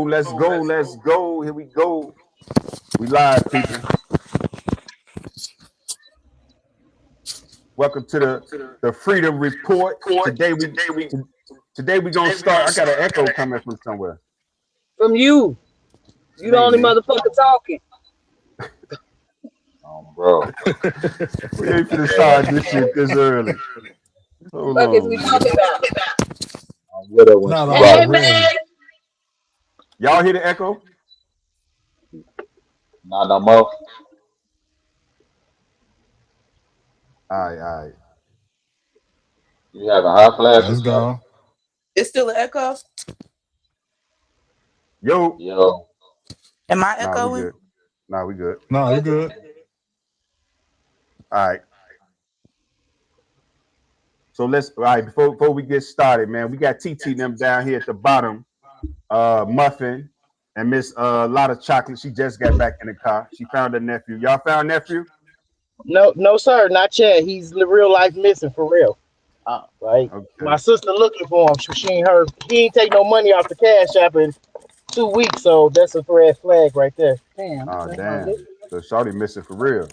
let's go, let's go. Here we go. We live, people. Welcome to the Freedom Report. Today we gonna start. I got an echo coming from somewhere. From you. You the only motherfucker talking. Bro. We ain't finna start this shit this early. Hold Fuck is on, we man. talking about? I'm with her when Not she right. Hey already. man. Y'all hear the echo? Not no more. All right. You having hot Let's flashes, sir? go. It's still an echo. Yo. Yo. Am I Nah, we echoing? good. Nah, we good. No, you good. All right. So all right, before we get started, man, we got TT them down here at the bottom. Muffin and Miss Lot of Chocolate. She just got back in the car. She found her nephew. Y'all found nephew? No, sir, not yet. He's real life missing for real. Like my Okay. sister looking for him. She ain't heard. He ain't take no money off the cash app in 2 weeks, so that's a red flag right there. Damn. Oh, That's not damn. it. So Shorty missing for real.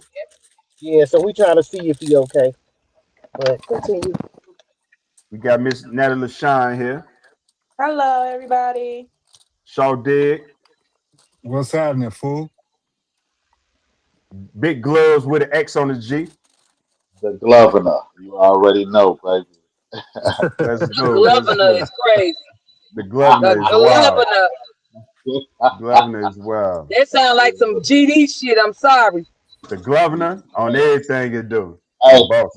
Yeah, so we trying to see if he okay. But continue. We got Miss Natalie LaShawn here. Hello, everybody. Shaw Dig. What's happening, fool? Big gloves with an X on the G. The governor. You already know, baby. Let's The go. Let's governor go. is crazy. The The governor is wild. governor. Governor is wild. That sound like some GD shit. I'm sorry. The governor on everything you do. Hey, The boss.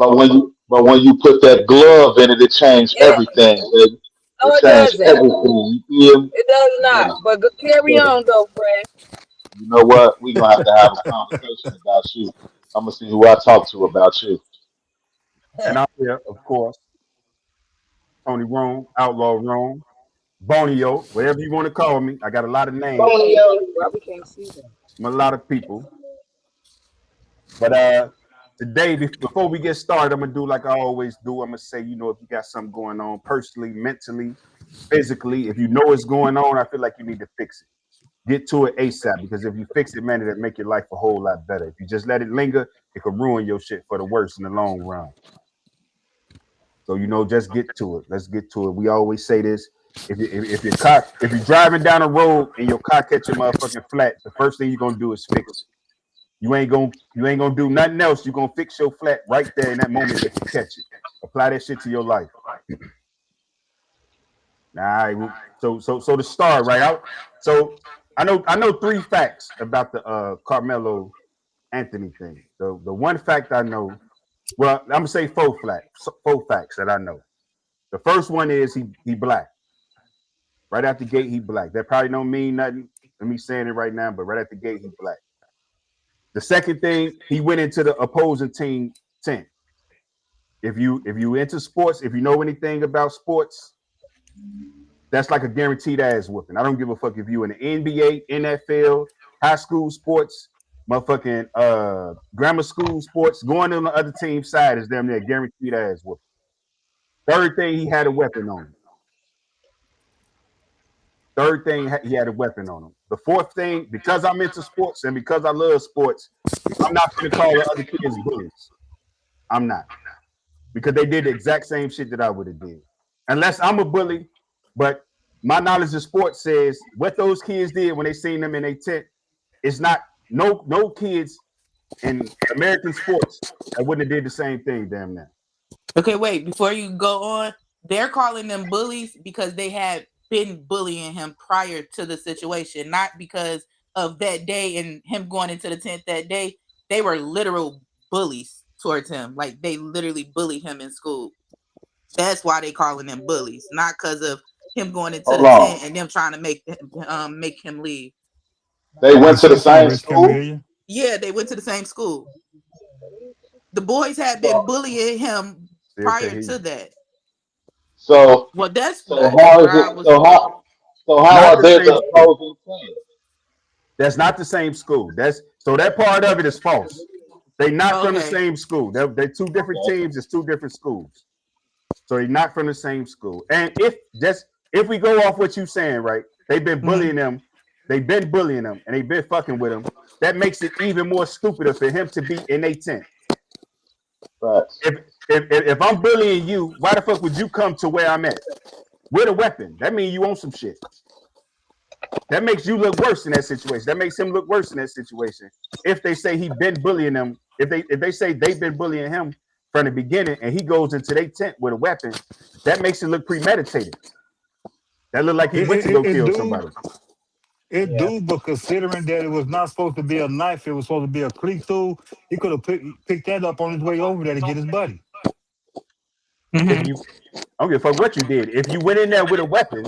but when you put that glove in it, it changed Yeah. everything. Baby. No, It it changed doesn't. everything. You feel me? It does not. Yeah. But carry Yeah. on, though, friend. You know what? We're gonna have to have a conversation about you. I'm gonna see who I talk to about you. And I'm here, of course, Tony Rome, Outlaw Rome, Bonio, whatever you want to call me. I got a lot of names. Bonio. Probably can't see that. I'm a lot of people. But today, before we get started, I'm gonna do like I always do. I'm gonna say, if you got something going on personally, mentally, physically, if you know what's going on, I feel like you need to fix it. Get to it ASAP, because if you fix it, man, it'll make your life a whole lot better. If you just let it linger, it could ruin your shit for the worse in the long run. So just get to it. Let's get to it. We always say this: if you're driving down a road and your car catch your motherfucking flat, the first thing you're gonna do is fix it. You ain't gonna do nothing else. You're gonna fix your flat right there in that moment that you catch it. Apply that shit to your life. All right. So to start right out. So I know 3 facts about the Carmelo Anthony thing. The one fact I know, well, I'm gonna say 4 facts that I know. The first one is he black. Right out the gate, he black. That probably don't mean nothing. Let me saying it right now, but right at the gate, he black. The second thing, he went into the opposing team tent. If you into sports, if you know anything about sports, that's like a guaranteed ass whooping. I don't give a fuck if you in the NBA, NFL, high school sports, motherfucking grammar school sports. Going on the other team's side is damn near guaranteed ass whooping. Third thing, he had a weapon on him. Third thing, he had a weapon on him. The fourth thing, because I'm into sports and because I love sports, I'm not going to call the other kids bullies. I'm not. Because they did the exact same shit that I would have did. Unless I'm a bully, but my knowledge of sports says what those kids did when they seen them in a tent, it's not, no kids in American sports that wouldn't have did the same thing, damn near. Okay, wait. Before you go on, they're calling them bullies because they had been bullying him prior to the situation, not because of that day and him going into the tent that day. They were literal bullies towards him. Like they literally bullied him in school. That's why they calling them bullies, not because of him going into Hold the tent on. and them trying to make him leave. They You went to the said something, same Rich. Couldn't hear school. you. Yeah, they went to the same school. The boys had been So bullying him Still can't prior hear you. to that. so Well, that's so that's how what is it I was so told. how Not are the they same the school. opposing team? That's not the same school. So that part of it is false. They not from the Okay. same school. They're 2 different Okay. teams. It's 2 different schools. So they're not from the same school. And if we go off what you saying, right? they've been bullying them. They've been bullying them, and they've been fucking with him. That makes it even more stupider for him to be in a tent. Facts. If I'm bullying you, why the fuck would you come to where I'm at with a weapon? That means you own some shit. That makes you look worse in that situation. That makes him look worse in that situation. If they say he been bullying them, if they say they've been bullying him from the beginning, and he goes into their tent with a weapon, that makes it look premeditated. That look like he went to go kill somebody. Yeah. But considering that it was not supposed to be a knife, it was supposed to be a click tool. He could have picked that up on his way over there to get his buddy. If you, I don't give a fuck what you did. If you went in there with a weapon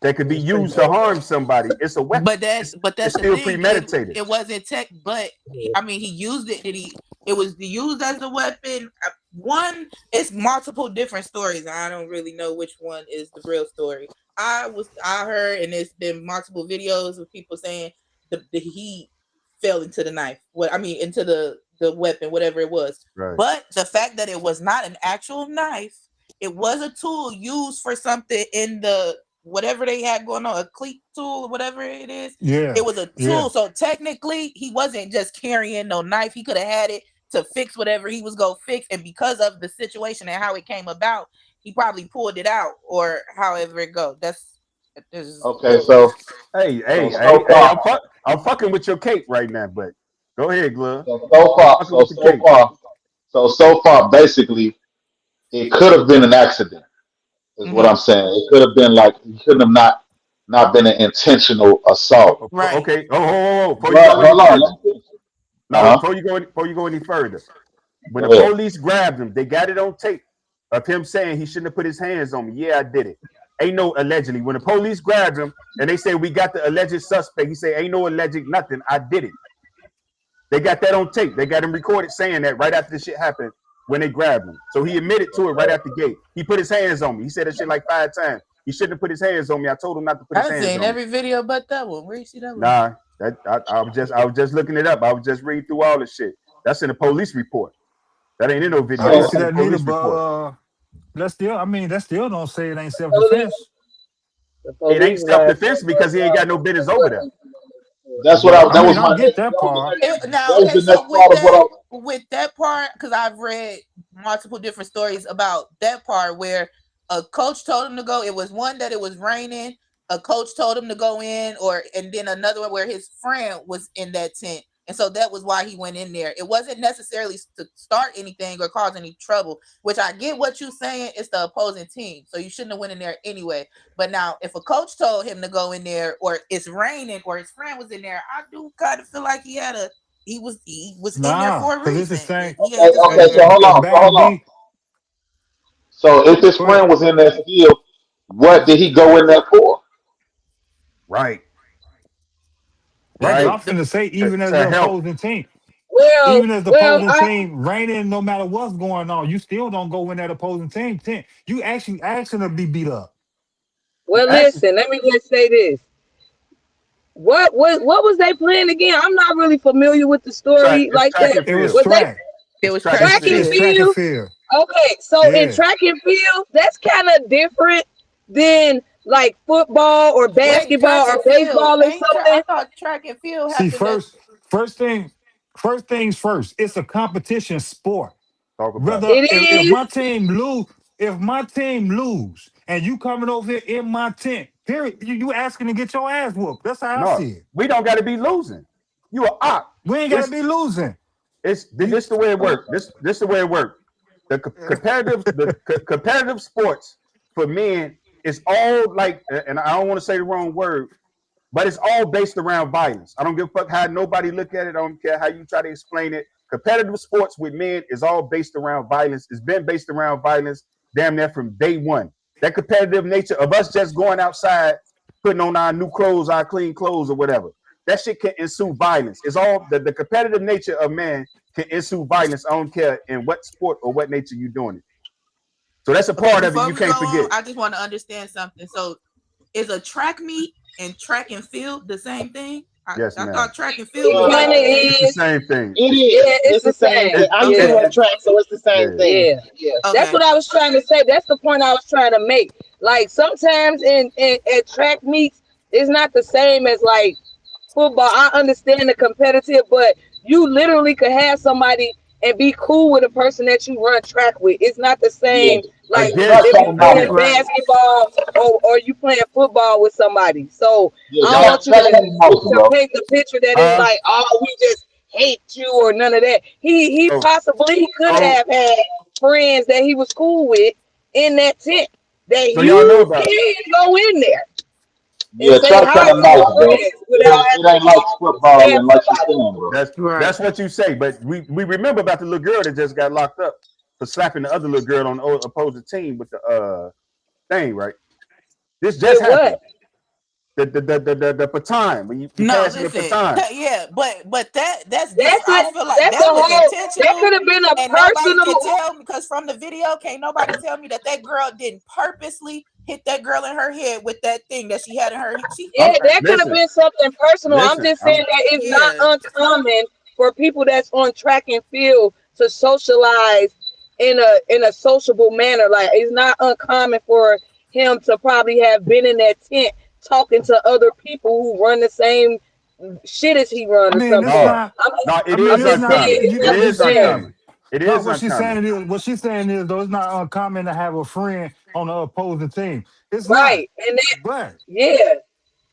that could be used to harm somebody, it's a weapon. But that's it's the still thing. premeditated. It wasn't tech, but I mean, he used it. Did he? It was used as a weapon. One, it's multiple different stories. I don't really know which one is the real story. I heard, and there's been multiple videos of people saying the he fell into the knife. Into the weapon, whatever it was. Right. But the fact that it was not an actual knife, it was a tool used for something in the whatever they had going on, a cleat tool, whatever it is. Yeah. It was a tool. So technically, he wasn't just carrying no knife. He could have had it to fix whatever he was going to fix. And because of the situation and how it came about, he probably pulled it out or however it goes. Okay, so Hey, I'm fucking with your cape right now, but go ahead, Glove. So far, basically, it could have been an accident. Is what I'm saying. It could have been like it couldn't have not been an intentional assault. Right. Okay. Oh, Hold on. Before you go any further, when the police grabbed him, they got it on tape of him saying he shouldn't have put his hands on me. Yeah, I did it. Ain't no allegedly. When the police grabbed him and they say we got the alleged suspect, he said ain't no alleged nothing. I did it. They got that on tape. They got him recorded saying that right after this shit happened when they grabbed him. So he admitted to it right out the gate. He put his hands on me. He said that shit like 5 times. He shouldn't have put his hands on me. I told him not to put his hands on me. I've seen every video but that one. Where you see that one? Nah, I was just looking it up. I was just reading through all the shit. That's in the police report. That ain't in no video. I didn't see That's that in the neither, police but report. that still don't say it ain't self-defense. It ain't self-defense because he ain't got no business over there. That's what I don't get that part. With that part, because I've read multiple different stories about that part where a coach told him to go. It was one that it was raining. A coach told him to go in, and then another one where his friend was in that tent. And so that was why he went in there. It wasn't necessarily to start anything or cause any trouble, which I get what you're saying. It's the opposing team. So you shouldn't have went in there anyway. But now if a coach told him to go in there or it's raining or his friend was in there, I do kind of feel like he was in there for a reason. It's the same. Okay, so hold on. So if his friend was in there still, what did he go in there for? Right. I'm finna say, even as the opposing team. Well, even as the opposing team, raining, no matter what's going on, you still don't go in that opposing team tent. You actually asking to be beat up. Well, listen, let me just say this. What was they playing again? I'm not really familiar with the story like that. It was track. It was track and field. Okay, so in track and field, that's kind of different than like football or basketball or baseball or something. I thought track and field. See, first things first. It's a competition sport. Whether if my team lose, and you coming over here in my tent, period, you asking to get your ass whooped. That's how I see it. We don't got to be losing. You are op. We ain't got to be losing. This the way it works. This the way it works. The competitive sports for men is all like, and I don't want to say the wrong word, but it's all based around violence. I don't give a fuck how nobody look at it. I don't care how you try to explain it. Competitive sports with men is all based around violence. It's been based around violence damn near from day one. That competitive nature of us just going outside, putting on our new clothes, our clean clothes or whatever, that shit can ensue violence. It's all the competitive nature of man can ensue violence. I don't care in what sport or what nature you're doing it. So that's a part of it you can't forget. I just want to understand something. So is a track meet and track and field the same thing? Yes, I ma'am. thought track and field was It like kind of that. It's the is. same thing. It is. Yeah, it's the the same same. thing. I used to Yeah. run track, so it's the same Yeah. thing. Yeah. Yeah. That's Okay. what I was trying to say. That's the point I was trying to make. Like sometimes in at track meets, it's not the same as like football. I understand the competitive, but you literally could have somebody and be cool with a person that you run track with. It's not the Yeah. same like Again, Track if you kind of playing mouse. Right. basketball or you playing football with somebody. So Yeah, I don't y'all, want you track kind of mouse, to bro. paint the picture that it's huh? like, oh, we just hate you or none of that. He So, possibly could so, have had friends that he was cool with in that tent that so y'all know you about. can go in there and Yeah, say track hi kind of to your mouse, bro. friends without It having to ain't like football stab and like she's somebody. saying, bro. That's Right. what you say, but we remember about the little girl that just got locked up for slapping the other little girl on the opposing team with the thing, right? This just With happened. what? The baton when you No, passing the listen. baton. Yeah, but that's this. That's I a feel like that's that a was whole that intentional, could have been a and nobody can personal. tell because from the video, can't nobody tell me that that girl didn't purposely hit that girl in her head with that thing that she had in her. She Yeah, hit her. that could have Listen, been something personal. I'm listen. just saying that it's not Yeah. uncommon for people that's on track and field to socialize in a sociable manner. Like it's not uncommon for him to probably have been in that tent talking to other people who run the same shit as he run I or mean, something. it's So No, not. I'm no, I it mean, I'm is it's just not. saying uncommon. it's It not What the she's is same. saying. uncommon. It No, is uncommon. what she's saying is though it's not uncommon to have a friend on the opposing team. It's not. Right. And that But yeah.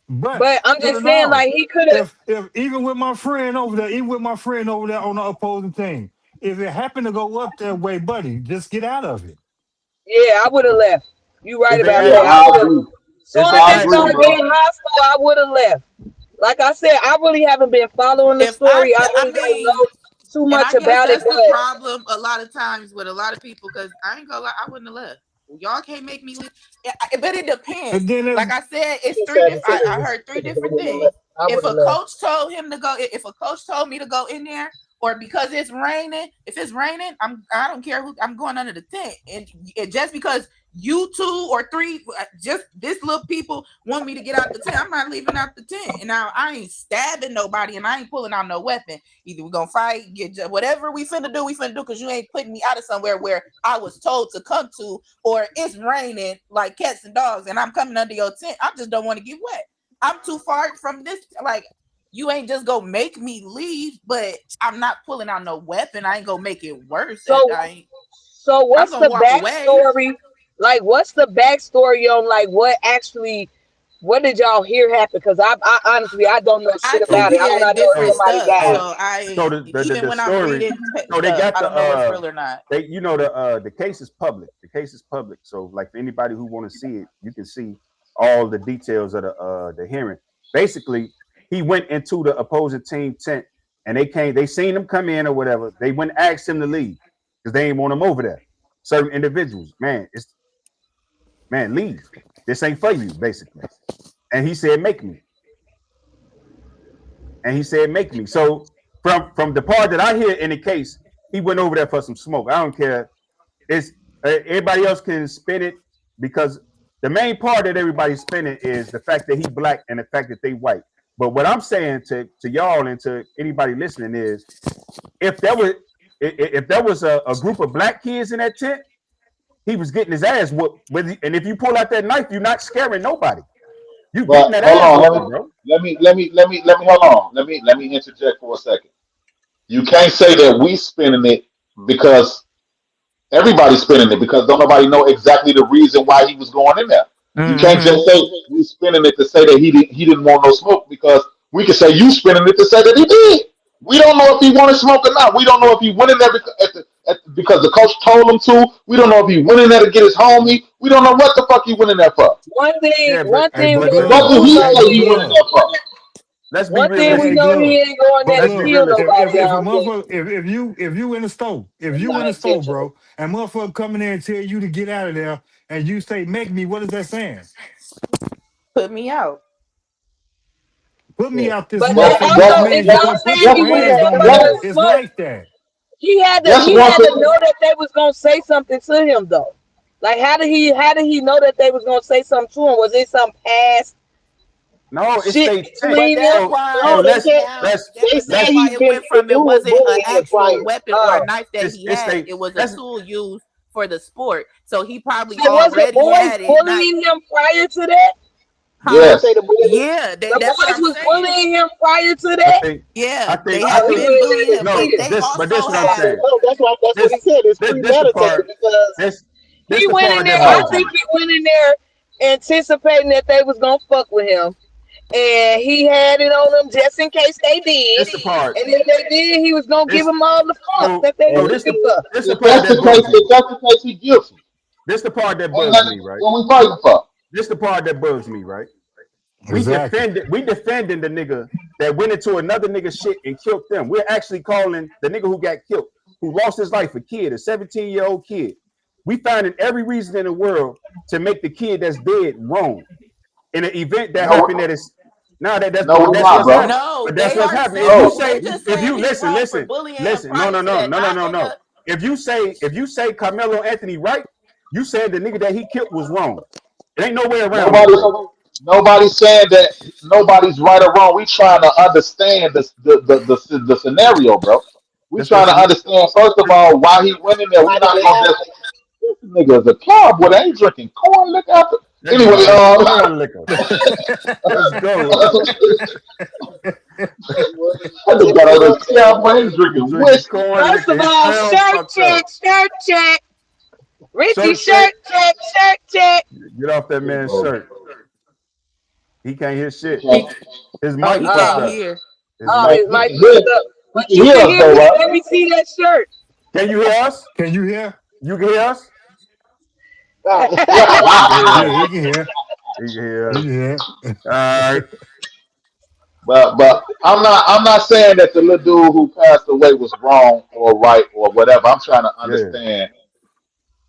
but But I'm no no just saying no. like he could have If even with my friend over there, even with my friend over there on the opposing team, if it happened to go up that way, buddy, just get out of it. yeah, I would have left. You right If they about Yeah, that. ask, I I would have agree. if soon they as I it ask agree, started him, bro. getting hostile, I would have left. Like I said, I really haven't been following the If I story. I could, I really don't mean, know too and much I guess about it, that's the but problem a lot of times with a lot of people because I ain't gonna lie, I wouldn't have left. Y'all can't make me leave. But it depends. And then Like it's I said, it's He three said different. it I was heard three I different would have things. left. I If would have a left. coach told him to go, if a coach told me to go in there, or because it's raining, if it's raining, I don't care who I'm going under the tent, and just because you two or three, just this little people want me to get out the tent, I'm not leaving out the tent. And now I ain't stabbing nobody, and I ain't pulling out no weapon. Either we gonna fight, get whatever we finna do, because you ain't putting me out of somewhere where I was told to come to, or it's raining like cats and dogs, and I'm coming under your tent. I just don't want to get wet. I'm too far from this. Like you ain't just gonna make me leave, but I'm not pulling out no weapon. I ain't gonna make it worse. so so I'm what's gonna the walk away. backstory? Like what's the backstory on like what did y'all hear happen? Because I honestly I don't know I shit keep about it. All I hearing know is different so somebody stuff, died. so I so even the when I'm story. reading So they stuff, got I don't know what's real or not. they the case is public. The case is public. So like for anybody who want to see it, you can see all the details of the hearing. Basically, he went into the opposing team tent and they seen him come in or whatever. They went and asked him to leave because they ain't want him over there. Certain individuals, leave. This ain't for you, basically. And he said, make me. And he said, make me. So from the part that I hear in the case, he went over there for some smoke. I don't care. It's everybody else can spin it because the main part that everybody's spinning is the fact that he black and the fact that they white. But what I'm saying to y'all and to anybody listening is if there was a group of black kids in that tent, he was getting his ass whooped. And if you pull out that knife, you're not scaring nobody. You getting But that hold ass on, whooping, bro. let me hold on. Let me interject for a second. You can't say that we spinning it because everybody's spinning it because don't nobody know exactly the reason why he was going in there. You can't Mm-hmm. just say we spinning it to say that he didn't want no smoke because we could say you spinning it to say that he did. We don't know if he wanted smoke or not. We don't know if he went in there because the coach told him to. We don't know if he went in there to get his homie. We don't know what the fuck he went in there for. One thing Yeah, one Hey, thing but we What glove. did do he know Hey, say but he he went in glove. there for? let's be one thing we Hey, realistic. know he glove. ain't going But there to Let's be glove. kill realistic. nobody. I If a don't think. motherfucker, if you in the stove, if It's you not in the stove, intentional. bro, and motherfucker come in there and tell you to get out of there, and you say make me, what is that saying? Put me out. Put me Yeah. out this But That's that motherfucker. also That that's it means you're that's don't gonna say put that's he your went in hands that's there on for me. the that's, It's smoke. like that. that's He one had to thing. know that they was gonna say something to him though. Like how did he know that they was gonna say something to him? Was it some past No, it's shit they tent. But between them. that's So why No, they said now let's they but said that's let's why he it been went from it knew was wasn't an bullying him actual prior. weapon or a knife that he it's had. they It was a that's tool used for the sport. So he probably So was the already boys had it. Not bullying him prior to that? You huh? gonna Yes. say the boys? Yeah, The that's what boys I'm was saying. bullying him prior to I that. think I Yeah, think they I have Oh, he think been was bullying in him, but no, they but this also what I'm have saying. No, that's what he This said. It's this the premeditated part because this he the went in part there. that I bugs No. think me. he went in there anticipating that they was gonna fuck with him, and he had it on them just in case they did. This the part. And if they did, he was gonna give This them all the fuck so that they was so And this looking the for. this the if part that's the that case, bugs me. he guilty. This the part that Ain't bugs nothing me, right? what we fighting for. This the part that bugs me, right? Exactly. We defending the nigga that went into another nigga shit and killed them. We're actually calling the nigga who got killed, who lost his life, a kid, a 17-year-old kid. We finding every reason in the world to make the kid that's dead wrong in an event that happened that No, is now that that's no, but we're that's not, what's bro. happening. no, But that's they what's are happening. If saying you No. they're say just if saying you he's listen, wrong for listen, bullying him listen, no, prior no, to no, that. no, no, Nah, no, no. nigga. If you say Carmelo Anthony right, you said the nigga that he killed was wrong. It ain't no way around that, Nobody, bro. nobody's saying that nobody's right or wrong. We trying to understand the scenario, bro. We This the trying to understand first of all why he went in there. We Why not they gonna ask? just this nigga's a cowboy. They ain't drinking corn liquor after. that Anyway, nigga drinking corn liquor. Let's go. I just got out of the cowboy. He He drinking drinking whiskey. corn First liquor. of His all, crown shirt fucked check, up. shirt check. Ricky, Shirt check. shirt check, shirt check. Get off that Here we man's go. shirt. He can't hear shit. Okay. His Oh, mic he fucked can't Oh, up. hear. His oh, mic. his He mic can hear. fucked up. He But can you hear can us hear though, me. right? Let me see that shirt. Can you hear us? Can you hear? You can hear us? I He can hear Yeah, us. he can hear. He can hear He us. can hear. All right. But I'm not saying that the little dude who passed away was wrong or right or whatever. I'm trying to Yeah. understand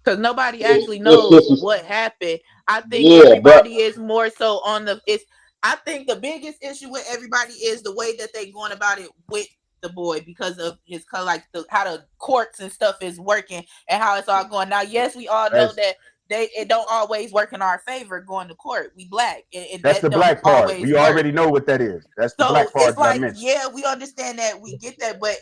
Because nobody actually if knows this was what happened. I think yeah, but everybody is more so on the it's I think the biggest issue with everybody is the way that they going about it with the boy because of his like how the courts and stuff is working and how it's all going. Now, yes, we all know That's that it don't always work in our favor going to court. We black and that's that the don't black part. always We work. already know what that is. That's the So black it's part that I like, mentioned. yeah, we understand that, we get that, but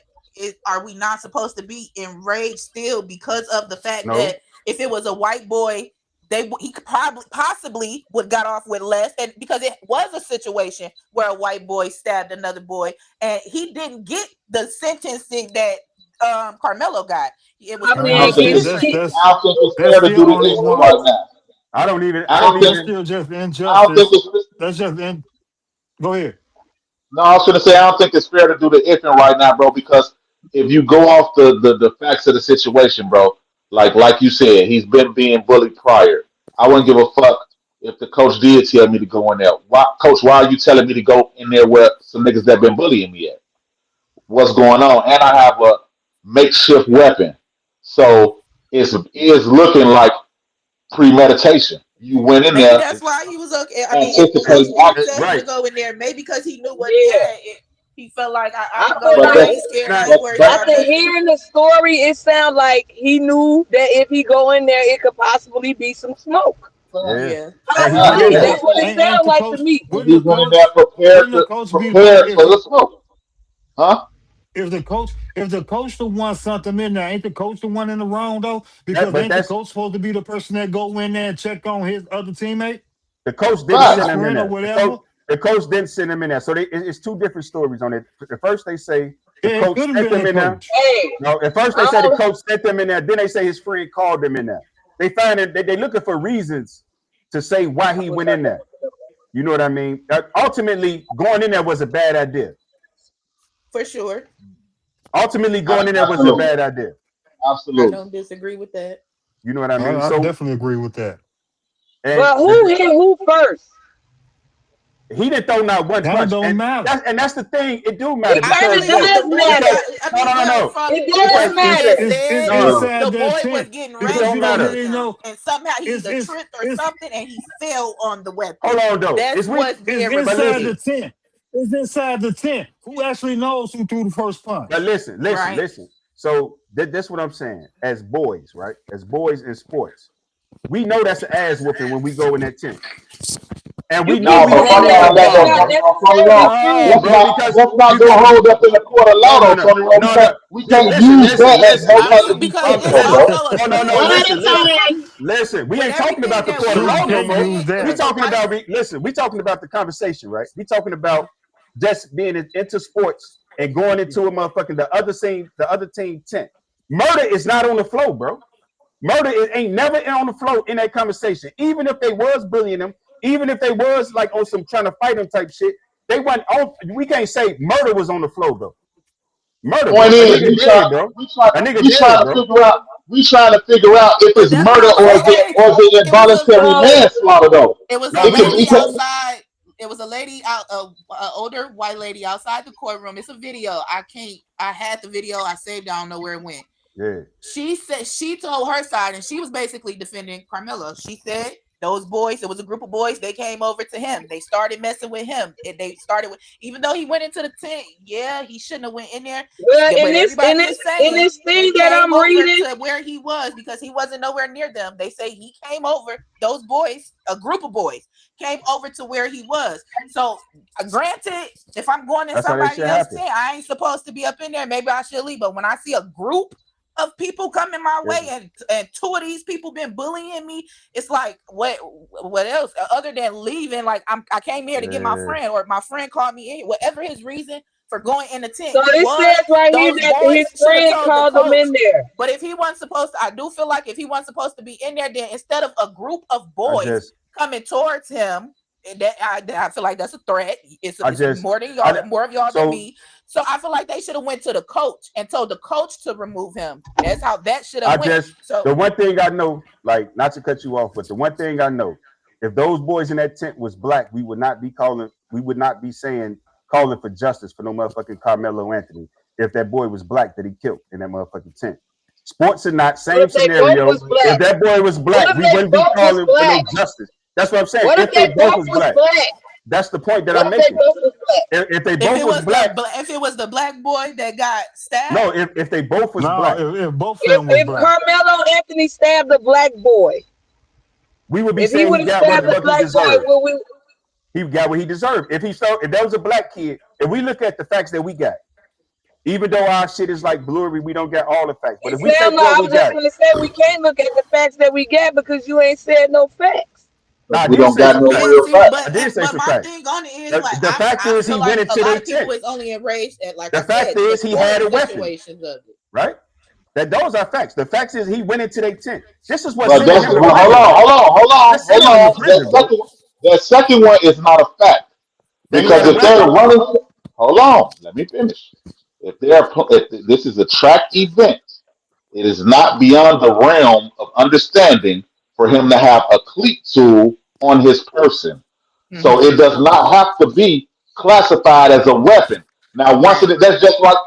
are we not supposed to be enraged still because of the fact No. that if it was a white boy, he could probably possibly would got off with less, and because it was a situation where a white boy stabbed another boy, and he didn't get the sentencing that Carmelo got. It was probably I don't ain't think get completely a it's That's shit. different. I don't think it's that's fair to still do the only issue one. right now. I don't even I I don't don't That's think even still just I don't think injustice. it's That's just in. Go ahead. no, I was gonna say I don't think it's fair to do the ifing right now, bro, because if you go off the facts of the situation, bro, like you said, he's been being bullied prior. I wouldn't give a fuck if the coach did tell me to go in there. Why, coach? Why are you telling me to go in there where some niggas that been bullying me at? What's going on? And I have a makeshift weapon, so it's is looking like premeditation. You went in Maybe there that's it, why he was okay. I mean, if the coach anticipating did action, tell him to right. go in there, maybe because he knew what he Yeah, had, he felt like I I can go in feel but there. I like ain't that, scared. I Not ain't worried but about after nothing. hearing the story, it sounds like he knew that if he go in there, it could possibly be some smoke. yeah. Yeah. And he Nah, did and that. That's but what it ain't sounds the like to coach? me. he went in there Wouldn't the coach be the prepared if for the the smoke, huh? if the coach the one sent them in there? Ain't the coach the one in the wrong though? That Because but ain't the that's coach supposed to be the person that go in there and check on his other teammate, the coach didn't his send Facts. him in friend or there. whatever? The coach didn't send him in there. So it's two different stories on it. At first they say the Yeah, it coach could have sent been them the in there. coach. Hey, No, at first they I say the don't, coach sent them in there. Then they say his friend called them in there. They find it. They looking for reasons to say why he went in there. You know what I mean? Ultimately, going in there was a bad idea. For sure. Ultimately, going in there was a Absolutely, bad idea. I absolutely. don't disagree with that. You know what I I, mean? I So, definitely agree with that. and but who hit who first? he didn't throw not one Kind of punch, don't matter. and that's the thing. It do matter It I kind because of believe look, the does boy matter. because got. I no, mean, no, no, well, no, from It because does what it's he just just matter. It's said, Uh, inside the that boy was tent getting it ready because to don't you know go he in matter. didn't there, know. and somehow he It's either it's tripped or it's something, and he fell on the Hold weapon. on though. That's It's we, what's it's being but inside the listen, repeated, tent. It's inside the tent. Who actually knows who threw the first but punch? right? listen. So that's what I'm saying. As boys, right? As boys in sports, we know that's an ass whooping when we go in that tent. And You we know keep No, we but saying fuck wrong that, all for but that that's though, wrong, not bro. Tony. Tony necessarily Romo. No, true. bro, because Let's not you go gotta hold up in the court of law no, no, though, no, Tony Romo. no, no. We can't Listen, use listen, that as listen, no I type mean, of listen. because I'm defense it's though, listen. bro. also a Oh no, no, true. Why listen, the listen. time? Listen, we With ain't talking everything about the that court of we law True, no can't saying, more. use We that. it's a talking right. about listen, we talking about the conversation, right? We talking about just being into sports and going into a motherfucking the other team tent. Murder is not on the flow, bro. Murder ain't never on the floor in that conversation. Even if they was bullying them, even if they was like on some trying to fight them type shit, they wasn't on. We can't say murder was on the floor, bro. Murder, bro. Point A is, nigga dead, bro. A nigga dead, bro. we trying to figure out if But it's that's what murder I'm saying. or is it It was a involuntary So manslaughter though. it was a No, It we could, lady it don't. could, outside. It was a lady out, a older white lady outside the courtroom. It's a video. I can't. I had the video. I saved. I don't know where it went. Yeah. She said she told her side, and she was basically defending Carmelo. She said those boys, it was a group of boys, they came over to him. They started messing with him. They started with, even though he went into the tent, yeah, he shouldn't have went in there. well, in But this in everybody this is in saying this they thing that came I'm over reading, to where he was because he wasn't nowhere near them. They say he came over, those boys, a group of boys, came over to where he was. So granted, if I'm going in That's how that somebody shit else's happen. tent, I ain't supposed to be up in there. Maybe I should leave. But when I see a group of people coming my Yeah. way and two of these people been bullying me, it's like what else other than leaving? Like I came here to get my Yeah. friend, or my friend called me in. Whatever his reason for going in the tent so it was, says right here those that boys his should have friend told the called him coach. in there. But if he wasn't supposed to, I do feel like if he wasn't supposed to be in there, then instead of a group of I boys just coming towards him, I feel like that's a threat. I It's just more than I y'all, more of y'all than so me. So I feel like they should have went to the coach and told the coach to remove him. That's how that should have I went. just So the one thing I know, like not to cut you off, but the one thing I know, if those boys in that tent was black, we would not be saying calling for justice for no motherfucking Carmelo Anthony. If that boy was black that he killed in that motherfucking tent. Sports are not What same if they both scenario. was If black? that boy was What black, if we they wouldn't be both was calling for no black? justice. That's what I'm saying. What if If they they both both was was black, black? that's the point that What I'm if they making. both was black? If they if both it was was black, the black boy that got stabbed, no, if they both was No, black, if both of If them was if black. Carmelo Anthony stabbed a black boy, we would be if he saying would he have got what stabbed the a fuck he black boy, deserved. will we? He got what he deserved. If that was a black kid, if we look at the facts that we got, even though our shit is like blurry, we don't get all the facts. But if we Hell take no, what I we was just got, gonna say we can't look at the facts that we got because you ain't said no facts. now I we did don't say got some no yeah. facts. real See, facts. I did say but some my facts. thing on it is like The fact I is feel he went like a into lot their of people tent. is only enraged at, like I The fact said, the is he had sports a weapon, situations of it. right? That those are facts. The facts is he went into their tent. This is what But sending that's him to well, hold prison, on, bro. hold on, hold on, That's hold sending him to on. prison, bro. That second one is not a fact That he had because a if they're weapon. running, hold on, let me finish. If this is a track event, it is not beyond the realm of understanding for him to have a cleat tool on his person. So Mm-hmm. it does not have to be classified as a weapon. Now, once Right. it that's just like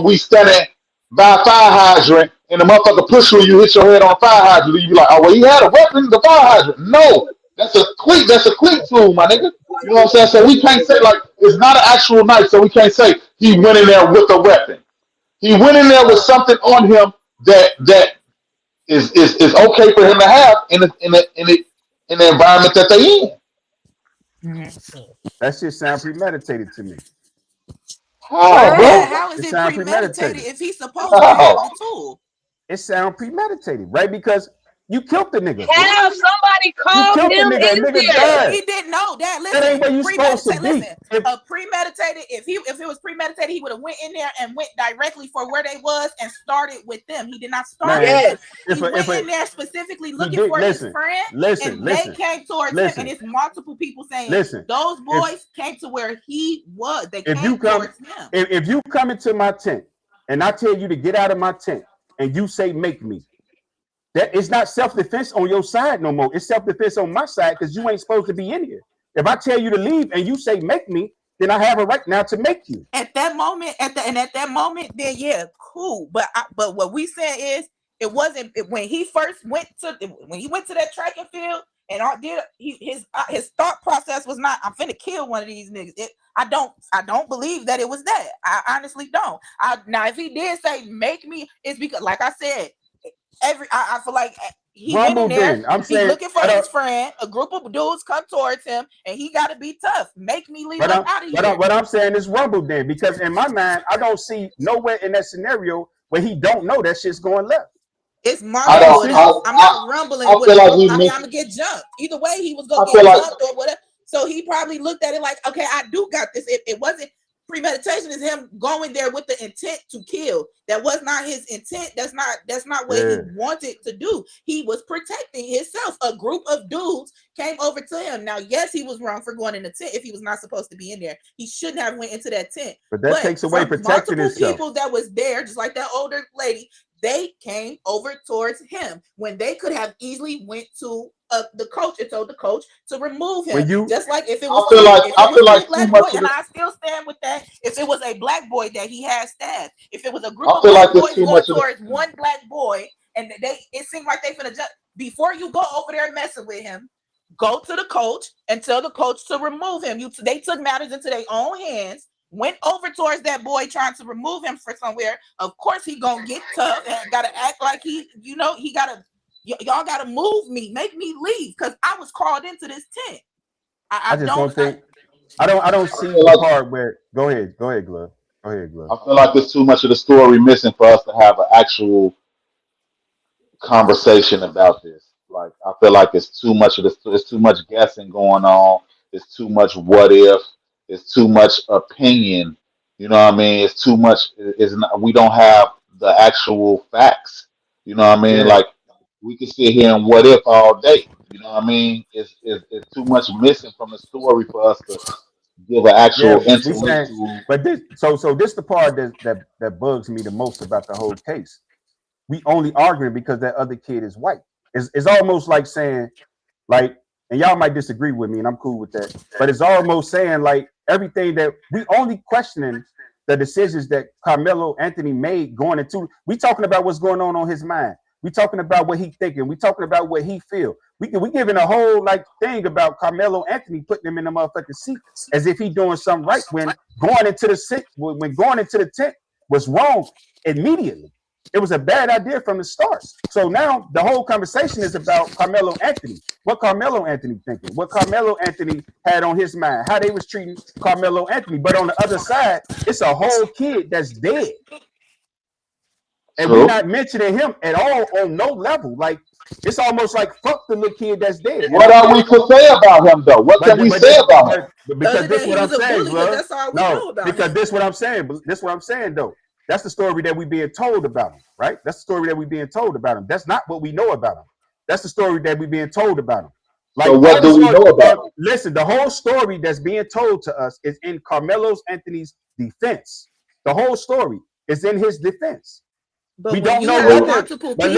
we standing by a fire hydrant and the motherfucker push you hit your head on a fire hydrant. You be like, oh well, he had a weapon, the fire hydrant. No, that's a cleat. That's a cleat tool, my nigga. You know what I'm saying? So we can't say like it's not an actual knife. So we can't say he went in there with a weapon. He went in there with something on him that is okay for him to have in the environment that they in. Mm-hmm. That shit sound premeditated to me. How, How? bro? How is It it sound premeditated premeditated. if he's supposed to have the How? tool? It sound premeditated, right? Because you killed the nigga, fool. How somebody You called killed the him nigga. A in nigga there? died. He didn't know that. That ain't Listen, where you supposed to premeditate. be. Listen, a premeditated. If it was premeditated, he would have went in there and went directly for where they was and started with them. He did not start with Man, them. Yes. He if went a in there specifically he looking did for his listen, friend, listen, and they listen, came towards him. And listen, it's multiple people saying listen. those If boys came to where he was. They if you came come towards him. if you come into my tent and I tell you to get out of my tent and you say make me, that it's not self-defense on your side no more. It's self-defense on my side because you ain't supposed to be in here. If I tell you to leave and you say make me, then I have a right now to make you. At that moment, at that moment, then yeah, cool. But what we said is it wasn't when he first went to that track and field and his thought process was not I'm finna kill one of these niggas. I don't believe that it was that. I honestly don't. Now if he did say make me, it's because like I said, I feel like he went in Rumble there. then. I'm He saying, looking for his friend. A group of dudes come towards him, and he got to be tough. Make me leave up out of here. what I'm saying is Rumble then, because in my mind, I don't see nowhere in that scenario where he don't know that shit's going left. It's I multiple don't. of them. I'm not rumbling I with feel a like group. we I mean, miss. I'm gonna get jumped. Either way, he was gonna I get feel like jumped or whatever. So he probably looked at it like, okay, I do got this. It wasn't premeditation. Is him going there with the intent to kill. That was not his intent. That's not what he wanted to do. He was protecting himself. A group of dudes came over to him. Now, yes, he was wrong for going in the tent if he was not supposed to be in there. He shouldn't have went into that tent. But that takes away from protecting multiple himself. people that was there, just like that older lady, they came over towards him when they could have easily went to the coach and told the coach to remove him. Just like if it was two black boys, and I still stand with that. If it was a black boy that he had stabbed, if it was a group of black boys going towards one black boy, and it seemed like they finna jump, before you go over there messing with him, go to the coach and tell the coach to remove him. They took matters into their own hands. Went over towards that boy trying to remove him for somewhere. Of course he gonna get tough and gotta act like he gotta, y'all gotta move me, make me leave, because I was called into this tent. I don't see the part where go ahead, Glove. Go ahead, Glove. I feel like there's too much of the story missing for us to have an actual conversation about this. Like I feel like it's too much of this. There's too much guessing going on. It's too much what if. It's too much opinion. You know what I mean? It's too much. It's not. We don't have the actual facts. You know what I mean? Like we can sit here and what if all day. You know what I mean? It's too much missing from the story for us to give an actual intellectual. But this the part that bugs me the most about the whole case. We only arguing because that other kid is white. It's almost like saying, like, and y'all might disagree with me, and I'm cool with that. But it's almost saying like everything that we only questioning the decisions that Carmelo Anthony made going into. We talking about what's going on his mind. We talking about what he thinking. We talking about what he feel. We giving a whole like thing about Carmelo Anthony putting him in the motherfucking seat as if he doing something right when going into the tent was wrong immediately. It was a bad idea from the start. So now the whole conversation is about Carmelo Anthony. What Carmelo Anthony thinking? What Carmelo Anthony had on his mind? How they was treating Carmelo Anthony. But on the other side, it's a whole kid that's dead. And we're not mentioning him at all on no level. Like, it's almost like fuck the little kid that's dead. What are we to say about him, though? What can we say about him? Because this is what I'm saying, bro. That's all we know about because this is what I'm saying. This is what I'm saying, though. That's the story that we're being told about him, right? That's the story that we're being told about him. That's not what we know about him. That's the story that we're being told about him. Like, so what do we know about him? Listen, the whole story that's being told to us is in Carmelo Anthony's defense. The whole story is in his defense. But we don't know multiple people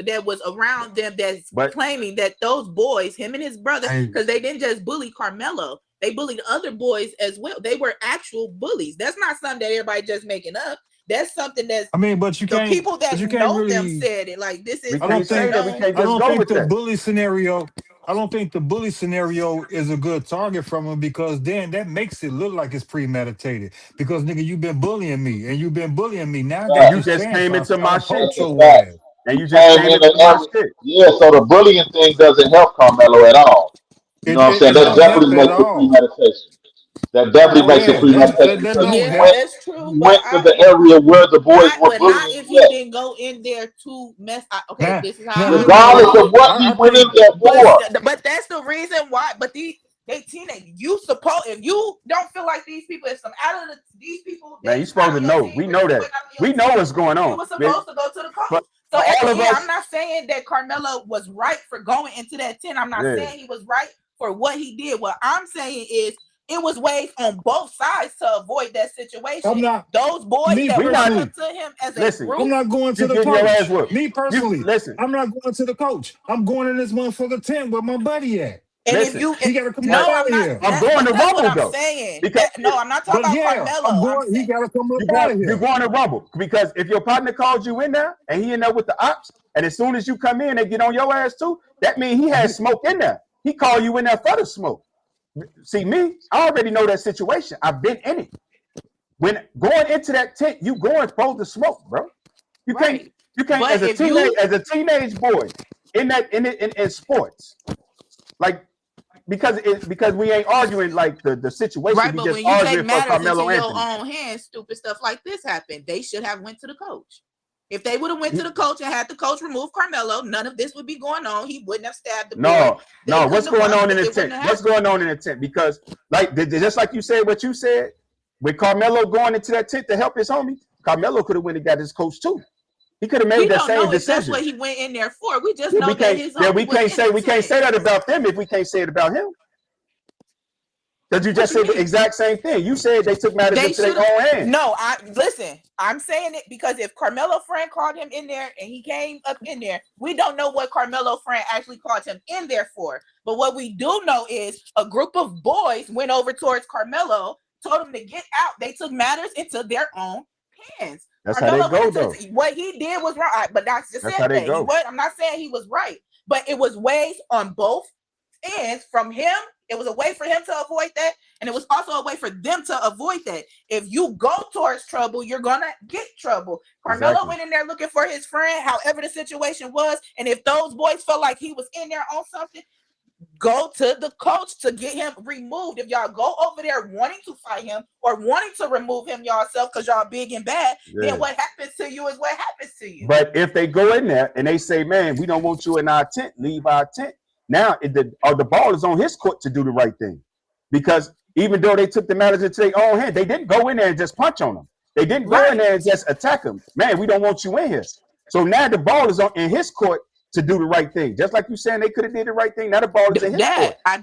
that was around them that's claiming that those boys, him and his brother, because they didn't just bully Carmelo, they bullied other boys as well. They were actual bullies. That's not something that everybody just making up. That's something that's. I mean, but you can't. The people that know really, them said it. Like this is. I don't think the bully scenario. I don't think the bully scenario is a good target from him because then that makes it look like it's premeditated. Because nigga, you've been bullying me and you've been bullying me. Now that you just came into my shit. And you just came into my shit. Yeah, so the bullying thing doesn't help Carmelo at all. You know what I'm saying? That definitely makes it premeditation. That definitely makes it premeditation because that's true. He went to the area where the boys were bullying. Not if he didn't go in there to mess. Okay, this is how. Regardless of what he went in there for. But that's the reason why. But they teenage. You suppose if you don't feel like these people, if some out of these people, man, you supposed to know. We know that. We know what's going on. You were supposed to go to the coach. So I'm not saying that Carmelo was right for going into that tent. I'm not saying he was right for what he did. What I'm saying is it was ways on both sides to avoid that situation. Those boys that were coming to him as a group. I'm not going to the coach. Me personally, I'm not going to the coach. I'm going in this motherfucker tent where my buddy at. And if you gotta come out of here. I'm going to Rumble though. I'm not talking about Carmelo. He gotta come out of here. You're going to Rumble because if your partner calls you in there and he in there with the ops, and as soon as you come in, they get on your ass too. That means he has smoke in there. He call you in there for the smoke. See me, I already know that situation. I've been in it. When going into that tent, you going supposed to smoke, bro. You can't as a teenage boy. in sports, like because we ain't arguing like the situation. Right, We but just when you take arguing for matters into Carmelo your Anthony. own hands, stupid stuff like this happened. They should have went to the coach. If they would have went to the coach and had the coach remove Carmelo, none of this would be going on. He wouldn't have stabbed the boy. No. What's going on in the tent? What's going on in the tent? Because like just like you said, what you said, with Carmelo going into that tent to help his homie, Carmelo could have went and got his coach too. He could have made that same decision. That's what he went in there for. We just know that his homie we can't say that about them if we can't say it about him. Because you just said the exact same thing. You said they took matters into their own hands. No, I'm saying it because if Carmelo friend called him in there and he came up in there, we don't know what Carmelo friend actually called him in there for. But what we do know is a group of boys went over towards Carmelo, told him to get out. They took matters into their own hands. That's Carmelo how they go, though. What he did was wrong, but that's just how they go. I'm not saying he was right, but it was ways on both ends from him. It was a way for him to avoid that, and it was also a way for them to avoid that. If you go towards trouble, you're gonna get trouble. Carmelo went in there looking for his friend, however the situation was, and if those boys felt like he was in there on something, go to the coach to get him removed. If y'all go over there wanting to fight him or wanting to remove him yourself because y'all big and bad, then what happens to you is what happens to you. But if they go in there and they say, man, we don't want you in our tent, leave our tent. Now the ball is on his court to do the right thing. Because even though they took the matters into their own hand, they didn't go in there and just punch on him. They didn't go in there and just attack him. Man, we don't want you in here. So now the ball is in his court to do the right thing. Just like you saying they could have did the right thing. Now the ball is in his court. I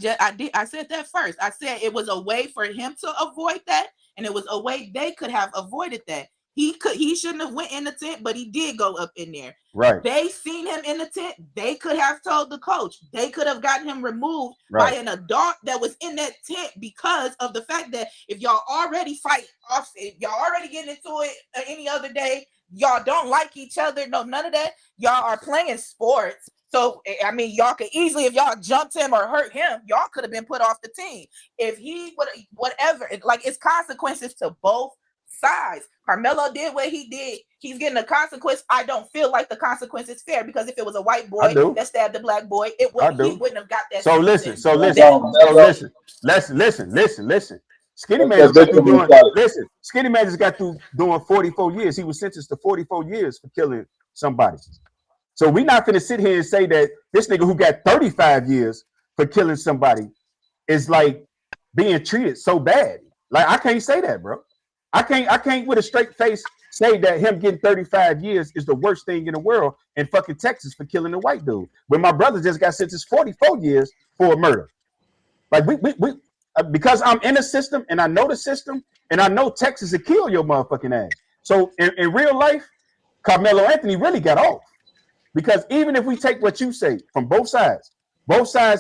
said that first. I said it was a way for him to avoid that, and it was a way they could have avoided that. He shouldn't have went in the tent, but he did go up in there. Right. They seen him in the tent. They could have told the coach. They could have gotten him removed by an adult that was in that tent because of the fact that if y'all already fight off, if y'all already getting into it any other day, y'all don't like each other. No, none of that. Y'all are playing sports. So, I mean, y'all could easily, if y'all jumped him or hurt him, y'all could have been put off the team. If he would, whatever, like it's consequences to both sides. Carmelo did what he did. He's getting a consequence. I don't feel like the consequence is fair because if it was a white boy that stabbed the black boy, he wouldn't have got that. So listen. Skinny Man just got through doing 44 years. He was sentenced to 44 years for killing somebody. So we're not going to sit here and say that this nigga who got 35 years for killing somebody is like being treated so bad. Like I can't say that, bro. I can't with a straight face say that him getting 35 years is the worst thing in the world in fucking Texas for killing a white dude. When my brother just got sentenced 44 years for a murder. Like we because I'm in the system and I know the system and I know Texas will kill your motherfucking ass. So in real life, Carmelo Anthony really got off. Because even if we take what you say from both sides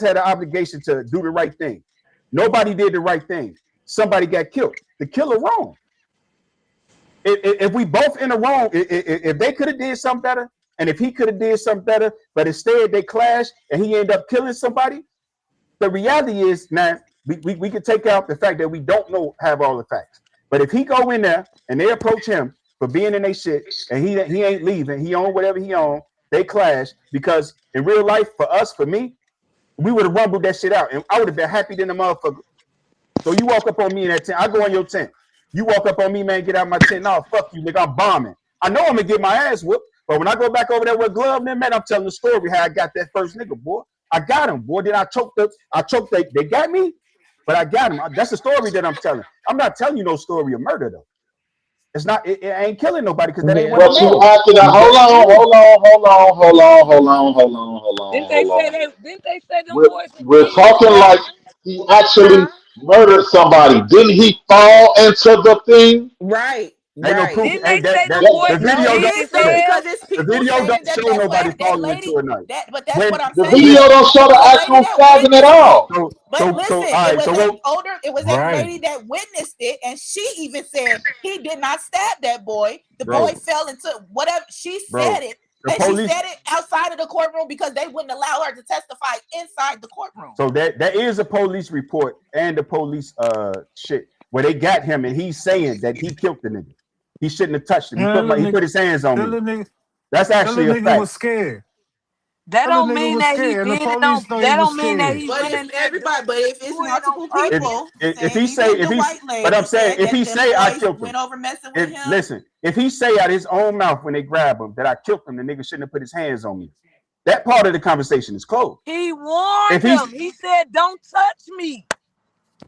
had an obligation to do the right thing. Nobody did the right thing. Somebody got killed. The killer wrong. If we both in the wrong, if they could have did something better, and if he could have did something better, but instead they clashed and he ended up killing somebody, the reality is now we could take out the fact that we don't have all the facts. But if he go in there and they approach him for being in their shit and he ain't leaving, he own whatever he own, they clash because in real life, for me, we would have rumbled that shit out and I would have been happy than the motherfucker. So you walk up on me in that tent, I go in your tent. You walk up on me, man, get out my tent. No, fuck you, nigga, I'm bombing. I know I'm gonna get my ass whooped, but when I go back over there with Glove, then man, I'm telling the story how I got that first nigga, boy. I got him, boy. Then I choked, they got me, but I got him. That's the story that I'm telling. I'm not telling you no story of murder, though. It's not, it ain't killing nobody because that ain't what But you acted out. Hold on. Didn't they say them boys We're talking like he actually murdered somebody. Didn't he fall into the thing? Right. Ain't no proof. Didn't they say them boys the video no, don't say because it's people the video don't that show nobody falling into a night. But that's what I'm The saying. video don't show the actual stabbing at all. But listen, it was a Right. lady that witnessed it, and she even said he did not stab that boy. The boy fell into whatever she said it. And she said it outside of the courtroom because they wouldn't allow her to testify inside the courtroom. So that is a police report and the police shit where they got him and he's saying that he killed the nigga. He shouldn't have touched him. He put his hands on me. That's actually a fact. Was scared. That Other don't nigga mean was that he scared. The did it police on. know he That was don't mean that scared. he But went if in there everybody, but if it's doing it on multiple purpose. people if saying he say even the white but lady I'm saying said if that he them say I boys killed him, went over messing with him. listen, if he say out his own mouth when they grab him that I killed him, the nigga shouldn't have put his hands on me. That part of the conversation is closed. He warned If he's him. He said, "Don't touch me."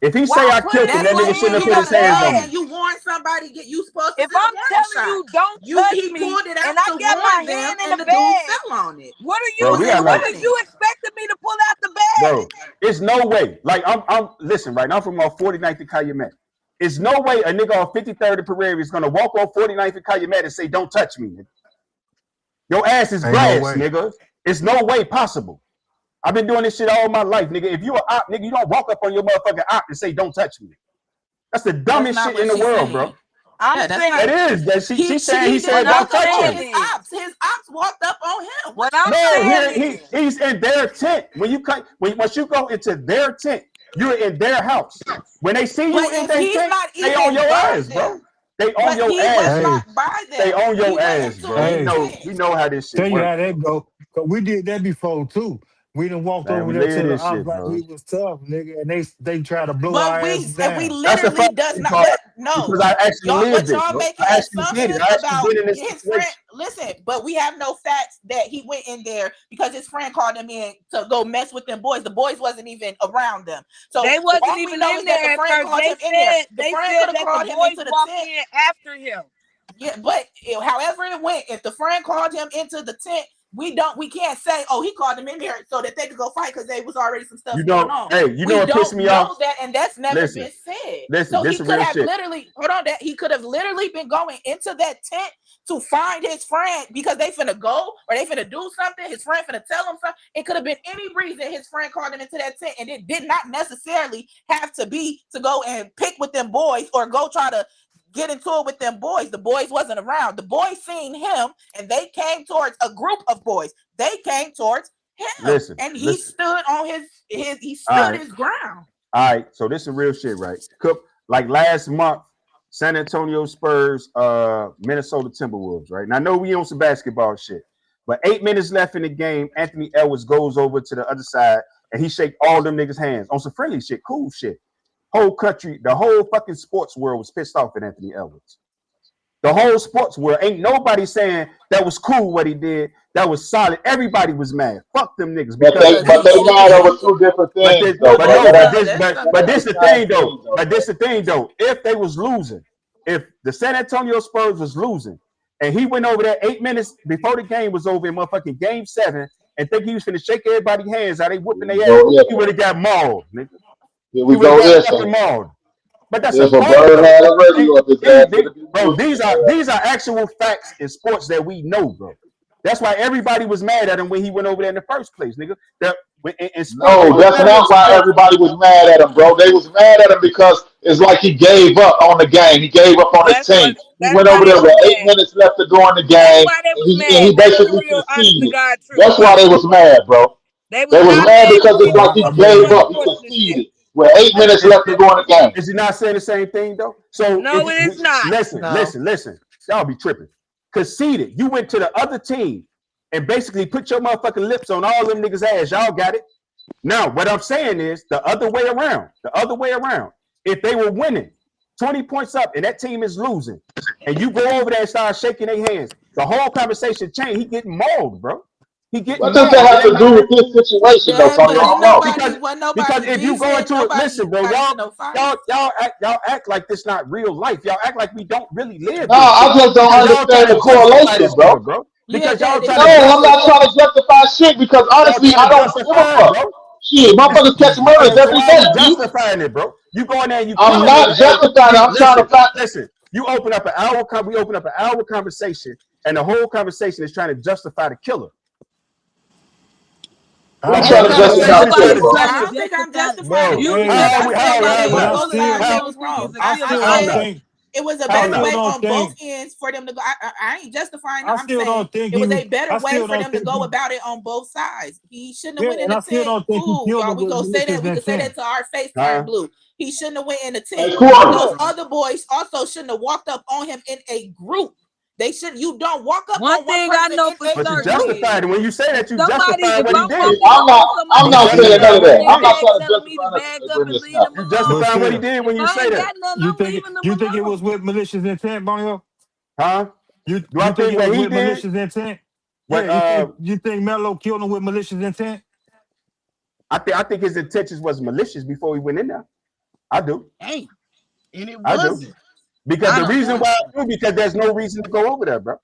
if he say While I killed putting him, That's that his nigga like shouldn't when hand have you in put the his got a hands gun on bag. me. and you warn somebody, you supposed to If send a I'm warning telling shot. you, "Don't touch He me," pulled it and out I to got my warn them, hand in and the the dude bag, fell on it. what are It Bro, you? was we a got What like is you warning. expecting me to pull out the bag? bro, it's no way. Like I'm listen, right now I'm from 49th and Calumet. It's no way a nigga on 53rd and Prairie is gonna walk on 49th and Calumet and say, "Don't touch me." Your ass is Ain't no glass, way. nigga. It's no way possible. I've been doing this shit all my life, nigga. If you a op, nigga, you don't walk up on your motherfucking op and say, "Don't touch me." That's the That's dumbest not shit in what the she's world, bro. saying. I'm Yeah, that's That not. saying, is that he He said what didn't I'm don't walk up touch on him. saying his is, ops. His ops walked up on him. what What you I'm No, talking saying about? is, he's in their tent. When you come, once you go into their tent, you're in their house. When they see But you in if their he's tent, not they on even your by ass, bro. them, They on but your he was ass. Hey, not by They them. on He your went ass, into bro. a We hey, know tent. how this shit tell you works, how that go. 'Cause we did that before too. We done walked man. over We there live to the this ops shit, like bro. we was tough, nigga, and they try to blow But our ass we down. That's the literally does funny not. part But no, because I actually y'all. lived But it, y'all bro. making I actually did it. assumptions I actually about been in this his friend. situation. Listen, but we have no facts that he went in there because his friend called him in to go mess with them boys. The boys wasn't even around them. So they wasn't all we even know in is that the there at friend first. called him in there. The They friend said could have that the called him boys into the walked tent. in after him. Yeah, but however it went, if the friend called him into the tent, we can't say, oh, he called him in there so that they could go fight because there was already some stuff You going know, on. hey, you know We what pissed don't me off? know that, and that's never Listen, been said. listen, So this he is could real have shit. literally that he could have literally been going into that tent to find his friend because they finna go or they finna do something. His friend finna tell him something. It could have been any reason his friend called him into that tent, and it did not necessarily have to be to go and pick with them boys or go try to get into it with them boys. The boys wasn't around. The boys seen him and they came towards a group of boys. They came towards him Listen, and he listen. stood on he All stood right, his ground. all right. So this is real shit, right? Like last month, San Antonio Spurs, Minnesota Timberwolves, right? And I know we on some basketball shit, but 8 minutes left in the game, Anthony Edwards goes over to the other side and he shake all them niggas' hands on some friendly shit, cool shit. Whole country, the whole fucking sports world was pissed off at Anthony Edwards. The whole sports world, ain't nobody saying that was cool what he did. That was solid. Everybody was mad. Fuck them niggas But because they Because but he they should have mad over been. two different but things this, though, but bro. no, That ain't That's but that's something the this the same thing though. thing though, But bro. this the thing though. If they was losing, if the San Antonio Spurs was losing, and he went over there 8 minutes before the game was over in motherfucking game 7, and think he was finna shake everybody's hands out, they Here whooping we their ass, go he would Issa. have got mauled, nigga. Here He we would have go got Issa. fucking mauled. But that's a If a fact bird though. had a radio up his ass would have been Bro, moving, man. these are actual facts in sports that we know, bro. That's why everybody was mad at him when he went over there in the first place, nigga. That in sports, they No, was that's literally not why sports. everybody was mad at him, bro. They was mad at him because it's like he gave up on the game. He gave up on his team. He That's went why over they there was with eight mad. minutes left to go in the That's game, why they and was he mad. That's the basically real honest to conceded. God truth. That's why they was mad, bro. They was They was not mad mad because because he it's was like Well, he I doing some mean, gave up. He unsportsmanship shit. conceded with 8 minutes left to go in the game. is he not saying the same thing though? So No, it is not. no. listen. Y'all be tripping. Conceded. You went to the other team and basically put your motherfucking lips on all them niggas' ass. Y'all got it. Now, what I'm saying is the other way around. The other way around. If they were winning 20 points up and that team is losing, and you go over there and start shaking their hands, the whole conversation changed. He getting mauled, bro. He getting What does that mauled. It have ain't to do nothing with this situation, though, That Tony? but I because don't didn't know. nobody wasn't because nobody if you go beefing. into it, Nobody listen, bro, got into no fights. y'all act like this not real life. Y'all act like we don't really live No, this I shit just don't because y'all trying understand to the justify correlation, this bro. nigga, bro. Yeah, Because y'all that trying No, to it I'm justify. not it trying to justify shit because Y'all honestly, trying I to don't give a justify it, fuck. bro. Shit, motherfuckers catch All murders right, so every why are day, you B. justifying it, bro? You go in there and you kill I'm a not nigga. Hey, justifying it. I'm trying to fact. listen. You open up an hour. We open up an hour conversation, and the whole conversation is trying to justify the killer. What The you How whole trying to that Ain't justify conversation the is killer, trying nobody to bro? trying I to justify. don't think I'm justify. justifying bro? it You Hey, because never How I how said said we both nobody but sides was of how it mad was because you wrong. was a I killer. still I how don't said not? think. it was a I How better not? still way don't on both think. ends for them to go. I ain't justifying it. I I'm still saying don't think it he was was. a better I way still for don't them to think go he. about it on both sides. He shouldn't have Yeah, went in and the I still tent. don't think he Cool, killed y'all. him We with gonna say malicious that. We could say intent. that to our face turn Huh? blue. He shouldn't have went in the tent. Hey, But Corey. those other boys also shouldn't have walked up on him in a group You don't walk up One on thing one I person know and for But you certain is justified it. When you say that, you somebody, justify if what he I'm did. walking up on I'm somebody You not and they saying justify none of got what that. he their I'm not did. bag trying to telling me to justify nothing. bag up Bring and this leave out. them You alone. But justify what he shit, did when If you I say ain't that. got nothing, you I'm think leaving them you think it was alone. with malicious intent, Bonio? Huh? Do I You think think it what was he with did? malicious intent? What Yeah, you think Melo killed him with malicious intent? I think his intentions was malicious before he went in there. I do. Damn. And it I do. wasn't. Because I the don't reason know. why I do, because there's no reason to go over there, bro.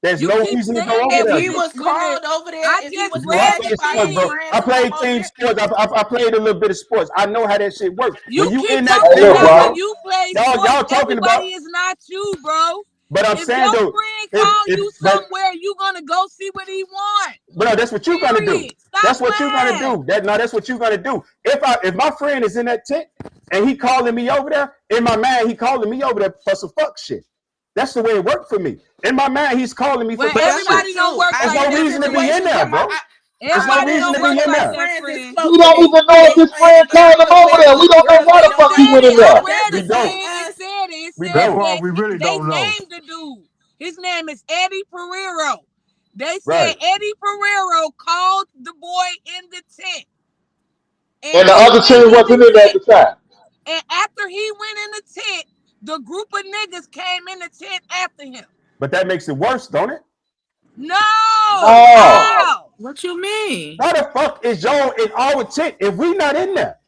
There's You no keep reason to go saying over that If there, he bro. was when called over there, I if he just was Bro, I read the play requested by sports, his bro. thing. friend I to come played over team there, sports. I played a little bit of sports. I know how that shit works. You When you keep in that talking Hey, look, thing, about bro. when bro, you play sports, y'all talking about. everybody is not you, bro. But I'm If saying your though, friend call you but somewhere, you gonna go see what he want. bro, that's what you gonna do. Period. Stop That's what you gonna playing. do. That's what you gonna do. If my friend is in that tent and he calling me over there, in my mind he calling me over there for some fuck shit. That's the way it worked for me. In my mind, he's calling me for Well, but fuck that's shit. not everybody don't true. work I've There's like been no in that, reason to be friend. in situations where there, bro. There's no Everybody my reason don't to be work in like there. that, friends is friend. We close and don't even know if they his playing friend against called him the over where there. We the don't know where why they the don't fuck he have Said went it. in I there. that read We the don't. between thing. It us. said it. It We said That don't, part that we really they don't know. named the dude. His name is Eddie Pereiro. They said right? Eddie Pereiro called the boy in the tent, and And the he other went team in the wasn't in there at tent. the time. And after he went in the tent, the group of niggas came in the tent after him. But that makes it worse, don't it? No, No. how? What you mean? How the fuck is y'all in our tent if we not in there?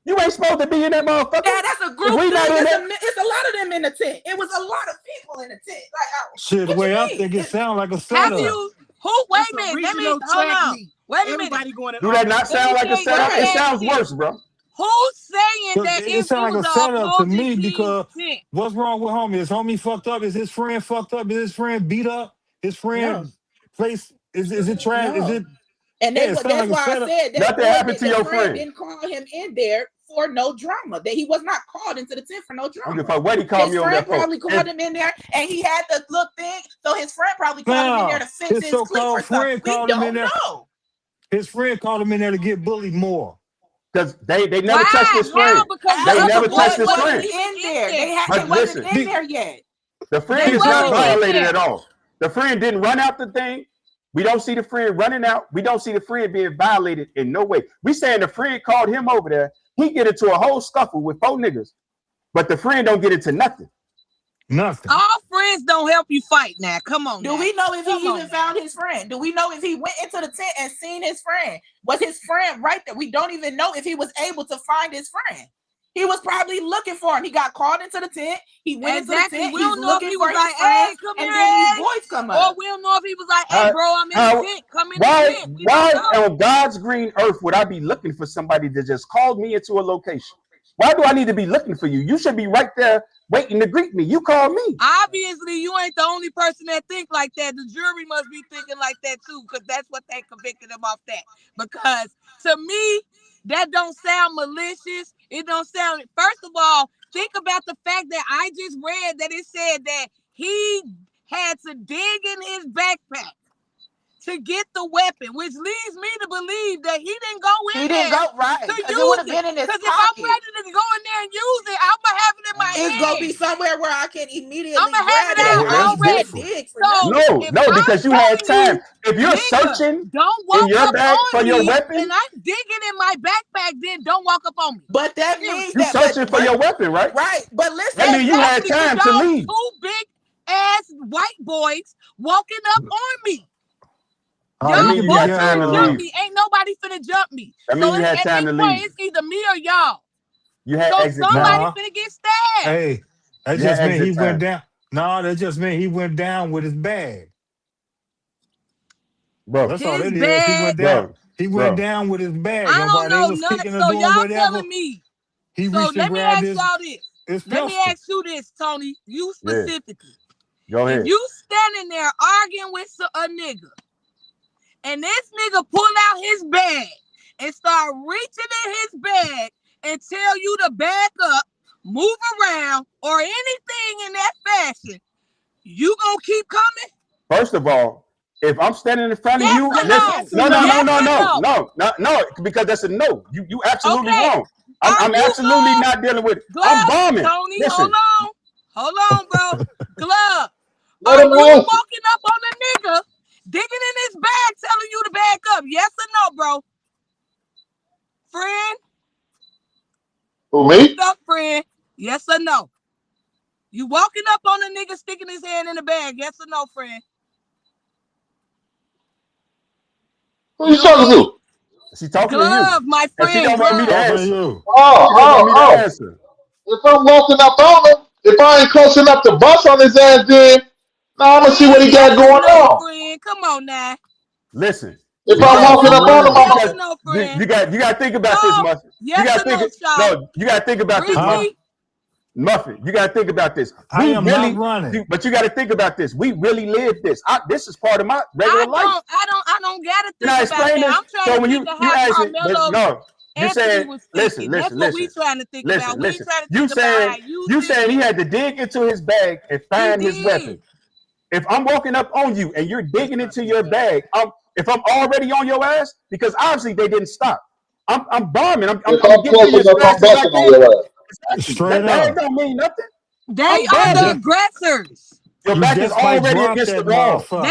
You ain't supposed to be in that motherfucker. Yeah, that's a If group we not thing. in there, It's a lot of them in the tent. It was a lot of people in the tent. Shit, the What you way I mean? think it sounds like a Have setup. you? Who? Wait It's a a minute. Let me regional hold track on. meet. Wait a minute. Everybody going in do that all not Let sound me like a say. Let setup? me It Right. ask sounds this. worse, bro. Who's saying Cause that it it sounds like was a the setup to opposing me team's because tent? what's wrong with homie? Is homie fucked up? Is his friend fucked up? Is his friend beat up? His No. friend face is it trash? Is No. it And yeah, it sounds that's like a why I setup. said that Nothing boy happened did to the your friend friend. didn't call him in there for no drama. That he was not called into the tent for no I don't give a drama. fuck what he called His me over there friend for. probably called him in there and he had the little thing. So his friend probably called him in there Now to fix his his clip or so-called something. friend We called him in don't there. know. His friend called him in there to get bullied more. Because they never touched Why? his How? friend. Because the How? They If the other never boy touched boys his wasn't wasn't friend. even in in there, there. they But wasn't listen, in there yet. the They friend is not wasn't Because in violated at there. all. The friend didn't run out the thing. We don't see the friend running out. We don't see the friend being violated in no way. We saying the friend called him over there. He get into a whole scuffle with 4 niggas, but the friend don't get into nothing. nothing. All friends don't help you fight now. Come on Do now. we know if he Come on even now. found his friend? Do we know if he went into the tent and seen his friend? Was his friend right there? We don't even know if he was able to find his friend. He was probably looking for him. He got called into the tent. He went into the Exactly. tent. We He's don't know if looking he for was his like, "Hey, friends. come And then these here, boys come Ed." Or up. we don't know if he was like, "Hey, How, bro, I'm in the how, tent. Come in the why, tent." We don't why know. on God's green earth would I be looking for somebody that just called me into a location? Why do I need to be looking for you? You should be right there waiting to greet me. You call me. Obviously, you ain't the only person that think like that. The jury must be thinking like that too, because that's what they convicted him off that. Because to me, that don't sound malicious. It don't sound. First of all, think about the fact that I just read that it said that he had to dig in his backpack to get the weapon, which leads me to believe that he didn't go He in didn't there go right to because it would use have it. been in his Because if I'm pocket. ready to go in there and use it, I'm gonna have it in my It's gonna be hand. somewhere where I can I'm immediately gonna have grab it it out at. Well, I that's ain't gotta already. different. dig for So nothing. No, if no, I'm because you had telling time. you, If you're nigga, searching don't in walk your up bag for on your me weapon, and I'm digging in my backpack, then don't walk up on me. But that Period. means you that, searching for but your weapon, right? right. But That listen, means you had Exactly, because time to y'all leave. two big ass white boys walking up on me. How That Y'all we means can you be got both time to finna jump leave. me. Ain't nobody finna jump me. That So means you had at time this to point, leave. it's either me or y'all. You had So exit time. somebody nah. finna get stabbed. Hey, that You had just meant he exit went time, down. Nah, that just meant he went down with his bag. bro, That's all His it is. He bag. went down. bro, He went bro. down with his bag, I and don't while they know was none. kicking and So doing y'all whatever, telling me. he So reached and let me grabbed ask y'all his this. Let me pistol. ask you this, Tony. You Yeah, specifically. go If ahead. you standing there arguing with a nigga, and this nigga pull out his bag and start reaching in his bag and tell you to back up, move around, or anything in that fashion, you gonna keep coming? First of all, if I'm standing in front of Yes you, or listen. no? yes or No, no, no, no? Yes no, or no, no? no, no, no, because that's a no. You absolutely Okay. wrong. Are I'm you absolutely Glove? not dealing with it. I'm Glove? bombing. Tony, hold Listen, on. Hold on, bro. Glove. Let Are him you answer. walking up on a nigga, digging in his bag, telling you to back up? Yes or no, bro? Friend? Who, What's me? up, friend? Yes or no? You walking up on a nigga sticking his hand in the bag? Yes or no, friend? Who You you don't talking want to? She talking to you, Glove, my and she friend, don't want me to Glove. Talking to answer. you. She don't want me to Oh. answer. If I'm walking up on him, if I ain't close enough to bust on his ass, then now I'm gonna see what Friend, he got yes going or no, on. friend? Come on now. Listen, If You I'm gonna because walking walk up up on on him, him? I'm Yes gonna. or no, you, friend? you got you got to think about this, No. Muffin. You Yes got or to think. no, Shaw? No, you got to think about this, Huh? Muffin. Ricky? Muffin, you got to think about this. I We am not really, running. but you got to think about this. We really live this. This is part of my regular life. I don't gotta Can think I about explain that. this? I'm trying So to when think you of you how ask it, but Carmelo no, you Anthony saying was listen, thinking. That's listen, what we listen, trying to think about. listen, We ain't listen. trying to think about how you You saying he thinking. had to dig into his bag and He find his did. weapon. If I'm walking up on you and you're digging into your bag, if I'm already on your ass, because obviously they didn't stop. I'm bombing. If I'm I'm getting to close you as enough, I'm fast as I busting on can. your ass. Exactly. Straight That bag up. don't mean nothing. They I'm are You the bombing. just aggressors. Your you back is just might already drop against the that wall. motherfucker.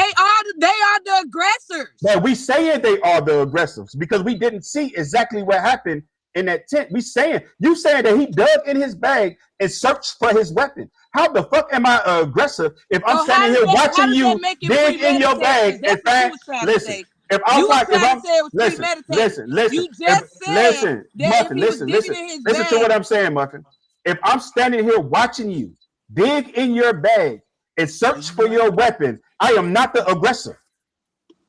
They are the aggressors. But we saying they are the aggressors because we didn't see exactly what happened in that tent. You saying that he dug in his bag and searched for his weapon. How the fuck am I an aggressor if I'm So standing here how watching does that you make it dig in your premeditated? bag Because and that's what you find? was trying to Listen, say. if You I'm was if trying to I'm say it was listen, premeditated. listen, listen, You just said that if Muffin, he was digging in his listen to bag, what I'm saying, Muffin. If I'm standing here watching you dig in your bag and search for your weapon, I am not the aggressor.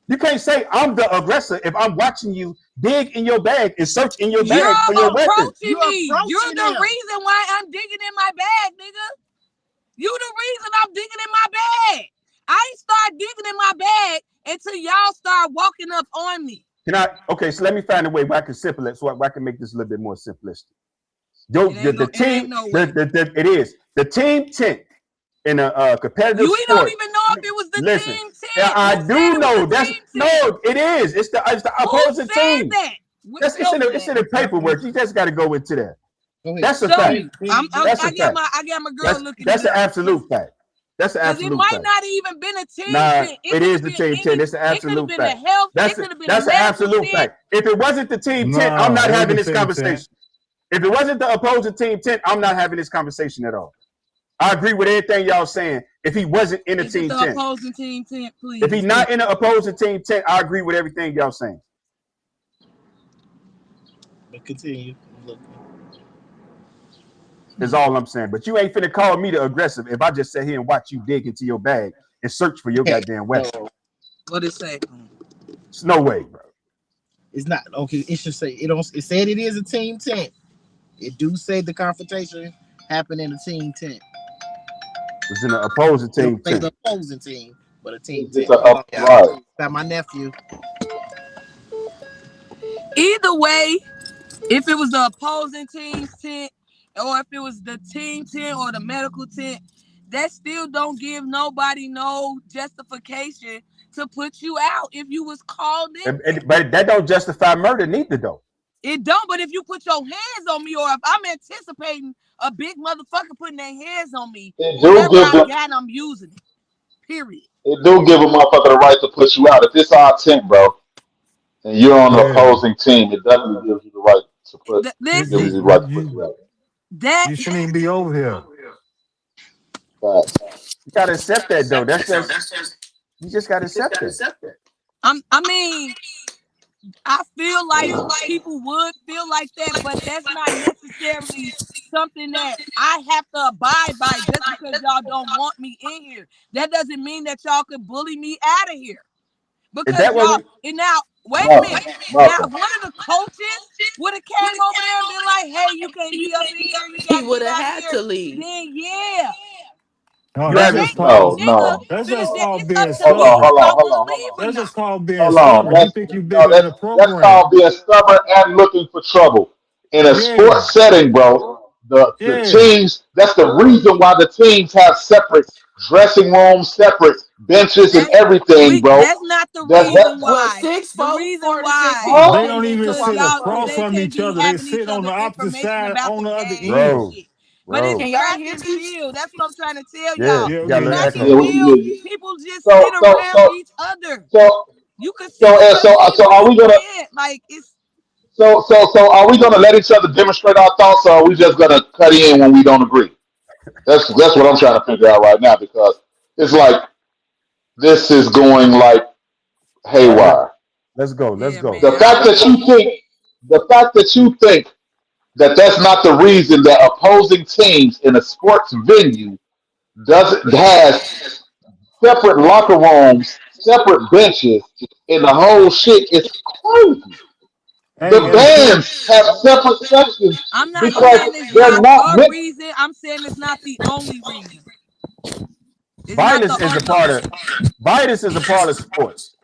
You can't say I'm the aggressor if I'm watching you dig in your bag and search in your you're bag for your weapon. approaching me. You're the reason why I'm digging in my bag, nigga. You the reason I'm digging in my bag. I ain't start digging in my bag until y'all start walking up on me. Okay, so let me find a way where I can simplify so I can make this a little bit more simplistic. The It ain't team, no way. it is the team tent in a competitive You don't sport. even know if it was the Listen, team yeah, 10. I Who said do it was know. the That's team 10? no, it is. It's the Who opposing said team. that? It's Show me it's that. in the paperwork. You just got to go into that. That's a Show fact. me. That's a fact. I got my girl looking it That's an up. absolute fact. That's an Because it absolute might fact. not even been a team Nah, 10. It it could is have the been team 10. any. It's an It could have absolute been a fact. health. It could have been a That's an medical absolute 10. fact. If it wasn't the team 10, I'm No, not it was having the this team 10. conversation. If it wasn't the opposing team 10, I'm not having this conversation at all. I agree with everything y'all saying. If he wasn't in the Is it team the 10, opposing team 10? if he's Please. not in the opposing team 10, I agree with everything y'all saying. But continue. Is all I'm saying. But you ain't finna call me the aggressive if I just sit here and watch you dig into your bag and search for your goddamn weapon. What it say? It's no way, bro. It's not okay. It should say it. Don't. It said it is a team tent. It do say the confrontation happened in a team tent. It's in the opposing It don't team say 10. the opposing team, but a team It's tent. just a Hold on, up y'all. right. Got my nephew. Either way, if it was the opposing team's tent, or if it was the team tent or the medical tent, that still don't give nobody no justification to put you out if you was called in there. But that don't justify murder neither, though. It don't, but if you put your hands on me, or if I'm anticipating a big motherfucker putting their hands on me, It do whatever give I them. got, I'm using it. Period. It do give a motherfucker the right to push you out. If it's our team, bro, and you're on the Yeah. opposing team, it definitely gives you the right to put. You Gives Listen, you the you right to put you you, out. that you shouldn't even be over here. Facts. You gotta accept that, though. That's just you just gotta accept that. I mean, I feel like people would feel like that, but that's not necessarily something that I have to abide by just because y'all don't want me in here. That doesn't mean that y'all could bully me out of here. If Because that y'all, wasn't and now, wait a Nothing. minute. Now, if Nothing. one of the coaches would have came over there and been like, hey, you can't be up in here, you He got to would get have out of had here, to leave. then yeah. No, you But that's haven't just ain't no No, called nigga no. that's finna, called it's up being to Hold me on, if stubborn. hold on, I hold want on, to hold leave on. or That's not. just called being Hold on. stubborn. You That's think you no, bigger than the that's program. called being stubborn and looking for trouble. In a Yeah, sports setting, bro, the yeah. teams, that's the reason why the teams have separate dressing rooms, separate benches and everything, bro. That's not the That reason Well, why. six The four, reason 4 to 6 why people huh? They is ain't don't even even because doing sit the y'all across fucking. they from can't each be other. They having each sit on other the opposite information side about on the the other games and end. bro. shit. But it's Can Bro. y'all track hear and me? field. That's what I'm trying to tell Yeah, y'all. you Yeah, got a we little hear Track you, and Yeah, echo. we can field, hear you. people just So sit so around so each other. so You can so sit and around so people are you we gonna met. Like it's so are we gonna let each other demonstrate our thoughts, or are we just gonna cut in when we don't agree? That's what I'm trying to figure out right now because it's like this is going like All right, haywire. let's go. Let's yeah, go. The man. I fact don't that you know. think the fact that you think that that's not the reason that opposing teams in a sports venue doesn't has separate locker rooms, separate benches, and the whole shit is crazy. Hey, The and King, bands have separate sections I'm not because saying it's they're not not a meant. reason. I'm saying it's not the only reason. It's not the Violence is a only part of reason. violence is a part of sports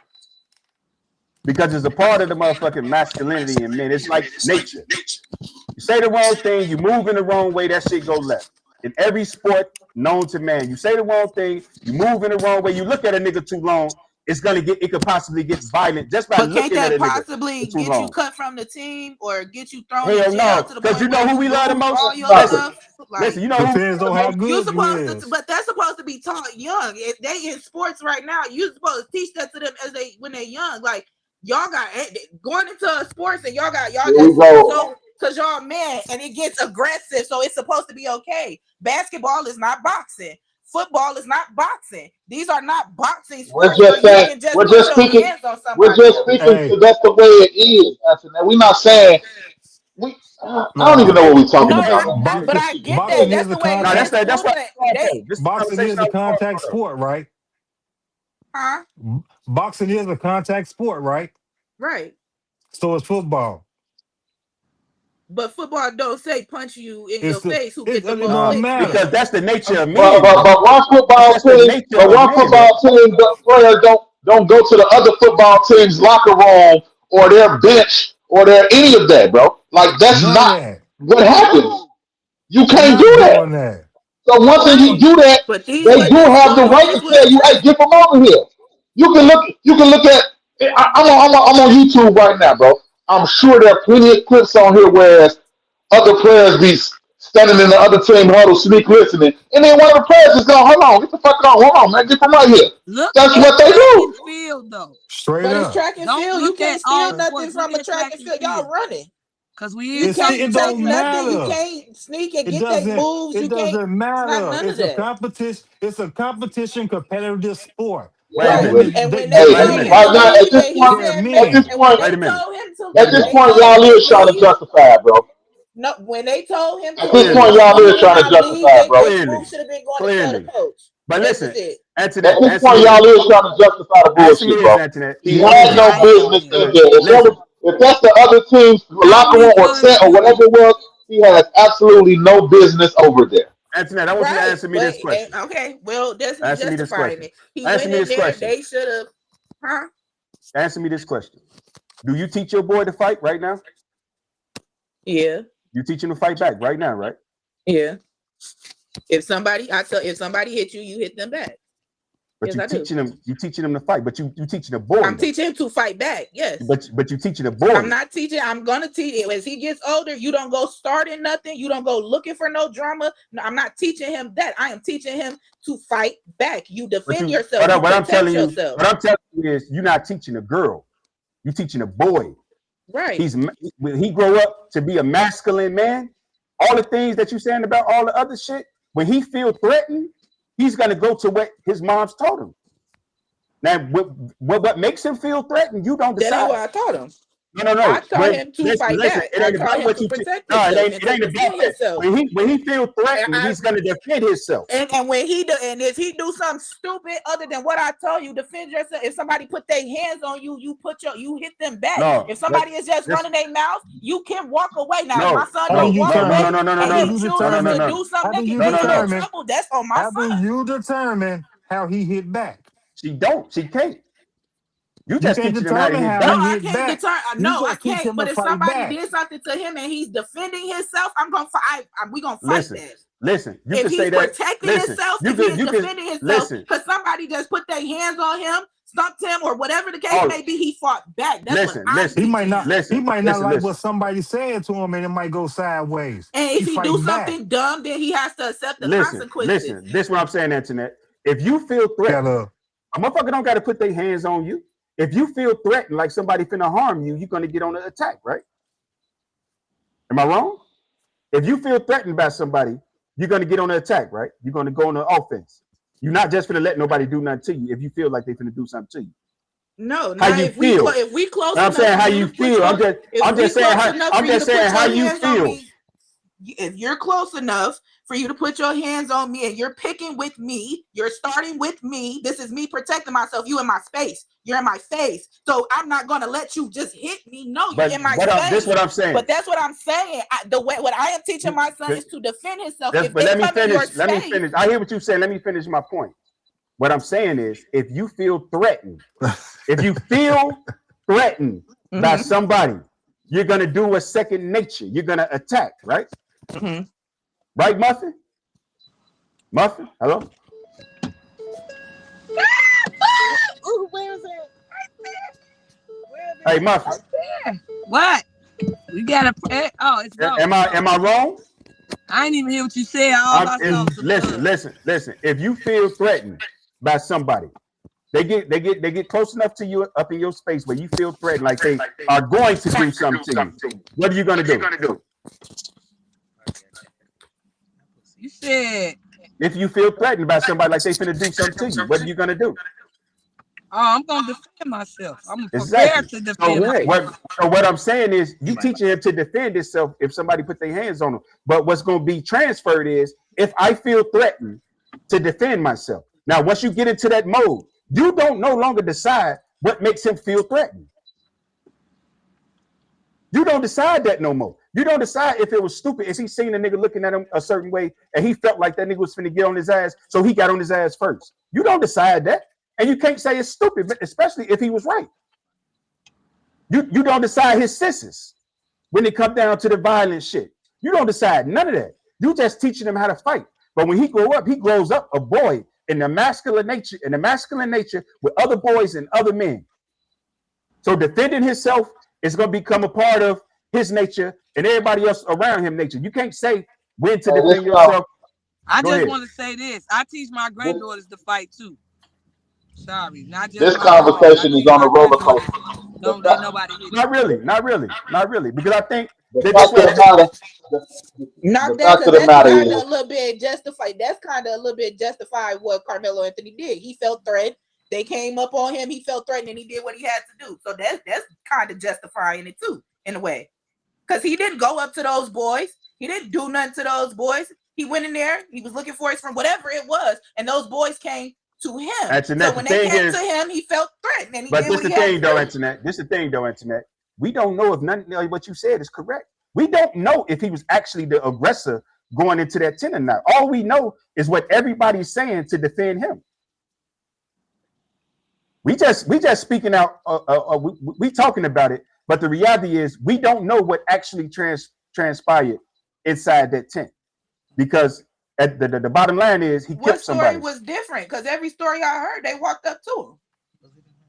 because it's a part of the motherfucking masculinity in men. It's like nature. You say the wrong thing, you move in the wrong way, that shit go left. In every sport known to man, you say the wrong thing, you move in the wrong way, you look at a nigga too long, it could possibly get violent just by But can't looking at that a nigga possibly for too get you long. cut from the team or get you thrown in Hell jail no, to the because you point where know who you we love the lose most. all your No, Listen, stuff? listen, Like you know who we depends love on the how most. you good you supposed to, is. but that's supposed to be taught young. If they in sports right now, you supposed to teach that to them as they when they're young. Like y'all got going into sports and y'all here got we go. so because y'all men and it gets aggressive, so it's supposed to be okay. Basketball is not boxing. Football is not boxing. These are not boxing We're sports where just you saying, can just we're put just your speaking, hands on we're somebody just else. speaking to Hey, that's the way it is. Anthony. We're not saying we. I don't even nah, know Hey, what we're talking No, hey, about. but boxing, I get that. boxing hey, That's is a the way no, in contact. that's sports what that I'm they, for. This is the Boxing conversation is I a was going contact for. sport, right? huh? Boxing is a contact sport, right? Right. So is football. But football don't say punch you in your It's the face who get the it most No, don't licks matter. because in. that's the nature I'm, of But men, but bro. but one football That's the team, nature but of one men, bro. football team players don't go to the other football team's locker room or their bench or their any of that, bro. Like that's none of not that. what happens. You They're can't not do that. doing that. So once you Right. do that, But these they but do these have the schools right is to what tell you, "Hey, address. get from over here." You can look at. I'm on YouTube right now, bro. I'm sure there are plenty of clips on here where other players be standing in the other team huddle, sneak listening, and then one of the players just go, "Hold on, get the fuck on, hold on, man, get from right here." Look That's at what they track do. and field though. Straight But it's up. track and Don't field. You look at can't steal all Uh, nothing sports. Look from a at track track and and field. Y'all field. running. Cause we You is It's talking can't it track take don't and nothing. You field. matter. can't sneak and It take doesn't moves. it You can't. doesn't It's not matter. none of It's a that. competition. It's a competition competitive sport. Wait a Yeah, Right. minute. but And when they hey, Wait a told minute. him right to now leave, and he They're said no. at this men. point, Wait a minute. at When this they point, told him y'all to is trying to leave, justify it, bro. no. When they told him At to this Clearly. point, leave, and y'all he is would trying to not leave, justify it, bro. they move Clearly. should have been going to tell the Clearly. coach. But That was listen, it. At Antoinette, this point, Antoinette, y'all is trying to justify the answer me bullshit, this, bro. Antoinette. He Yeah, had we no I am business too. in Antoinette, there. listen. If that's the other team's How locker many room or times tent or do whatever it? it was, he has absolutely no business over there. Antoinette, I want you to Right. answer me But this question. okay, well, that's him Answer me this justifying question. it. He Answer went me in this there. question. They should have. Huh? Answer me this question. Do you teach your boy to fight right now? Yeah. You teach him to fight back right now, right? Yeah. If somebody hit you, you hit them back. But Yes, I do. you teaching him to fight, but you teaching a boy I'm though. teaching him to fight back. Yes. But you teaching a I'm boy. not teaching. I'm gonna teach it as he gets older. You don't go starting nothing. You don't go looking for no drama. No, I'm not teaching him that. I am teaching him to fight back. You But defend you yourself. You what I'm protect telling you, yourself. what I'm telling you is you're not teaching a girl. You're teaching a boy. Right. When he grow up to be a masculine man, all the things that you saying about all the other shit, when he feel threatened, he's gonna go to what his mom's told him. Now, what makes him feel threatened, you don't That ain't decide. what I taught him. No. I taught him to fight Listen, back. it I ain't taught about him what to you. protect No, himself and it to ain't about defend that. himself. When he feel And threatened, he's gonna defend himself. when he do, and if he do something stupid other than what I told you, defend yourself. If somebody put their hands on you, you hit them back. No, If somebody is just this running their mouth, you can walk away. Now, if my no, son How do don't no, you walk no, no, no, away determine? no, no, no, and How do he no, you no, no, chooses no, to determine? no, do something How do that can you no, get no, him in no. determine? trouble, that's on my How do son. you determine how he hit back? She don't. She can't. You You just can't teaching him how to determine hit how No, back. he I hit can't back. deter. You No, I just teach can't. him to But if fight somebody back. did something to him and he's defending himself, I'm gonna fight. We gonna fight Listen, that. listen. You If can he's say that. protecting Listen, himself, if he is you can defending himself, listen. because somebody just put their hands on him, stumped him or whatever the case may be, he fought back. That's what I'm He might not. Listen, He might not like what somebody said to him, and it might go sideways. And if he do back. something dumb, then he has to accept the consequences. Listen, this is what I'm saying, Internet. If you feel threatened, a motherfucker don't got to put their hands on you. If you feel threatened, like somebody finna harm you, you're gonna get on the attack, right? Am I wrong? If you feel threatened by somebody, you're gonna get on the attack, right? You're gonna go on the offense. You're not just gonna let nobody do nothing to you if you feel like they're finna do something to you. No, how you feel? If we close, I'm saying how you feel. I'm just saying how you feel. If you're close enough for you to put your hands on me and you're picking with me, you're starting with me. This is me protecting myself. You in my space. You're in my face. So I'm not going to let you just hit me. No, you're in my space. This is what I'm saying. But that's what I'm saying. What I am teaching my son is to defend himself. But let me finish. I hear what you saying. Let me finish my point. What I'm saying is, if you feel threatened, by somebody, you're going to do a second nature. You're going to attack, right? Mm-hmm. Right, Muffin? Muffin, hello? Ooh, where is it? Hey, Muffin. What? We got a. Oh, it's gone. Am I wrong? I didn't even hear what you said. Listen. If you feel threatened by somebody, they get close enough to you up in your space where you feel threatened, like they are going to do something to you. What are you gonna do? You said if you feel threatened by somebody, like they finna do something to you, what are you gonna do? Oh, I'm gonna defend myself. I'm prepared to defend myself. So what I'm saying is, you teaching him to defend himself if somebody put their hands on him. But what's gonna be transferred is, if I feel threatened, to defend myself. Now, once you get into that mode, you don't no longer decide what makes him feel threatened. You don't decide that no more. You don't decide if it was stupid. Is he seeing a nigga looking at him a certain way and he felt like that nigga was finna get on his ass, so he got on his ass first? You don't decide that. And you can't say it's stupid, especially if he was right. You don't decide his senses when it comes down to the violent shit. You don't decide none of that. You just teaching him how to fight. But when he grows up a boy in the masculine nature with other boys and other men. So defending himself is going to become a part of his nature and everybody else around him nature. You can't say when to defend yourself. I just want to say this. I teach my granddaughters to fight too. Sorry, not just this conversation is on a roller coaster. Don't let nobody hit not really, because I think the fact of the matter is a little bit justified. That's kind of a little bit justified what Carmelo Anthony did. He felt threatened. They came up on him. He felt threatened, and he did what he had to do. So that's kind of justifying it too, in a way, because he didn't go up to those boys. He didn't do nothing to those boys. He went in there. He was looking for his friend, whatever it was, and those boys came to him. So when they came to him, he felt threatened. And but this the thing, though, Internet. This is the thing, though, Internet. We don't know if none of what you said is correct. We don't know if he was actually the aggressor going into that tent or not. All we know is what everybody's saying to defend him. We just speaking out. We talking about it, but the reality is we don't know what actually transpired inside that tent, because at the bottom line is he killed somebody. What story was different? Because every story I heard, they walked up to him.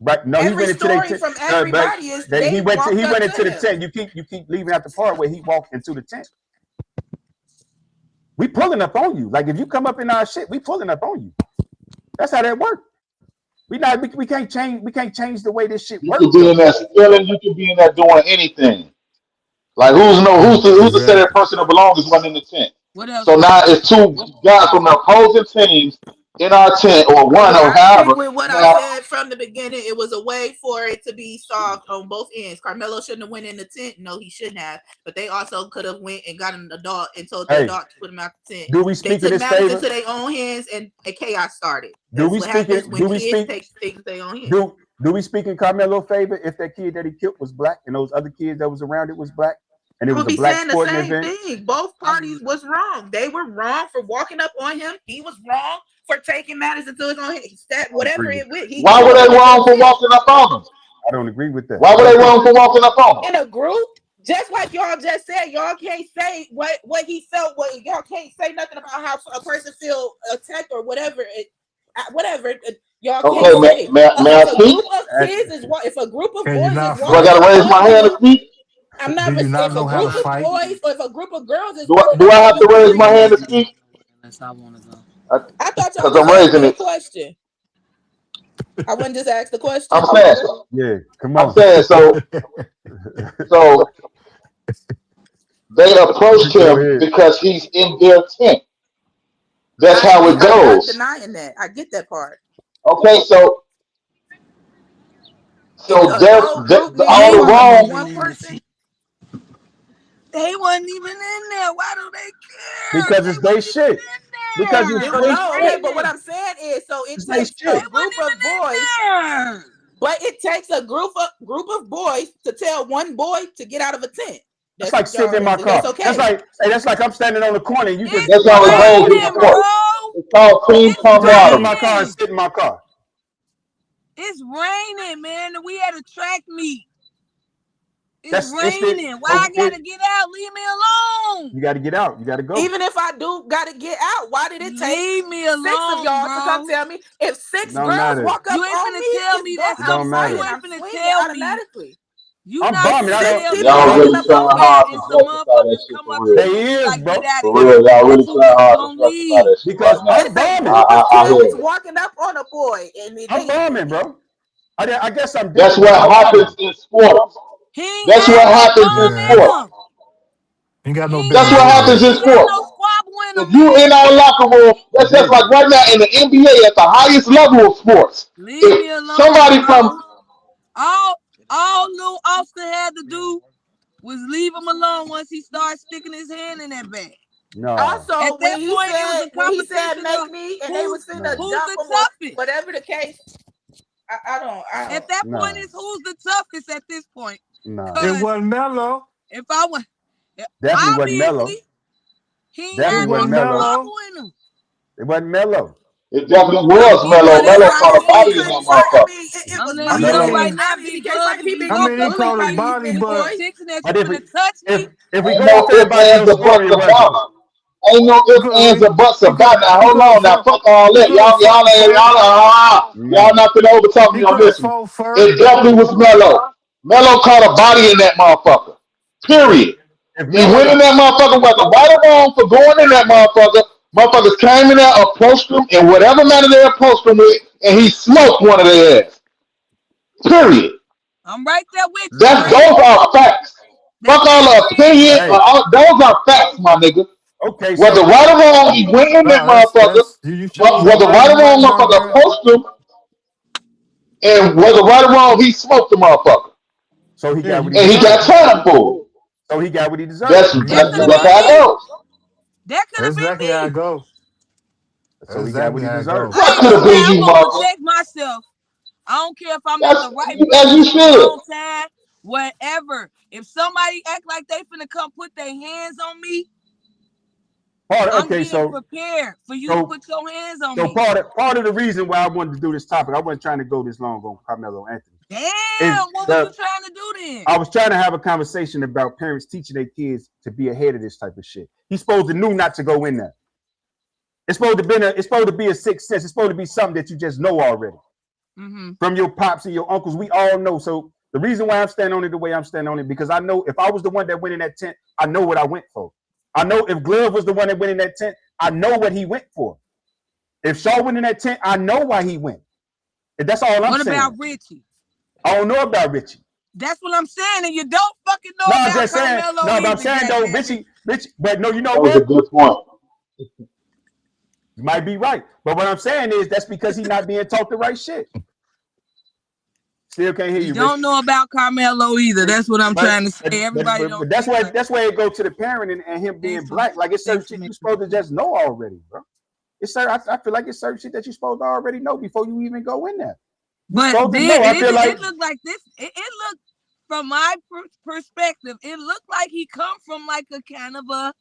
Right? No, every he went into story from everybody is he went into the tent. You keep leaving out the part where he walked into the tent. We pulling up on you. Like if you come up in our shit, we pulling up on you. That's how that works. We can't change the way this shit works. You could be in that stealing. You could be in that doing anything. Like who's to say that person that belongs is running the tent? So now it's two guys from the opposing teams in our tent, or one, or however. With what I said from the beginning, it was a way for it to be solved on both ends. Carmelo shouldn't have went in the tent. No, he shouldn't have. But they also could have went and got an adult and told the adult to put him out the tent. Do we speak in his favor? Into their own hands, and a chaos started. Do we speak in Carmelo's favor if that kid that he killed was black and those other kids that was around it was black? And it was a black sporting event. Thing. Both parties was wrong. They were wrong for walking up on him. He was wrong for taking matters into his own hands. Whatever it was. Why were they wrong for walking up on him? I don't agree with that. Why were they wrong for walking up on him? In a group, just like y'all just said, y'all can't say what he felt. Y'all can't say nothing about how a person feel attacked or whatever. Whatever. Y'all Okay, can't say may I if a speak? group of kids is if a group of Can you boys is not Do I walking fight? gotta up raise on my hand to you. speak? I'm not. Do you not If a know how to group of fight? boys or if a group of girls is Do walking up I on have you to for raise my hand to reasons, speak? Unless I want to go. I thought y'all Because just I'm asked raising me a it. question. I wouldn't just ask the I'm question. saying, Yeah, come I'm on. saying, so they approached Go him ahead. because he's in their tent. That's I how get. it I'm not goes. denying that. I get that part. Okay, so It, so a whole group means all They the more wasn't than wrong. even one in the person. tent. They wasn't even in there. Why do they care? Because They it's they wasn't even shit. Because in it's there. It, they no, okay, shit. but what Raining. I'm saying is, so it It's they takes a They shit. group wasn't of boys. even in there. But it takes a group of boys to tell one boy to get out of a tent. That's That's like sitting y'all. in my That's car. That's okay. like, hey, that's like I'm standing on the corner and you just It's That's how walk it by and goes sit in in my raining, car. sports. bro. It's called team It's You just get in camaraderie. my car and raining. sit in my car. It's raining, man. We had a track meet. It's It's the raining. Why I gotta get out? Leave me alone. you got to get out. You got to go. Even if I do gotta get out, why did it take Leave me 6 of alone, y'all to come bro. tell me? If It 6 don't girls matter. walk up You ain't on finna me, tell me that It I'm don't you matter. fighting. ain't I'm finna swinging tell me. automatically. You I'm not bombing. finna Six tell me people you Y'all walking walking really up up on trying me. somewhere hard to and some justify that motherfuckers shit come for up to real. They you and be is, like, get bro. out of For here. real, y'all Guess really who trying hard to gonna justify leave? that shit right Because now. I'm It's a bombing. group of I hear kids it. walking up on a boy, and I'm bombing, bro. I guess I'm That's different, what but I'm happens bombing. in sports. He ain't That's had what no happens in bomb Yeah. in sports. him. Ain't got He no ain't That's business what got over no. happens there. He in ain't got sports. no squabble in If him, you in man. our locker room, I that's just like didn't. right now in the NBA at the highest level of sports. Leave If me alone, somebody from bro. All Lil Austin had to do was leave him alone once he started sticking his hand in that bag. No, At also, that point, it was a when he said competition make of me, and they who's was finna no, who's jump the him or toughest. whatever the case, I At don't. that point, no, it's who's the toughest at this point. no. It Cause wasn't Mello. if I was Definitely wasn't obviously mellow. he ain't It Definitely had no wasn't wasn't mellow. Mello. squabble in him. It wasn't mellow. it definitely Some was people Melo. He that's Melo how tried caught to a they he body in is. couldn't that try. I motherfucker. mean, it was Unless I you Mello. know Like right mean, now, obviously, big can't bug, nobody if keep you being I gonna mean, he bully called a bullying me body, these but boys. thinking that But you finna touch me, if we Ain't go off no ifs, everybody ands, else's or buts story, it about wasn't. it. Ain't no he ifs, could ands, have or buts he about could it. Now he hold could have on, now fought fuck all he that. could have Y'all, fought first. y'all No. not finna overtalk He me on could have this one. fought first. It definitely was Melo. Melo caught a body in that motherfucker. If Period. if He went in Mello, that motherfucker, whether right or wrong for going in that motherfucker. Motherfuckers came in there, approached him in whatever manner they approached him with, and he smoked one of their ass. Period. I'm right there with you, That's Rich. those are facts. That's Fuck what all I'm the saying. opinion. hey, Those are facts, my nigga. okay, Whether so right or wrong, he went in that No, motherfucker. that's you But choose whether somebody right you or wrong, like better motherfucker than. approached him, and whether right or wrong, he smoked the motherfucker, so he Yeah, got what you he and he got deserved. time for it. So he got what he deserved. That's That that's could have that's been how it me. goes. That could that's have been exactly how it me. go. So That's he got exactly what he how it deserved. go. I What ain't could gonna have lie, been I'm you, gonna motherfucker? protect myself. I don't care if I'm at That's the right as place you at the should. wrong time, whatever. If somebody act like they finna come put their hands on me, I'm Okay, getting so prepared for you to so put your hands on so me. part of the reason why I wanted to do this topic, I wasn't trying to go this long on Carmelo Anthony. Is Damn, what was you the trying to do then? I was trying to have a conversation about parents teaching their kids to be ahead of this type of shit. He's supposed to know not to go in there. It's supposed to be a sixth sense. It's supposed to be something that you just know already Mm-hmm. from your pops and your uncles. We all know. So the reason why I'm standing on it the way I'm standing on it, because I know if I was the one that went in that tent, I know what I went for. I know if Glove was the one that went in that tent, I know what he went for. If Shaw went in that tent, I know why he went. And that's all I'm What about saying. Richie? I don't know about Richie. That's what I'm saying, and you don't fucking know No, I'm about just saying. Carmelo No, but I'm either, saying though, goddammit. Richie. But no, you know That was a what? good point. You might be right. But what I'm saying is that's because he's not being taught the right shit. Still can't hear You you, Rich. don't know about Carmelo either. That's what I'm But trying to say. Everybody don't but that's think why like it goes to the parent and him being thanks for black. Like it's certain thanks for shit you making supposed the to point. just know already, bro. It's certain, I feel like it's certain shit that you're supposed to already know before you even go in there. You're But supposed to then know. I feel like it looked like this. It looked from my perspective. It looked like he come from like a kind of a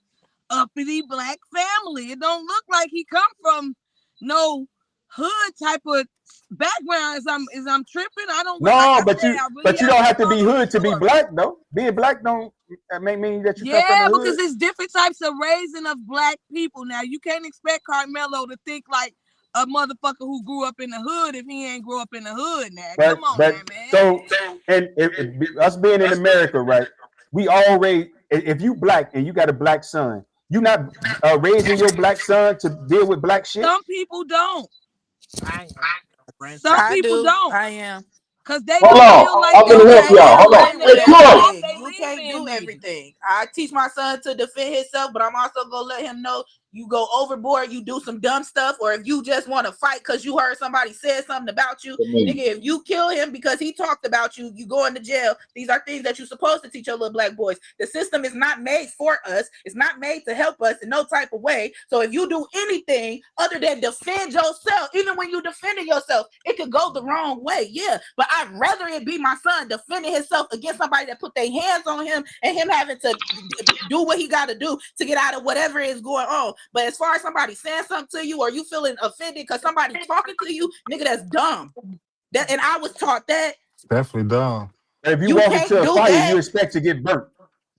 uppity black family. It don't look like he come from no hood type of background. As I'm tripping. I don't like no, I said. I really but you have don't to have to be follow the hood to be story. black though. Being black don't mean that you come from Yeah, the because hood. it's different types of raising of black people. Now you can't expect Carmelo to think like a motherfucker who grew up in the hood if he ain't grew up in the hood now. But Come on, but man. so and us being in America, right? We always, if you black and you got a black son, you not raising your black son to deal with black shit. Some people don't. I Some I people do. don't. I am. Cause they Hold don't on. feel like I'm they gonna got help y'all. help Hold on. in Hey, the Corey. state You they can't live do in. everything. I teach my son to defend himself, but I'm also gonna let him know you go overboard, you do some dumb stuff, or if you just want to fight because you heard somebody said something about you, nigga, if you kill him because he talked about you, you go into jail. These are things that you're supposed to teach your little black boys. The system is not made for us. It's not made to help us in no type of way. So if you do anything other than defend yourself, even when you defending yourself, it could go the wrong way. Yeah, but I'd rather it be my son defending himself against somebody that put their hands on him and him having to do what he got to do to get out of whatever is going on. But as far as somebody saying something to you or you feeling offended because somebody talking to you, nigga, that's dumb. That, and I was taught that. Definitely dumb. If you You walk can't into a do fire, that. you expect to get burnt.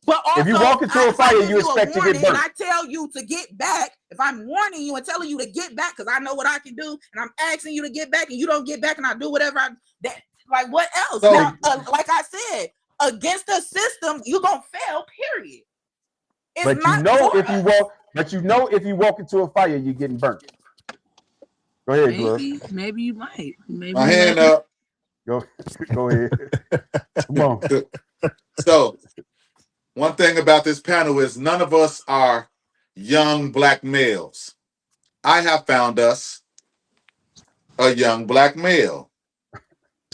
But also, If you walk into a if I fire, give you you a expect to get warning and burnt. I tell you to get back, if I'm warning you and telling you to get back because I know what I can do, and I'm asking you to get back and you don't get back and I do whatever that, like what else? So- Now, like I said, against the system, you gonna fail. Period. It's But not you know for if you us. walk, but you know if you walk into a fire, you're getting burnt. Go ahead, Glove. Maybe you might. Maybe My you hand might. up. Go ahead. Come on. So, one thing about this panel is none of us are young black males. I have found us a young black male.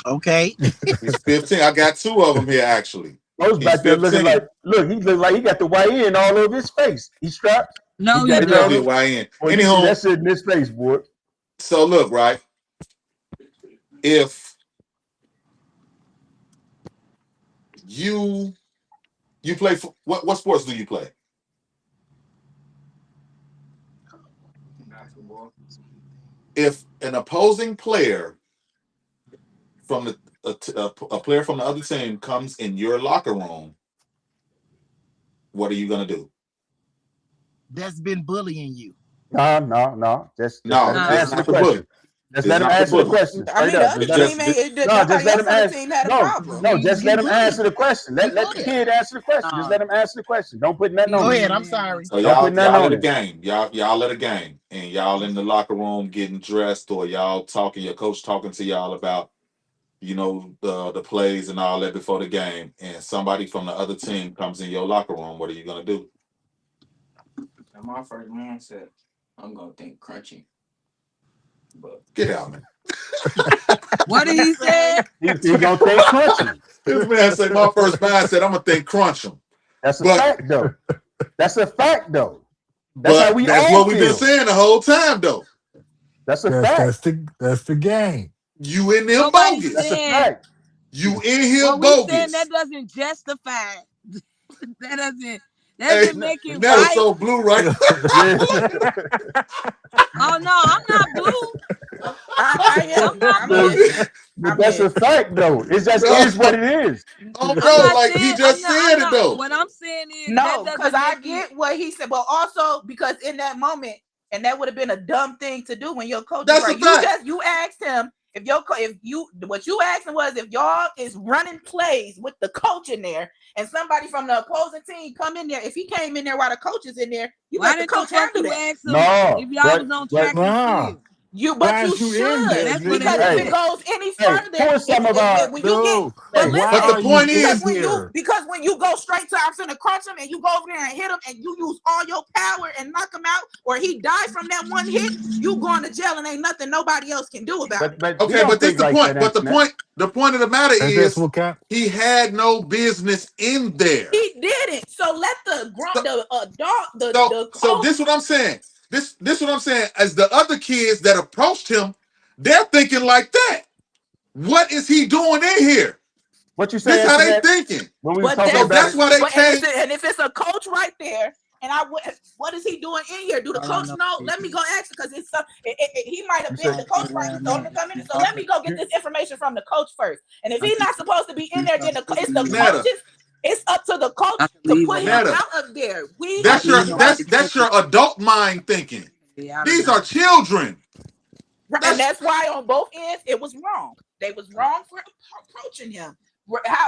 Okay. He's 15. I got two of them here, actually. I was He's back there looking 15. like, look, he looked like he got the YN all over his face. He's strapped. No, He got you It it does all be a don't. over. YN. Well, you see Anyhow, that shit in his face, boy. so look, right? If you play for what sports do you play? If an opposing player from a player from the other team comes in your locker room, what are you gonna do? That's been bullying you. No. Just let him No, this is answer the not the bully. question. Just This let is him not the answer the bully. question. I Straight mean, the up. other Just let him. team ain't. No, just Nobody let else him on the answer. team had a No, problem. no, just You let him good. answer the question. You Let the good. kid answer the question. Just let him answer the question. Don't put nothing Go on ahead. him. I'm sorry. So Don't put nothing y'all on at a him. game. Y'all at a game, and y'all in the locker room getting dressed, or y'all talking. Your coach talking to y'all about, the plays and all that before the game, and somebody from the other team comes in your locker room. What are you gonna do? And my first mindset, I'm gonna think crunchy. But Get out, man. What did he say? He gonna think crunchy. This man said my first mindset. I'm gonna think crunch him. That's a But fact, though. That's a fact, though. That's how but we that's all what we've been feel. saying the whole time, though. That's a That's fact. the game. You in there Nobody's That's a bogus. saying fact. You in here what we saying. That bogus. doesn't justify. that Hey, doesn't make it that was right. so blue, right? Yeah. Oh no, I'm not blue. I I'm am. not I'm blue. mixed. But I'm that's a mixed. fact, though. It just No. is what it is. Oh, I'm bro, not like he saying just said it though. What I'm saying is that No, because doesn't I make get what he said, but also because in that moment, and that would have been a dumb thing to do when your coach is That's a right. fact. You asked him what you asked him was if y'all is running plays with the coach in there and somebody from the opposing team come in there. If he came in there while the coach is in there, you Why let the didn't the coach fuck handle you that. ask him No, if y'all was on track and Nah. field? But Why you is you in there, should, That's what because they if hey, it said. goes any hey, further, who are some of our when you get, No. but hey, Why But the are listen, point you in is, here? because when you go straight to I'm finna crunch him and you go over there and hit him and you use all your power and knock him out, or he died from that one hit, you going to jail and ain't nothing nobody else can do about it. but we okay, don't but this think the like that, point. But Antoinette. the point of the matter And that's is what count. he had no business in there. He didn't. So let the So adult, so, the so coach. this what I'm saying. This what I'm saying. As the other kids that approached him, they're thinking like that. What is he doing in here? What you This say, how they Antoinette? thinking. When we was But talking So about that's it, why they and came. if it's a coach right there, and what is he doing in here? Do the coach know? Let me go ask him because it's he might have you been said the coach right. He told him to come in. So let me go get this information from the coach first. And if he's not supposed to be in there, then it's the Netta, coaches. It's up to the coach to put him Netta, out of there. that's your adult mind thinking. These are children. And that's why on both ends it was wrong. They was wrong for approaching him.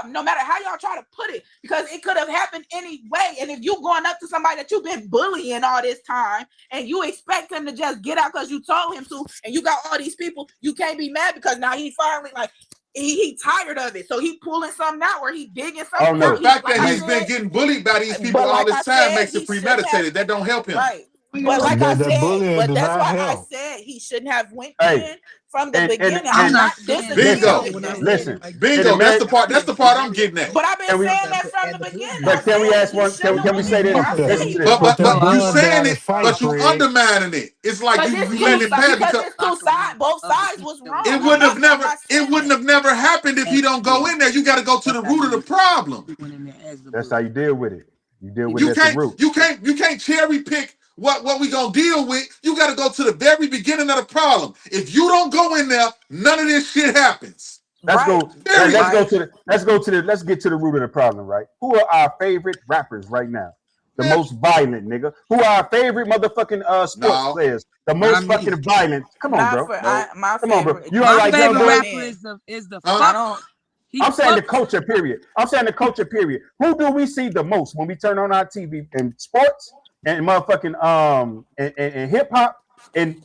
No matter how y'all try to put it, because it could have happened any way. And if you going up to somebody that you've been bullying all this time and you expect him to just get out because you told him to, and you got all these people, you can't be mad because now he finally like he tired of it. So he pulling something out where he digging something out. The fact that he's been getting bullied by these people all this time makes it premeditated. That don't help him. Right. But like I said, but that's why help. I said he shouldn't have went in from the beginning. I'm not bingo. Listen, bingo. That's the part. That's the part I'm getting at. But I've been saying that from the beginning. But can we ask one? Can we say this? But you saying it, but you undermining it. It's like you letting it pass because it's two sides. Both sides was wrong. It wouldn't have never happened if he don't go in there. You got to go to the root of the problem. That's how you deal with it. You deal with it at the root. You can't cherry pick what we gonna deal with. You got to go to the very beginning of the problem. If you don't go in there, none of this shit happens. Let's get to the root of the problem, right? Who are our favorite rappers right now? The most violent, nigga. Who are our favorite motherfucking sports players? The most fucking violent. Come on, bro. Come on, bro. You are like young boy. Is the I'm saying the culture, period. Who do we see the most when we turn on our TV in sports and motherfucking and hip hop and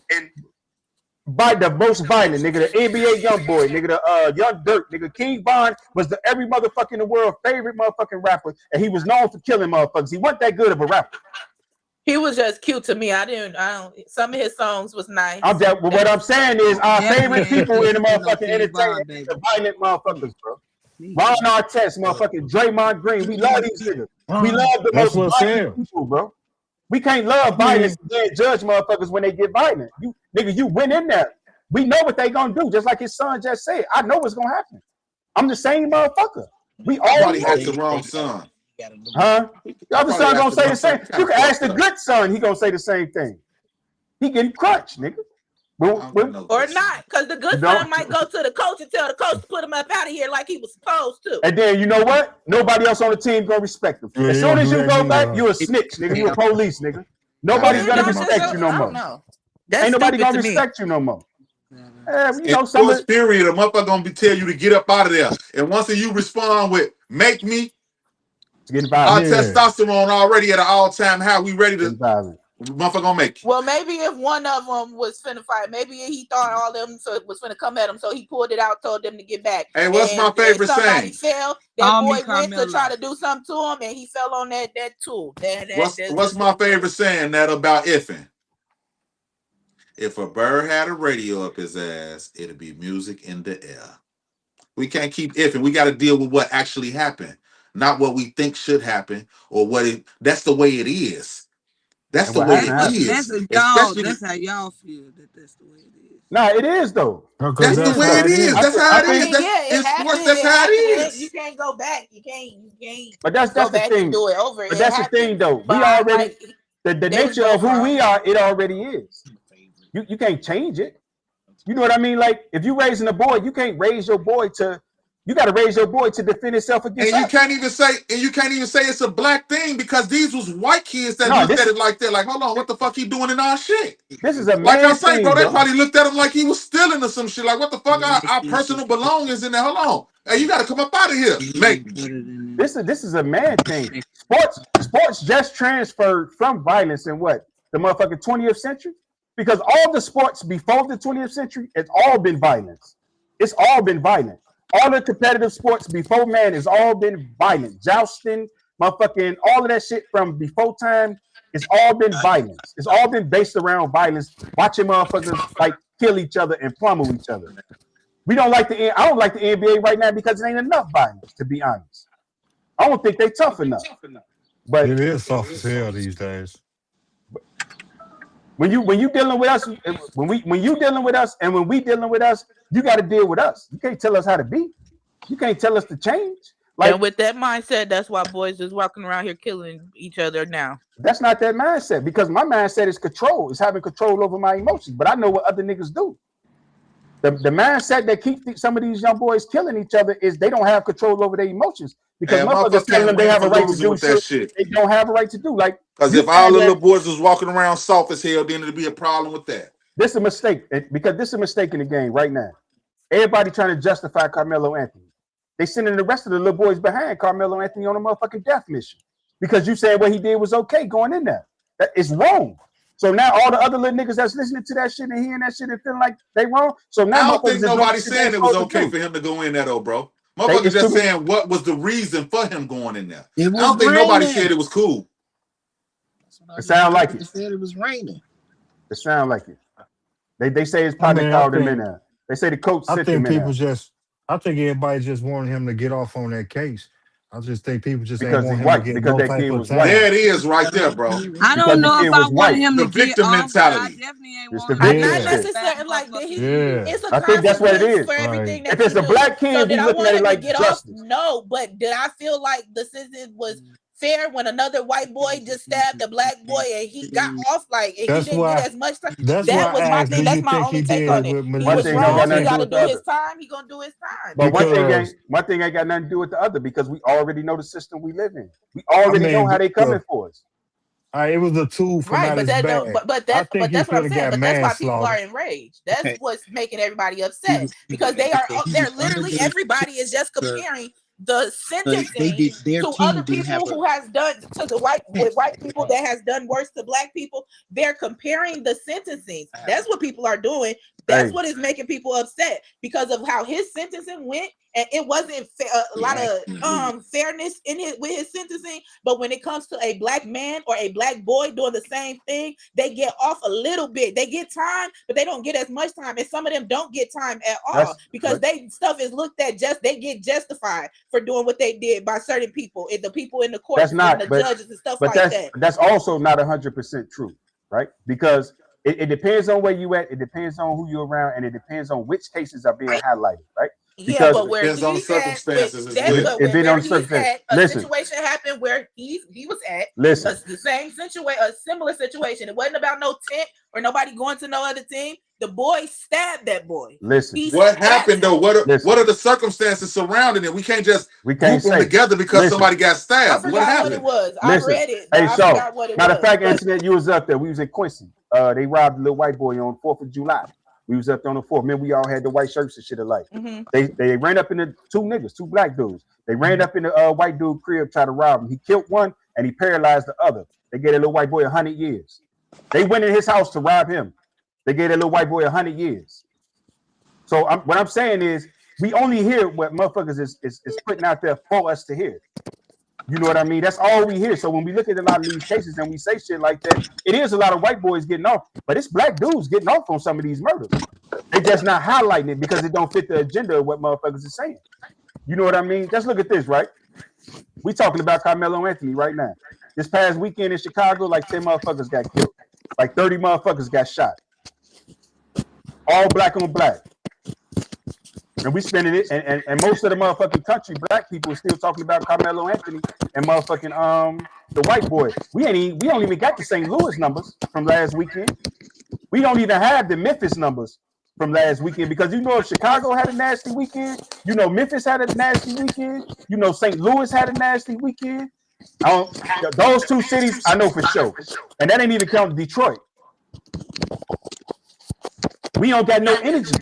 by the most violent nigga, the NBA young boy, nigga, the young Dirt, nigga, King Von was the every motherfucker in the world favorite motherfucking rapper, and he was known for killing motherfuckers. He wasn't that good of a rapper. He was just cute to me. I don't. Some of his songs was nice. What I'm saying is our favorite people in the motherfucking entertainment, the violent motherfuckers, bro. Ron Artest, motherfucking Draymond Green. We love these niggas. We love the most violent people, bro. We can't love violence and then judge motherfuckers when they get violent. You went in there. We know what they gonna do, just like his son just said. I know what's gonna happen. I'm the same motherfucker. We all has the wrong son. Huh? The other son gonna say the same. You can ask the good son, he gonna say the same thing. He getting crunched, nigga. Or not, because the good son might go to the coach and tell the coach to put him up out of here like he was supposed to. And then you know what? Nobody else on the team gonna respect him. As soon as you go back, you a snitch, nigga. You a police, nigga. Nobody's gonna respect you no more. Ain't nobody gonna respect you no more. Sports period, a motherfucker gonna tell you to get up out of there. And once you respond with "make me," our testosterone already at an all-time high. We ready to motherfucker gonna make you. Well, maybe if one of them was finna fight, maybe he thought all them was finna come at him, so he pulled it out, told them to get back. Hey, what's my favorite saying? Fell, that boy went to try to do something to him, and he fell on that tool. What's my favorite saying that about effing? If a bird had a radio up his ass, it'd be music in the air. We can't keep effing. We got to deal with what actually happened, not what we think should happen or that's the way it is. That's the way it is. That's how y'all feel that's the way it is. Nah, it is though. That's the way it is. That's how it is. In sports, that's how it is. You can't go back. You can't. But that's the thing. Do it over. But that's the thing though. We already the nature of who we are. It already is. You can't change it. You know what I mean? Like if you raising a boy, you can't raise your boy to. You got to raise your boy to defend himself against. And you can't even say it's a black thing because these was white kids that looked at it like that. Like, hold on, what the fuck he doing in our shit? This is a like man I'm saying, thing, bro. They probably looked at him like he was stealing or some shit. Like, what the fuck? Our personal belongings in there. Hold on, hey, you got to come up out of here, mate. This is a man thing. Sports just transferred from violence in what the motherfucking 20th century. Because all the sports before the 20th century, it's all been violence. It's all been violent. All the competitive sports before man has all been violent. Jousting, motherfucking, all of that shit from before time, it's all been violence. It's all been based around violence. Watching motherfuckers like kill each other and pummel each other. I don't like the NBA right now because it ain't enough violence, to be honest. I don't think they tough enough. But it is soft as hell these days. When you dealing with us, when you dealing with us, and when we dealing with us, you got to deal with us. You can't tell us how to be. You can't tell us to change. Like, and with that mindset, that's why boys is walking around here killing each other now. That's not that mindset, because my mindset is control. It's having control over my emotions. But I know what other niggas do. The mindset that keep some of these young boys killing each other is they don't have control over their emotions. Because motherfuckers telling them they have a right to do shit they don't have a right to do. Like, because if all the little boys was walking around soft as hell, then it'd be a problem with that. This is a mistake because this is a mistake in the game right now. Everybody trying to justify Carmelo Anthony. They sending the rest of the little boys behind Carmelo Anthony on a motherfucking death mission because you said what he did was okay going in there. That is wrong. So now all the other little niggas that's listening to that shit and hearing that shit and feeling like they wrong. So now I don't think nobody's saying it was okay for for him to go in there though, bro. Motherfuckers just saying what was the reason for him going in there. I don't think nobody said it was cool. It sound like it. They said it was raining. It sound like it. They say his partner called him in there. They say the coach sent him in there. I think everybody just wanted him to get off on that case. I just think people just because ain't want he's him white. to get Because no that type kid of was time. white. There it is, right there, bro. I don't know if I want him to the victim get mentality. off, but I definitely ain't It's want the him victim to Not shit. necessarily like that. It's a I think that's what it is. for everything that If it's he a do. black kid, So we did I looking want at it him like to get justice. off? No, but did I feel like the sentence was fair when another white boy just stabbed a black boy and he got off like and he didn't get as much time? That was my thing. That's my only take on it. He was wrong. He got to do his time. He gonna do his time. But one thing ain't got nothing to do with the other because we already know the system we live in. We already know how they coming for us. It was a tool for Right, not but as bad. that's what I'm saying. But that's why people are enraged. That's what's making everybody upset because they're literally everybody is just comparing the sentencing to other people who has done to the white people that has done worse to black people. They're comparing the sentencing. That's what people are doing. That's what is making people upset because of how his sentencing went, and it wasn't a lot of fairness in it with his sentencing. But when it comes to a black man or a black boy doing the same thing, they get off a little bit. They get time, but they don't get as much time, and some of them don't get time at all because they stuff is looked at they get justified for doing what they did by certain people, and the people in the courts and the judges and stuff like that. That's also not 100% true, right? Because it depends on where you at, it depends on who you're around, and it depends on which cases are being highlighted, right? Because but where he's on circumstances a situation happened where he was at. Listen, the same situation, a similar situation. It wasn't about no tent or nobody going to no other team. The boy stabbed that boy. Listen, what happened though? What are the circumstances surrounding it? We can't just group them together because somebody got stabbed. I forgot what it was. I read it. Hey, I forgot what it was. Matter of fact, Internet, you was up there. We was in Quincy. They robbed a little white boy on 4th of July. We was up there on the 4th. Remember, we all had the white shirts and shit alike. Mm-hmm. They ran up in the two black dudes. They ran up in the white dude crib, tried to rob him. He killed one and he paralyzed the other. They gave a little white boy 100 years. They went in his house to rob him. They gave that little white boy 100 years. So what I'm saying is, we only hear what motherfuckers is putting out there for us to hear. You know what I mean? That's all we hear. So when we look at a lot of these cases and we say shit like that, it is a lot of white boys getting off, but it's black dudes getting off on some of these murders. They just not highlighting it because it don't fit the agenda of what motherfuckers are saying. You know what I mean? Just look at this, right? We talking about Carmelo Anthony right now. This past weekend in Chicago, like 10 motherfuckers got killed. Like 30 motherfuckers got shot. All black on black. And we spending it, and most of the motherfucking country, black people, are still talking about Carmelo Anthony and motherfucking the white boy. We don't even got the St. Louis numbers from last weekend. We don't even have the Memphis numbers from last weekend because you know if Chicago had a nasty weekend, you know Memphis had a nasty weekend, you know St. Louis had a nasty weekend. Those two cities I know for sure, and that ain't even counting Detroit. We don't got no energy.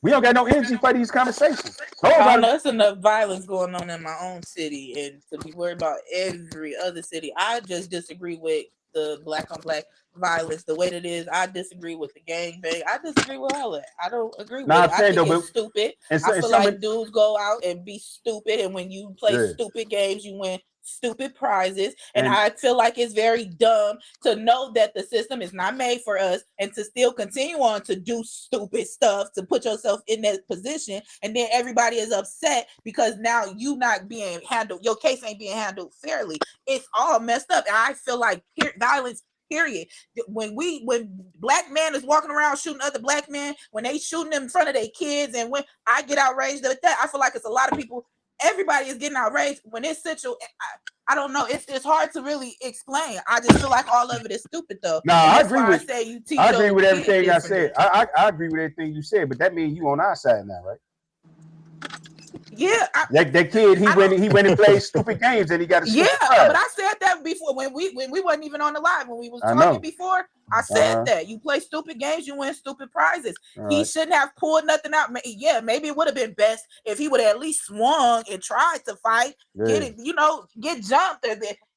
We don't got no energy for these conversations. There's enough violence going on in my own city, and to be worried about every other city. I just disagree with the black on black violence the way that it is. I disagree with the gangbang. I disagree with all that. I don't agree with it. I think it's stupid. I feel like dudes go out and be stupid, and when you play stupid games, you win stupid prizes. And I feel like it's very dumb to know that the system is not made for us and to still continue on to do stupid stuff to put yourself in that position. And then everybody is upset because now you not being handled. Your case ain't being handled fairly. It's all messed up. And I feel like violence, period. When black men is walking around shooting other black men, when they shooting them in front of their kids, and when I get outraged at that, I feel like it's a lot of people. Everybody is getting outraged when it's situation. I don't know. It's hard to really explain. I just feel like all of it is stupid, though. No, I agree with. I agree with everything I said. I agree with everything you said, but that means you on our side now, right? Yeah, that kid he went and played stupid games and he got a but I said that before when we wasn't even on the live when we was talking before. I said that. You play stupid games, you win stupid prizes. He shouldn't have pulled nothing out. Yeah, maybe it would have been best if he would have at least swung and tried to fight, get it, get jumped.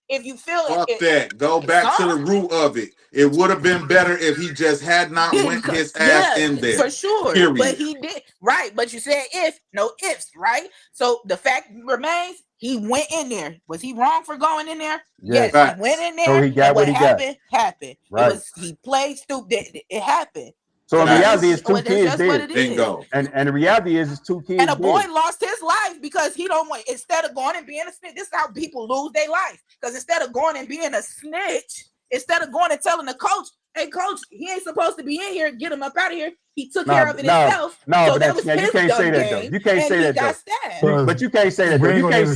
If you feel that. Go back to the root of it. It would have been better if he just had not went his ass in there. For sure. Period. But he did. Right. But you said no ifs, right? So the fact remains, he went in there. Was he wrong for going in there? Yes. He went in there. So he got what happened. Right. He played stupid. It happened. So in reality, it's two kids dead. Bingo. And the reality is, it's 2 kids. And a boy lost his life because he don't want. Instead of going and being a snitch, this is how people lose their life. Because instead of going and being a snitch, instead of going and telling the coach, "Hey, coach, he ain't supposed to be in here. Get him up out of here." He took care of it himself. So that was you can't say that though. You can't say that though. But you can't say that though. You can't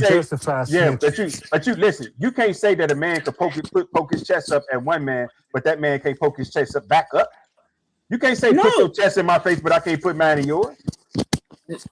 say. But you listen. You can't say that a man can poke his chest up at one man, but that man can't poke his chest up back up. You can't say put your chest in my face, but I can't put mine in yours.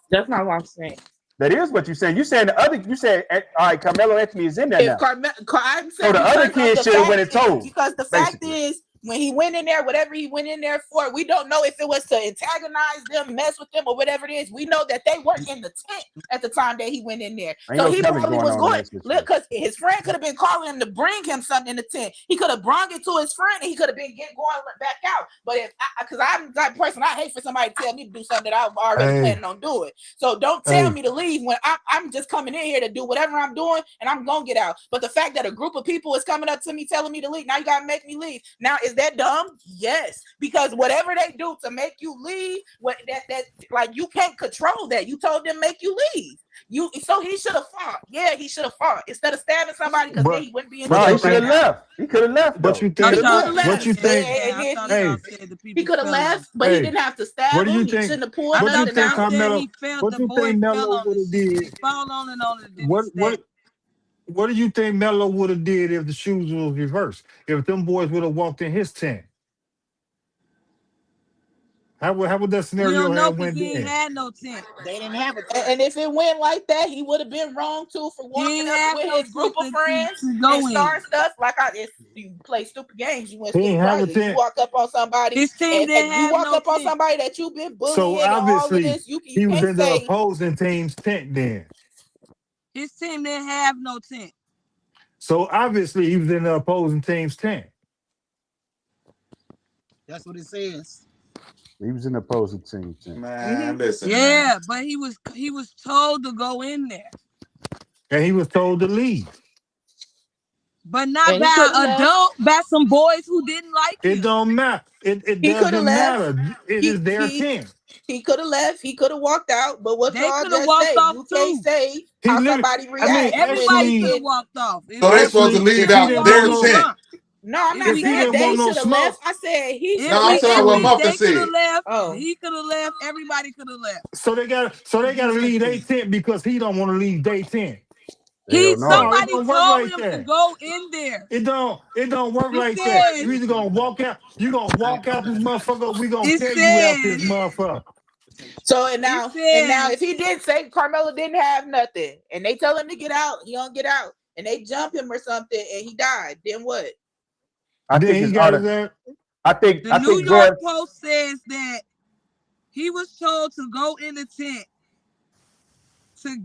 That's not what I'm saying. That is what you're saying. You saying the other. You said, all right, Carmelo Anthony is in there now. I'm saying so the other kid should have went and told. Because the fact is, when he went in there, whatever he went in there for, we don't know if it was to antagonize them, mess with them, or whatever it is. We know that they weren't in the tent at the time that he went in there. So he probably was going, because his friend could have been calling him to bring him something in the tent. He could have brought it to his friend, and he could have been going back out. But because I'm the type of person, I hate for somebody to tell me to do something that I've already planning on doing. So don't tell me to leave when I'm just coming in here to do whatever I'm doing, and I'm gonna get out. But the fact that a group of people is coming up to me telling me to leave, now you gotta make me leave. Now, is that dumb? Yes, because whatever they do to make you leave, like you can't control that. You told them make you leave. So he should have fought. Yeah, he should have fought instead of stabbing somebody because then he wouldn't be in the he should have left. He could have left. What you think? What you think? He could have left, but he didn't have to stab him. What do you think? He shouldn't have pulled What do you nothing think, out. Carmelo? What do you think Melo would have did? What do you think Melo would have did if the shoes was reversed? If them boys would have walked in his tent? How would that scenario have went? He had no tent. They didn't have a tent. And if it went like that, he would have been wrong too for walking up with his group of friends and starting stuff. Like if you play stupid games, you went stupid practice. You walk up on somebody, his team didn't have you walk no up on tent. somebody that you've been bullying. So obviously, and all of this, you he was can't in the opposing team's tent then. His team didn't have no tent. So obviously, he was in the opposing team's tent. That's what it says. He was in the opposing team. Man, listen. Yeah, man. But he was told to go in there. And he was told to leave. But not by some boys who didn't like him. It don't matter. It doesn't matter. It is their tent. He could have left. He could have walked out. But what y'all just say, you can't say how somebody reacts. Everybody could have walked off. So they supposed to leave out their tent. No, I'm not saying they should have left. I said he should have left. No, I'm saying what Muffin said. He could have left. Everybody could have left. So they got to leave their tent because he don't want to leave their tent. Somebody told him to go in there. It don't work like that. You either gonna walk out. You gonna walk out this motherfucker. We gonna tell you out this motherfucker. So and now if he did say Carmelo didn't have nothing and they tell him to get out, he don't get out, and they jump him or something and he died, then what? I think the New York Post says that he was told to go in the tent to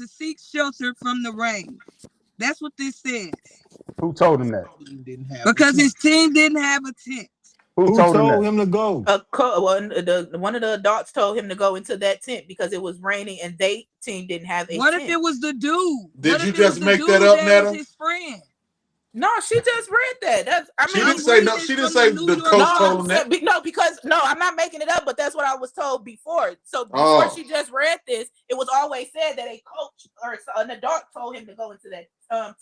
seek shelter from the rain. That's what this says. Who told him that? Because his team didn't have a tent. Who told him to go? One of the adults told him to go into that tent because it was raining and they team didn't have a What tent. if it was the dude? Did you just make that up, Netta? His friend. No, she just read that. She didn't say no. She didn't say the coach told him that. No, I'm not making it up, but that's what I was told before. So before she just read this, it was always said that a coach or an adult told him to go into that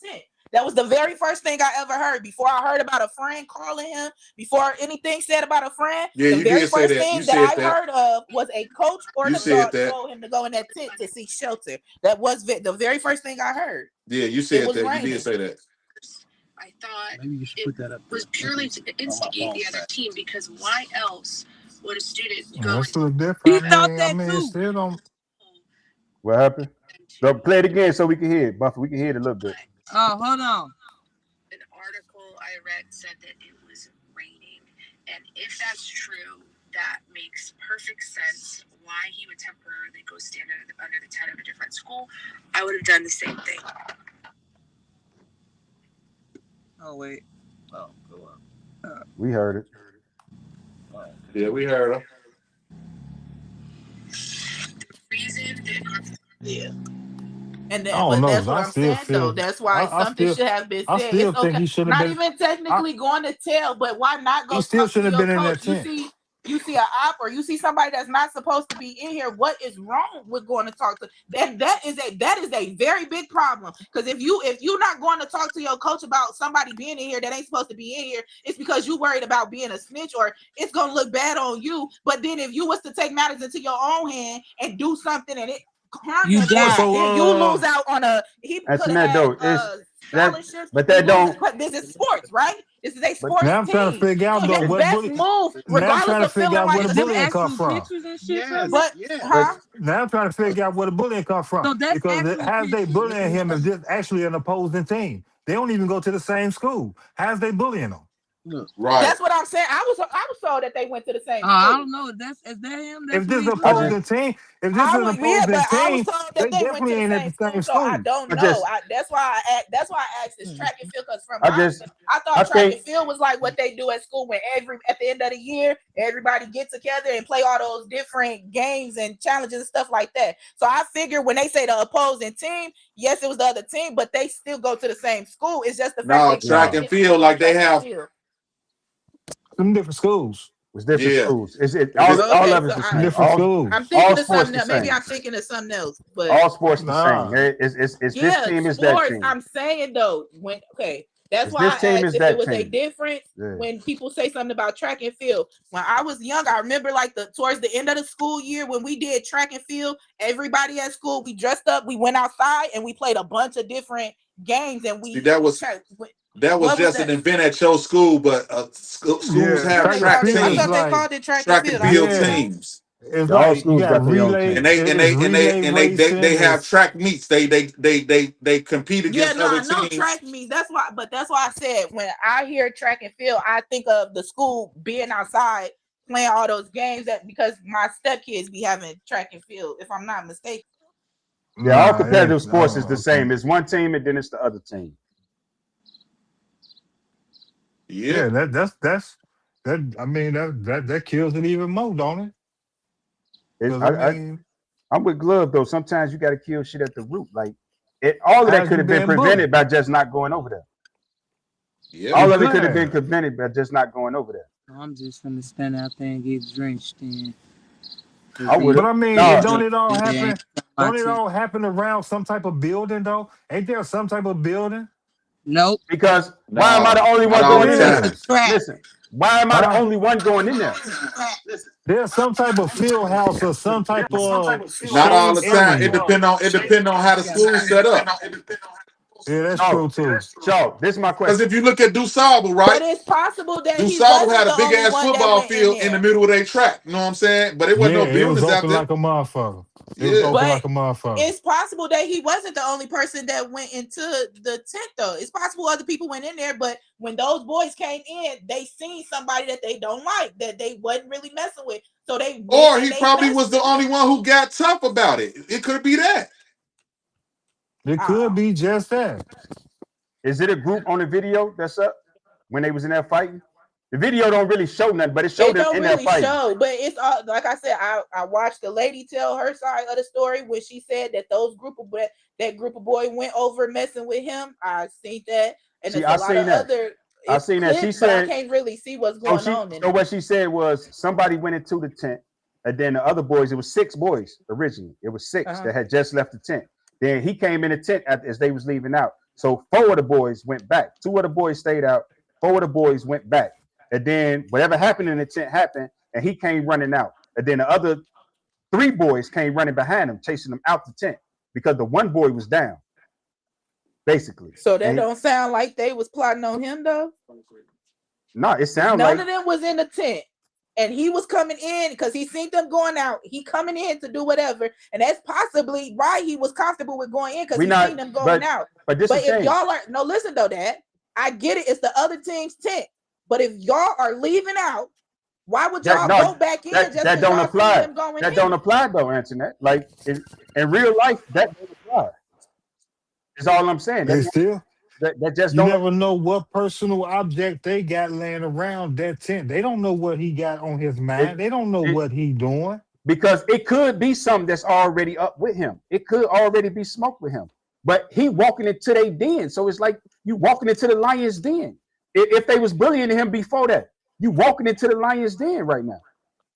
tent. That was the very first thing I ever heard. Before I heard about a friend calling him, before anything said about a friend, the very first thing that I heard of was a coach or an adult told him to go in that tent to seek shelter. That was the very first thing I heard. Yeah, you said that. You did say that. I thought it was purely to instigate the other team, because why else would a student go? That's a different. He thought that too. What happened? So play it again so we can hear it, Buffy. We can hear it a little bit. Oh, hold on. An article I read said that it was raining. And if that's true, that makes perfect sense why he would temporarily go stand under the tent of a different school. I would have done the same thing. Oh, wait. Oh, go up. We heard it. Yeah, we heard her. Reason that Yeah. And I then, don't but know. that's what I I'm still saying though. feel. That's why I something still. should have been I said. still It's think okay. he should have Not been. even I, technically going to tell, but why not he go still talk to shouldn't have your been in coach? that tent. You see an op or you see somebody that's not supposed to be in here. What is wrong with going to talk to them? That is a very big problem. Because if you're not going to talk to your coach about somebody being in here that ain't supposed to be in here, it's because you worried about being a snitch or it's gonna look bad on you. But then if you was to take matters into your own hand and do something and it harm You that boy, got then you lose out on he could have Antoinette, had though, is that, scholarships. but You that lose, don't. but this is sports, right? This is a But sports Now I'm trying to team. figure out So though his what best bully. move, Now I'm regardless trying to of feeling figure out where like the Is a them bullying snitch, come actual from. pictures and shit from but it? but Now I'm trying to figure out where the bullying come from So that's because actual how's they pictures. bullying him if this actually an opposing team? They don't even go to the same school. How's they bullying him? Right. that's what I'm saying. I was told that they went to the same I school. don't know. Is that him? That's If who this is he I bullying? just, opposing team, if this is an Yeah, opposing but I was team, told they that they went definitely to the ain't at same the school, same so I school. don't I know. just, That's why I asked this track and field because from I my just, I I thought track and think, field was like what they do at school when at the end of the year everybody get together and play all those different games and challenges and stuff like that. So I figure when they say the opposing team, yes, it was the other team, but they still go to the same school. It's just the fact No, they play track no, and in different field like they track and have. field. Some different schools. it's different Yeah. schools. It's It is. all Okay, of so it's the Some same. different I'm schools. All thinking of sports something the else. Maybe same. I'm thinking of something else, but All sports the same. Nah. It's this yeah, team is that sports. team. I'm saying though, that's It's why this I team asked is if it that was a team. difference Yeah. when people say something about track and field. When I was young, I remember like towards the end of the school year when we did track and field, everybody at school, we dressed up, we went outside and we played a bunch of different games and See, that was what was just an that? event at your school, but schools Yeah, What have they track and track called it? field I is thought they teams, like, called it track and track and field. I field didn't yeah, know. teams, it's Yeah, all like you schools got got their own relay. and team. they Relay they racing. have Is track meets. They compete Yeah, against no, other I know teams. track meets. That's why I said when I hear track and field, I think of the school being outside playing all those games because my stepkids be having track and field, if I'm not mistaken. Yeah, all nah. competitive It's sports is the okay. same. It's one team and then it's the other team. Yeah. Yeah, that. I mean that kills it even more, don't it? It's, Because I mean, I'm with Glove though. Sometimes you got to kill shit at the root. Like all of that how's could you have been being prevented bullied? by just not going over there. Yep. All It of it could could have been have. prevented by just not going over there. I'm just gonna stand out there and get drenched in. I would But have. I mean, No, don't it all They ain't happen? my Don't it team. all happen around some type of building though? Ain't there some type of building? Nope. because why am I the No, only not one all It the going in there? time. is. Track. Listen, why am I the Huh? only one going in there? There's some type of field house or some type of Not all shade the time. area. It depend on how the school's set up. Yeah, that's true No, too. so this is my Because question. if you look at DuSable, right? But it's possible that he DuSable wasn't had a the big only ass one that football went in field in the there. middle of their track. You know what I'm saying? But it wasn't Yeah, no it was buildings out open there. like a motherfucker. It was Yeah. open But like a motherfucker. it's possible that he wasn't the only person that went into the tent, though. It's possible other people went in there, but when those boys came in, they seen somebody that they don't like, that they wasn't really messing with. So they went Or and he they probably messed was the with them. only one who got tough about it. It could be that. It could be just that. Is it a group on the video that's up when they was in there fighting? The video don't really show nothing, but it showed It them don't in there really fighting. show, but it's all like I said. I watched the lady tell her side of the story when she said that that group of boys went over messing with him. I seen that, and See, there's a I lot of seen that. other I it's seen that. She clips, but I said can't really see what's so. going on in So it. what she said was somebody went into the tent, and then the other boys. It was 6 boys originally. It was 6 that had just left the tent. Then he came in the tent as they was leaving out. So 4 of the boys went back. 2 of the boys stayed out. 4 of the boys went back. And then whatever happened in the tent happened, and he came running out. And then the other 3 boys came running behind him, chasing him out the tent because the one boy was down, basically. So that And don't sound like they was plotting on him, though. no, it sounded None like of them was in the tent, and he was coming in because he seen them going out. He coming in to do whatever, and that's possibly why he was comfortable with going in because he seen them going out. But this But is the if thing. y'all are no, listen though, Dad. I get it. It's the other team's tent. But if y'all are leaving out, why would y'all go back in just that don't apply? Them going that in? don't apply though, Antoinette. Like in real life, that don't apply. Is all I'm saying. They still, That just you don't. never know what personal object they got laying around that tent. They don't know what he got on his mind. They don't know what he doing. Because it could be something that's already up with him. It could already be smoke with him. But he walking into their den. So it's like you walking into the lion's den. If they was bullying him before that, you walking into the lion's den right now.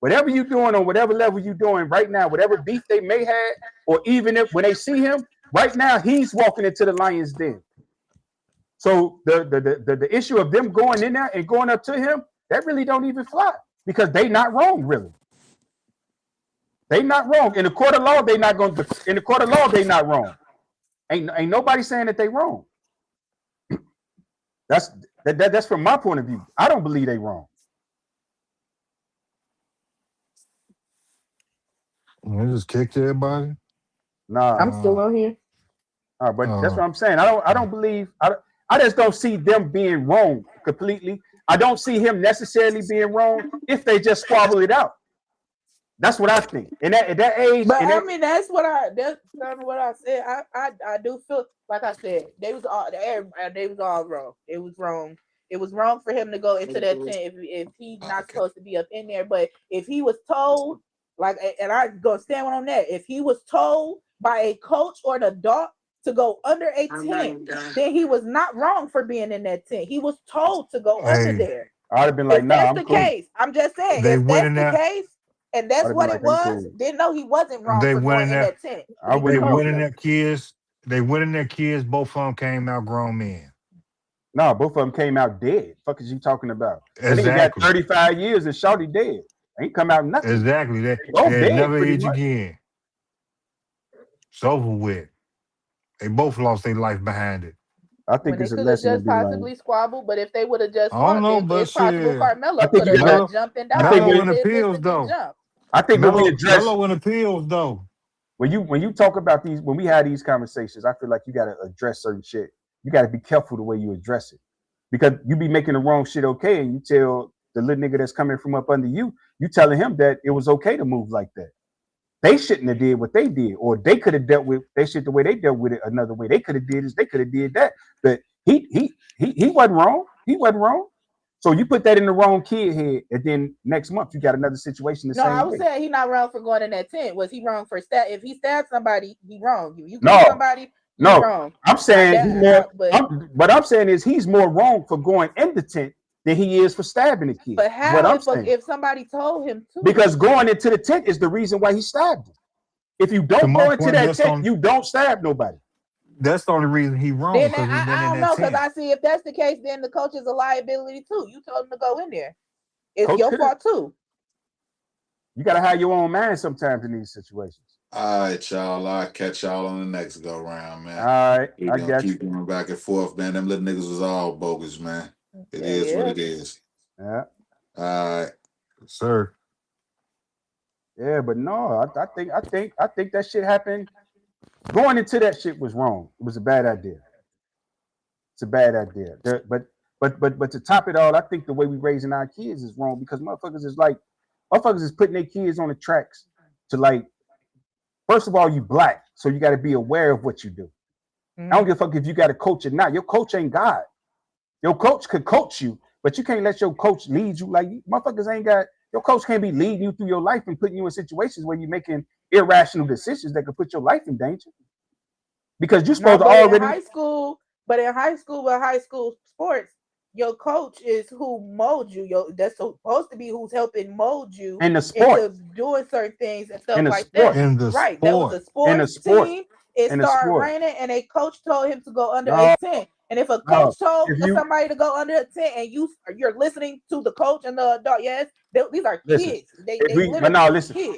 Whatever you doing on whatever level you doing right now, whatever beef they may have, or even if when they see him, right now he's walking into the lion's den. So the issue of them going in there and going up to him, that really don't even fly because they not wrong, really. They not wrong. In the court of law, they not going to. In the court of law, they not wrong. Ain't nobody saying that they wrong. That's from my point of view. I don't believe they wrong. They just kicked everybody. Nah, I'm still on here. But that's what I'm saying. I don't believe. I just don't see them being wrong completely. I don't see him necessarily being wrong if they just squabble it out. That's what I think. And at that age, but I mean, that's kind of what I said. I do feel like I said they was all wrong. It was wrong. It was wrong for him to go into that tent if he's not supposed to be up in there. But if he was told, like, and I'm gonna stand on that, if he was told by a coach or an adult to go under a tent, then he was not wrong for being in that tent. He was told to go under there. I'd have been like, if that's the case, I'm just saying, if that's the case. And that's what it was. Didn't know he wasn't wrong for going in that tent. They went in their kids. They went in their kids. Both of them came out grown men. No, both of them came out dead. Fuck is you talking about? Exactly. They got 35 years and shorty dead. Ain't come out nothing. Exactly. They never age again. It's over with. They both lost their life behind it. I think it's a lesson to be possibly squabbled, but if they would have just, I don't know, but it's possible Carmelo could have jumped and died. Melo in appeals though. I think when we address Melo in appeals though. When you talk about these, when we have these conversations, I feel like you got to address certain shit. You got to be careful the way you address it, because you be making the wrong shit okay, and you tell the little nigga that's coming from up under you, you telling him that it was okay to move like that. They shouldn't have did what they did, or they could have dealt with their shit the way they dealt with it another way. They could have did this, they could have did that, but he wasn't wrong. He wasn't wrong. So you put that in the wrong kid head, and then next month you got another situation. I was saying he not wrong for going in that tent. Was he wrong for if he stabbed somebody? He wrong. You kill somebody. No, wrong. I'm saying what I'm saying is he's more wrong for going in the tent than he is for stabbing a kid. But how if somebody told him to? Because going into the tent is the reason why he stabbed him. If you don't go into that tent, you don't stab nobody. That's the only reason he wrong. Then I don't know, because I see if that's the case, then the coach is a liability too. You told him to go in there. It's coach your fault too. You gotta have your own mind sometimes in these situations. All right, y'all. I'll catch y'all on the next go round, man. All right, I got keep going back and forth, man. Them little niggas was all bogus, man. It is what it is. Yeah. All right, sir. Yeah, but no, I think that shit happened. Going into that shit was wrong. It was a bad idea. It's a bad idea. But to top it all, I think the way we raising our kids is wrong, because motherfuckers is putting their kids on the tracks to, like, first of all, you black, so you got to be aware of what you do. I don't give a fuck if you got a coach or not. Your coach ain't God. Your coach could coach you, but you can't let your coach lead you. Like, motherfuckers ain't got, your coach can't be leading you through your life and putting you in situations where you're making irrational decisions that could put your life in danger. Because you're supposed to already in high school with high school sports, your coach is who molds you. That's supposed to be who's helping mold you in the sport, into doing certain things and stuff like sport. that. In the right, sport. That was a sports team. It started raining, and a coach told him to go under a tent. And if a coach told somebody to go under a tent, and you're listening to the coach and the adult, yes, these are kids.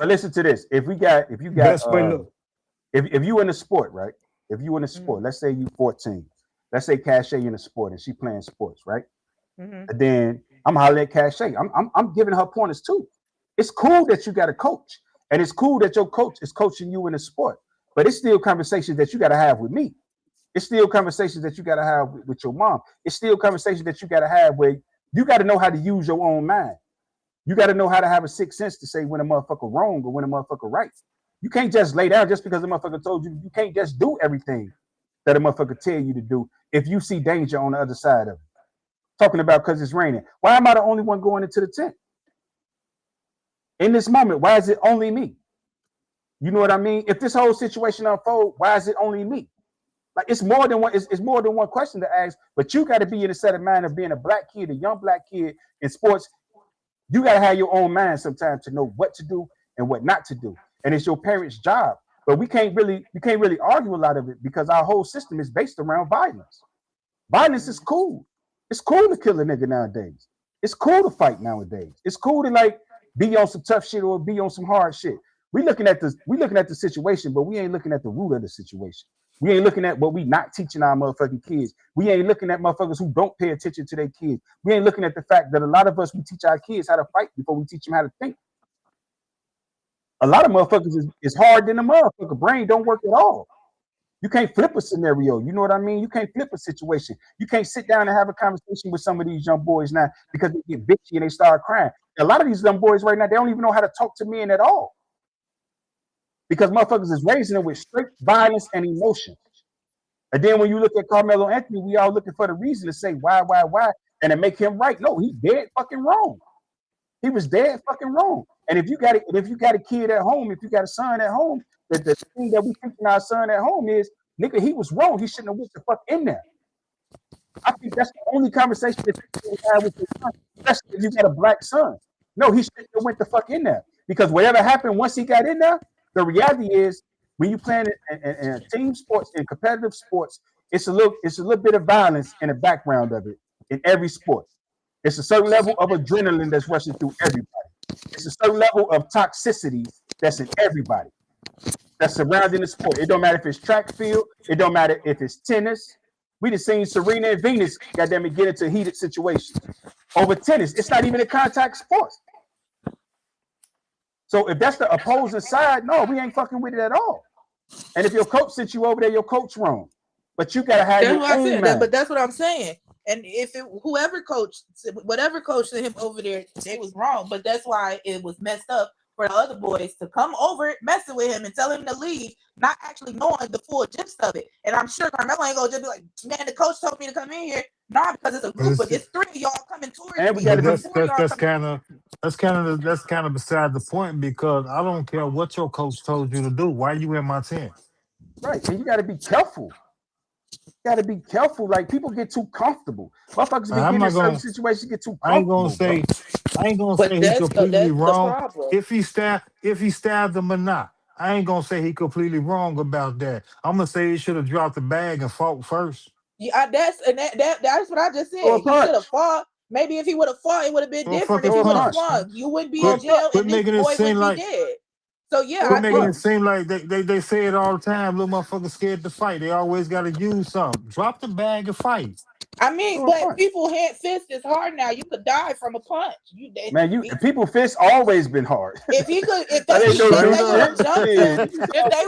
Listen to this. If you got if you in a sport, right? If you in a sport, let's say you 14. Let's say Cache in a sport and she playing sports, right? And then I'm hollering at Cache. I'm giving her pointers too. It's cool that you got a coach, and it's cool that your coach is coaching you in a sport, but it's still conversations that you got to have with me. It's still conversations that you got to have with your mom. It's still conversations that you got to have where you got to know how to use your own mind. You got to know how to have a sixth sense to say when a motherfucker wrong or when a motherfucker right. You can't just lay down just because the motherfucker told you. You can't just do everything that a motherfucker tell you to do if you see danger on the other side of it. Talking about because it's raining. Why am I the only one going into the tent? In this moment, why is it only me? You know what I mean? If this whole situation unfolds, why is it only me? Like it's more than one. It's more than one question to ask. But you got to be in a set of mind of being a black kid, a young black kid in sports. You got to have your own mind sometimes to know what to do and what not to do. And it's your parents' job. But we can't really argue a lot of it because our whole system is based around violence. Violence is cool. It's cool to kill a nigga nowadays. It's cool to fight nowadays. It's cool to like be on some tough shit or be on some hard shit. We looking at the situation, but we ain't looking at the root of the situation. We ain't looking at what we not teaching our motherfucking kids. We ain't looking at motherfuckers who don't pay attention to their kids. We ain't looking at the fact that a lot of us, we teach our kids how to fight before we teach them how to think. A lot of motherfuckers is hard than a motherfucker. Brain don't work at all. You can't flip a scenario. You know what I mean? You can't flip a situation. You can't sit down and have a conversation with some of these young boys now because they get bitchy and they start crying. A lot of these young boys right now, they don't even know how to talk to men at all. Because motherfuckers is raising them with straight violence and emotion. And then when you look at Carmelo Anthony, we all looking for the reason to say why, and to make him right. No, he dead fucking wrong. He was dead fucking wrong. And if you got a kid at home, if you got a son at home, the thing that we teaching our son at home is, nigga, he was wrong. He shouldn't have went the fuck in there. I think that's the only conversation that you can have with your son, especially if you got a black son. No, he shouldn't have went the fuck in there. Because whatever happened once he got in there, the reality is when you play in team sports and competitive sports, it's a little bit of violence in the background of it in every sport. It's a certain level of adrenaline that's rushing through everybody. It's a certain level of toxicity that's in everybody that's surrounding the sport. It don't matter if it's track field. It don't matter if it's tennis. We just seen Serena and Venus, goddamn it, get into heated situations over tennis. It's not even a contact sport. So if that's the opposing side, no, we ain't fucking with it at all. And if your coach sent you over there, your coach wrong. But you gotta have your own mind. But that's what I'm saying. And if whatever coach sent him over there, they was wrong. But that's why it was messed up for the other boys to come over messing with him and tell him to leave, not actually knowing the full gist of it. And I'm sure Carmelo ain't gonna just be like, man, the coach told me to come in here. Nah, because it's a group, but it's three of y'all coming towards me. That's kind of beside the point because I don't care what your coach told you to do. Why are you in my tent? Right, and you got to be careful. Got to be careful. Like people get too comfortable. Motherfuckers be getting in certain situations, get too comfortable. I ain't gonna say he's completely wrong. If he stabbed them or not, I ain't gonna say he completely wrong about that. I'm gonna say he should have dropped the bag and fought first. Yeah, that's what I just said. He should have fought. Maybe if he would have fought, it would have been different. If he would have won, you wouldn't be in jail, and this boy would be dead. So yeah, quit making it seem like they say it all the time. Little motherfuckers scared to fight. They always got to use something. Drop the bag and fight. I mean, but people hand fist is hard now. You could die from a punch. People fist always been hard. If they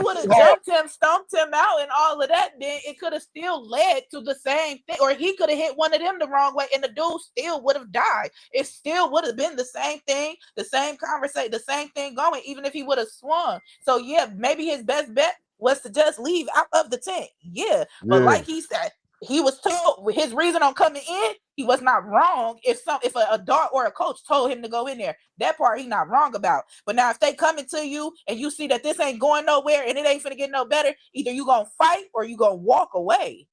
would have jumped him, stomped him out, and all of that, then it could have still led to the same thing. Or he could have hit one of them the wrong way, and the dude still would have died. It still would have been the same thing, the same conversation, the same thing going, even if he would have swung. So yeah, maybe his best bet was to just leave out of the tent. Yeah, but like he said, he was told his reason on coming in, he was not wrong. If an adult or a coach told him to go in there, that part he's not wrong about. But now if they coming to you and you see that this ain't going nowhere and it ain't finna get no better, either you gonna fight or you gonna walk away.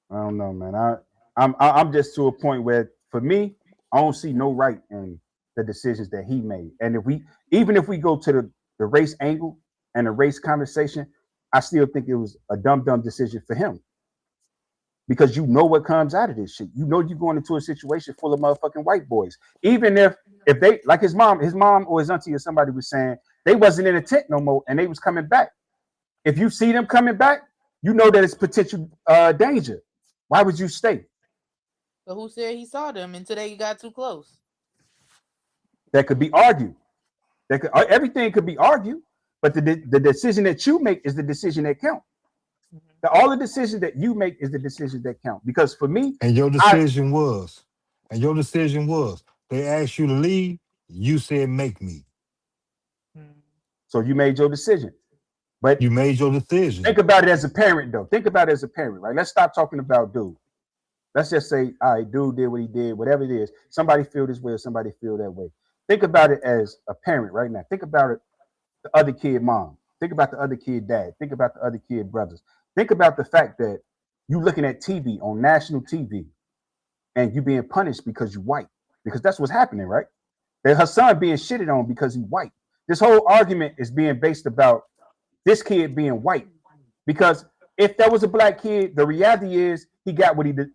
I don't know, man. I'm just to a point where for me, I don't see no right in the decisions that he made. And even if we go to the race angle and the race conversation, I still think it was a dumb decision for him. Because you know what comes out of this shit. You know you're going into a situation full of motherfucking white boys. Even if they, like his mom or his auntie or somebody was saying, they wasn't in a tent no more and they was coming back. If you see them coming back, you know that it's potential danger. Why would you stay? So who said he saw them until they got too close? That could be argued. Everything could be argued, but the decision that you make is the decision that counts. All the decisions that you make is the decisions that count. Because for me, And your decision was, they asked you to leave. You said make me. So you made your decision. But you made your decision. Think about it as a parent, though. Think about it as a parent, right? Let's stop talking about dude. Let's just say, all right, dude did what he did, whatever it is. Somebody feel this way or somebody feel that way. Think about it as a parent right now. Think about it, the other kid mom. Think about the other kid dad. Think about the other kid brothers. Think about the fact that you looking at TV on national TV and you being punished because you white. Because that's what's happening, right? That her son being shitted on because he's white. This whole argument is being based about this kid being white. Because if there was a black kid, the reality is he got what he did.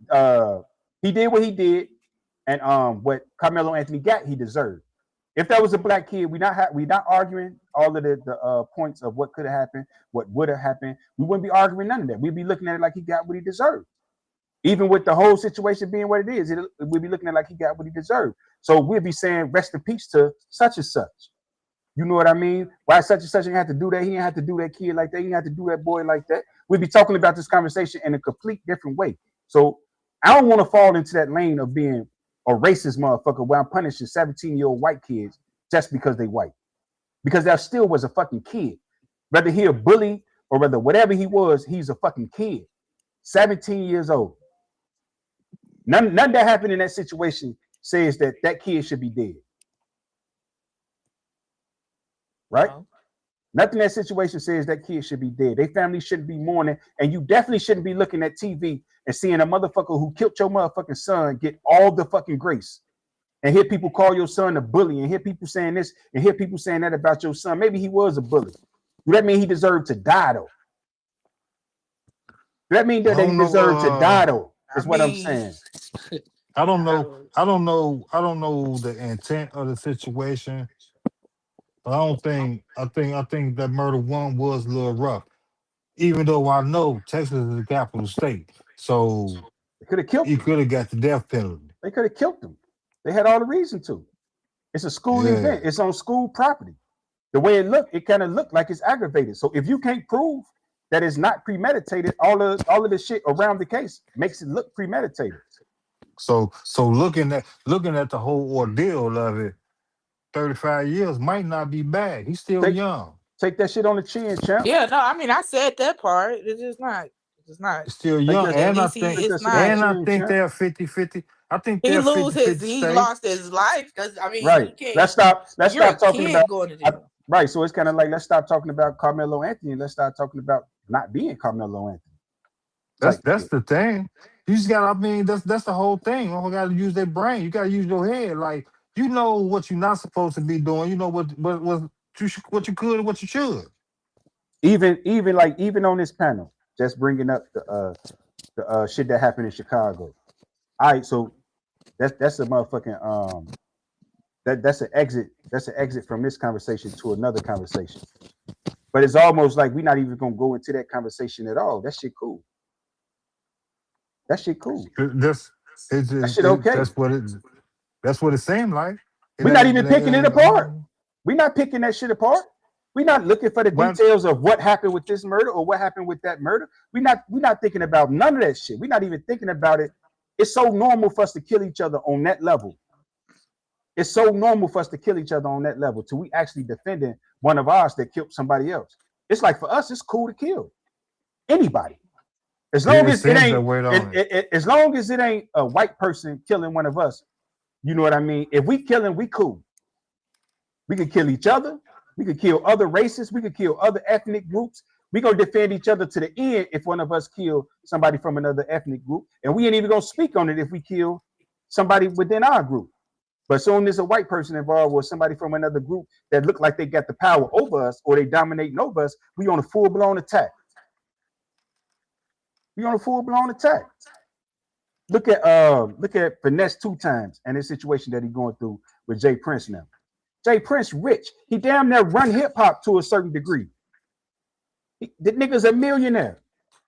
He did what he did, and what Carmelo Anthony got, he deserved. If that was a black kid, we not arguing all of the points of what could have happened, what would have happened. We wouldn't be arguing none of that. We'd be looking at it like he got what he deserved. Even with the whole situation being what it is, we'd be looking at it like he got what he deserved. So we'd be saying rest in peace to such and such. You know what I mean? Why such and such didn't have to do that? He didn't have to do that kid like that. He didn't have to do that boy like that. We'd be talking about this conversation in a complete different way. So I don't want to fall into that lane of being a racist motherfucker where I'm punishing 17-year-old white kids just because they white. Because that still was a fucking kid. Whether he a bully or whether whatever he was, he's a fucking kid. 17 years old. None that happened in that situation says that that kid should be dead. Right? No. Nothing in that situation says that kid should be dead. Their family shouldn't be mourning, and you definitely shouldn't be looking at TV and seeing a motherfucker who killed your motherfucking son get all the fucking grace. And hear people call your son a bully, and hear people saying this, and hear people saying that about your son. Maybe he was a bully. Does that mean he deserved to die, though? Does that mean that he deserved to die, though? Is what I'm saying. I don't know the intent of the situation. I think that murder one was a little rough. Even though I know Texas is the capital state, so they could have killed him. He could have got the death penalty. They could have killed him. They had all the reason to. It's a school event. It's on school property. The way it looked, it kind of looked like it's aggravated. So if you can't prove that it's not premeditated, all of the shit around the case makes it look premeditated. So looking at the whole ordeal of it, 35 years might not be bad. He's still young. Take that shit on the chin, champ. Yeah, no, I mean I said that part. It's just not. He's still young, and I think they're 50-50. I think he lost his life because I mean, right. Let's stop talking about going to jail. Right. So it's kind of like let's stop talking about Carmelo Anthony and let's start talking about not being Carmelo Anthony. That's the thing. You just got. I mean, that's the whole thing. You got to use their brain. You got to use your head. Like you know what you're not supposed to be doing. You know what you could and what you should. Even on this panel, just bringing up the shit that happened in Chicago. All right, so that's a motherfucking that's an exit from this conversation to another conversation. But it's almost like we're not even gonna go into that conversation at all. That shit cool. That shit cool. That shit okay. That's what it seemed like. We're not even picking it apart. We're not picking that shit apart. We're not looking for the details of what happened with this murder or what happened with that murder. We're not thinking about none of that shit. We're not even thinking about it. It's so normal for us to kill each other on that level. It's so normal for us to kill each other on that level till we actually defending one of ours that killed somebody else. It's like for us, it's cool to kill anybody. As long as it ain't a white person killing one of us, you know what I mean? If we killing, we cool. We could kill each other. We could kill other races. We could kill other ethnic groups. We gonna defend each other to the end if one of us kill somebody from another ethnic group. And we ain't even gonna speak on it if we kill somebody within our group. But soon as a white person involved or somebody from another group that look like they got the power over us or they dominating over us, we on a full-blown attack. Look at Finesse 2 Times and his situation that he's going through with Jay Prince now. Jay Prince rich. He damn near run hip-hop to a certain degree. The nigga's a millionaire.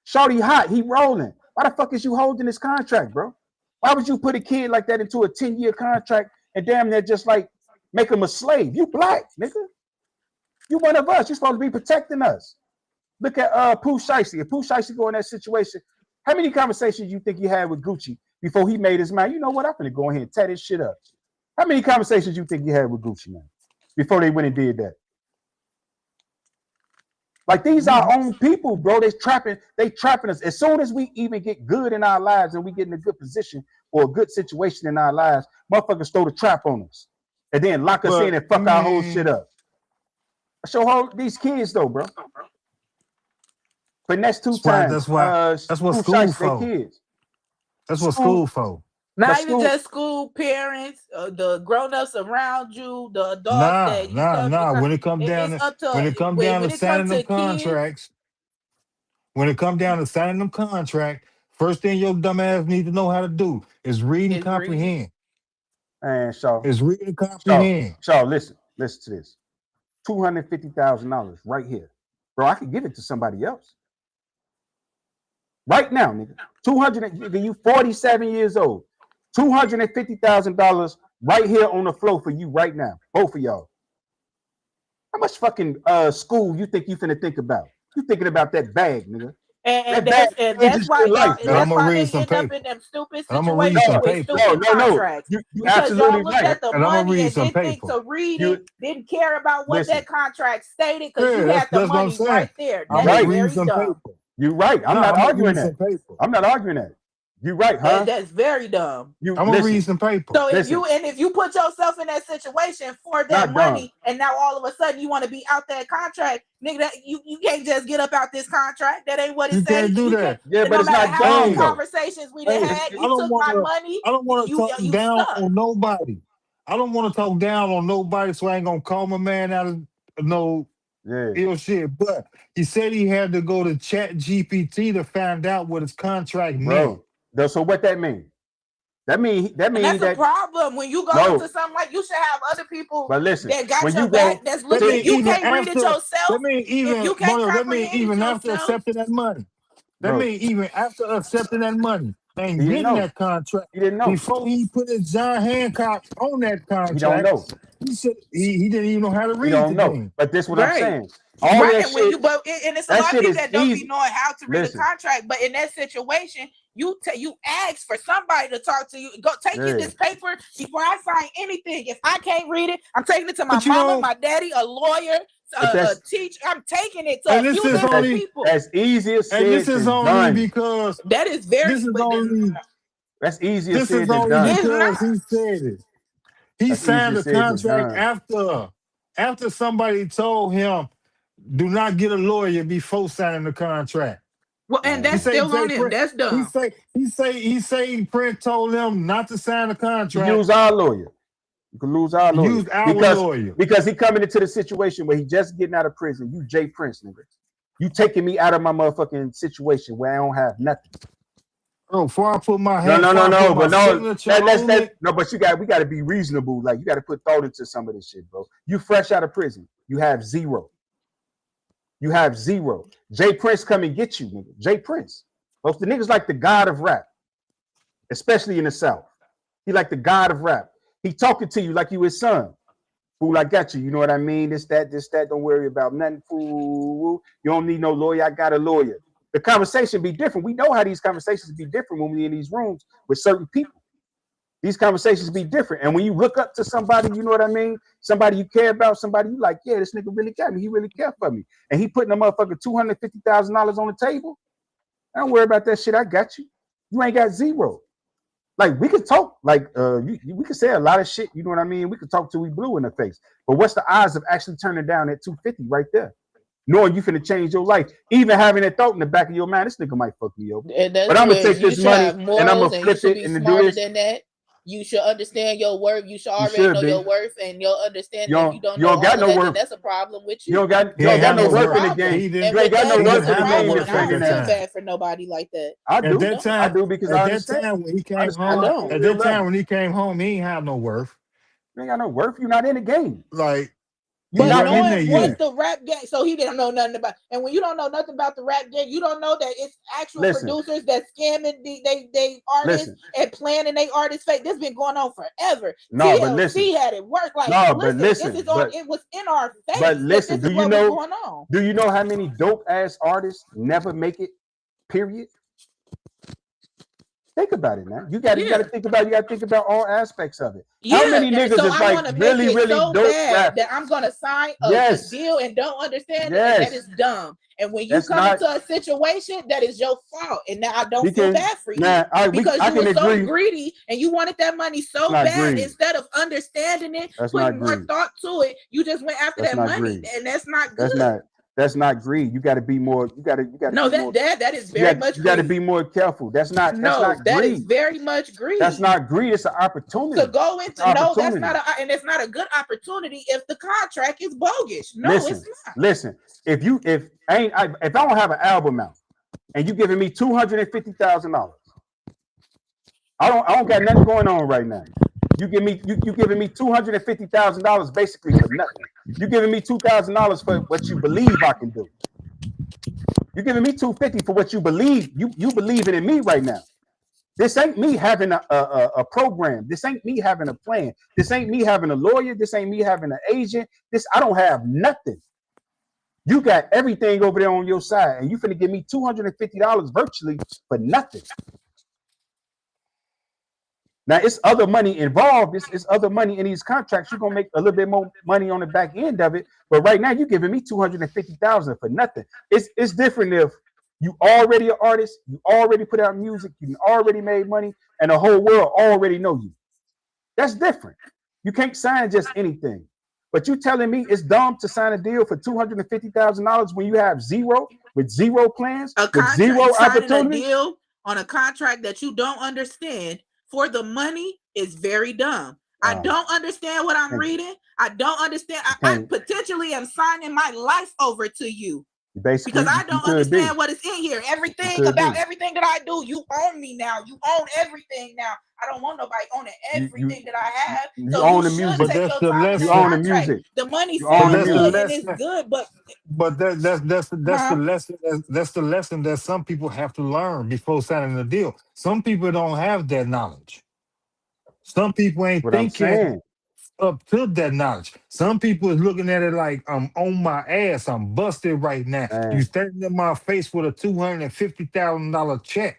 Shorty hot, he rolling. Why the fuck is you holding this contract, bro? Why would you put a kid like that into a 10-year contract and damn near just like make him a slave? You black, nigga. You one of us. You're supposed to be protecting us. Look at Pooh Shiesty. If Pooh Shiesty go in that situation, how many conversations you think he had with Gucci before he made his mind? You know what? I'm gonna go ahead and tear this shit up. How many conversations you think he had with Gucci, man, before they went and did that? Like, these are our own people, bro. They trapping us. As soon as we even get good in our lives and we get in a good position or a good situation in our lives, motherfuckers throw the trap on us and then lock us in and fuck our whole shit up. I show these kids though, bro. But next 2 times, that's what school for. Kids. That's what school for. Not even just school, parents, the grown-ups around you, the adults that you come. When it come down to signing them contracts, first thing your dumb ass need to know how to do is read and comprehend. And Shaw, is read and comprehend. Shaw, listen to this. $250,000 right here, bro. I could give it to somebody else right now, nigga. You 47 years old. $250,000 right here on the floor for you right now, both of y'all. How much fucking school you think you finna think about? You thinking about that bag, nigga? And that's why y'all. That's why they end up in them stupid situations with stupid contracts. You because y'all looked at the and money and didn't think to read it, didn't care about what that contract stated because you had the money right there. That's very dumb. You're right. I'm not arguing that. I'm not arguing that. You're right, huh? That's very dumb. I'm gonna read some paper. So if you put yourself in that situation for that money, and now all of a sudden you want to be out that contract, nigga, that you can't just get up out this contract. That ain't what it says. You can't do that. Yeah, but it's not how many conversations we done had. You took my money. I don't want to talk down on nobody. I don't want to talk down on nobody, so I ain't gonna call my man out of no ill shit. But he said he had to go to Chat GPT to find out what his contract meant. So what that mean? That mean that's that a problem. When you go into something like, you should have other people that got your back. That's looking. You can't read it yourself. That mean even after accepting that money. That mean even after accepting that money and getting that contract. He didn't know before he put his John Hancock on that contract. He don't know. He said he didn't even know how to read. He don't know. But this is what I'm saying. And it's a lot of people that don't be knowing how to read a contract. But in that situation, you ask for somebody to talk to you. Go take you this paper before I sign anything. If I can't read it, I'm taking it to my mama, my daddy, a lawyer, a teacher. I'm taking it to a few different people. That's easier said and this is than only done. Because that is very. This is only. That's easier this said is than only done. because he said it. He signed a contract after somebody told him, do not get a lawyer before signing the contract. Well, and that's still on him. That's dumb. He say Prince told him not to sign the contract. You use our lawyer. You can lose our lawyer. Use our lawyer. Because he coming into the situation where he just getting out of prison. You Jay Prince, nigga. You taking me out of my motherfucking situation where I don't have nothing. Oh, before I put my hand. But we got to be reasonable. Like, you got to put thought into some of this shit, bro. You fresh out of prison. You have zero. Jay Prince come and get you, nigga. Jay Prince. Most the niggas like the god of rap, especially in the South. He like the god of rap. He talking to you like you his son. Fool, I got you. You know what I mean? This, that. Don't worry about nothing. Fool. You don't need no lawyer. I got a lawyer. The conversation be different. We know how these conversations be different when we in these rooms with certain people. These conversations be different. And when you look up to somebody, you know what I mean? Somebody you care about, somebody you like, yeah, this nigga really got me. He really care for me. And he putting a motherfucker $250,000 on the table. Don't worry about that shit. I got you. You ain't got zero. Like, we could talk, like, we could say a lot of shit, you know what I mean? We could talk till we blue in the face. But what's the odds of actually turning down that 250 right there? Knowing you finna change your life, even having that thought in the back of your mind, this nigga might fuck me over. But I'm gonna take this money and I'm gonna flip it and do this. Than that. You should understand your worth. You should already know your worth, and you'll understand that you don't know got no worth. That's a problem with you. You don't got no worth in the game. You ain't got no worth in the game. I don't feel bad for nobody like that. I do. I do because at that time when he came home. At that time when he came home, he ain't have no worth. You ain't got no worth. You're not in the game. Like. But knowing what the rap game, so he didn't know nothing about. And when you don't know nothing about the rap game, you don't know that it's actual producers that scamming they artists and planning they artists fake. This been going on forever. No, but listen, had it work like. No, but listen, this is on. It was in our face. But listen, do you know? Do you know how many dope ass artists never make it? Period. Think about it, man. You got to think about all aspects of it. How many niggas so is I like want to really, make it really so dope bad rappers? that I'm gonna sign a Yes. deal and don't understand it, and Yes. that is dumb. And when you That's come not- into a situation, that is your fault, and now I don't We feel can- bad for you Nah, because I you can were so agree. greedy and you wanted that money so That's not bad. greed. Instead of understanding it, That's putting not more greed. thought to it, you just went after That's that not money, greed. and that's not good. That's not greed. You got to be more. You got to. No, be more, that is very much. You got to be more careful. That's not that greed. is very much greed. That's not greed. It's an opportunity. To go into no, that's not and it's not a good opportunity if the contract is bogus. No, it's not. Listen, if I don't have an album out and you giving me $250,000, I don't got nothing going on right now. You giving me $250,000 basically for nothing. You giving me $2,000 for what you believe I can do. You giving me $250 for what you believe. You believing in me right now. This ain't me having a program. This ain't me having a plan. This ain't me having a lawyer. This ain't me having an agent. I don't have nothing. You got everything over there on your side, and you finna give me $250 virtually for nothing. Now it's other money involved. It's other money in these contracts. You're gonna make a little bit more money on the back end of it, but right now you're giving me $250,000 for nothing. It's different if you already an artist, you already put out music, you already made money, and the whole world already know you. That's different. You can't sign just anything. But you telling me it's dumb to sign a deal for $250,000 when you have zero plans, with zero opportunity? Signing a deal on a contract that you don't understand for the money is very dumb. I don't understand what I'm reading. I don't understand. I potentially am signing my life over to you. Basically, because I don't understand what is in here. Everything about everything that I do, you own me now. You own everything now. I don't want nobody owning everything that I have. You own the music. But that's the lesson. You own the music. The money own feels the good music. and it's good, but that's the lesson. That's the lesson that some people have to learn before signing the deal. Some people don't have that knowledge. Some people ain't thinking up to that knowledge. Some people is looking at it like I'm on my ass. I'm busted right now. You standing in my face with a $250,000 check.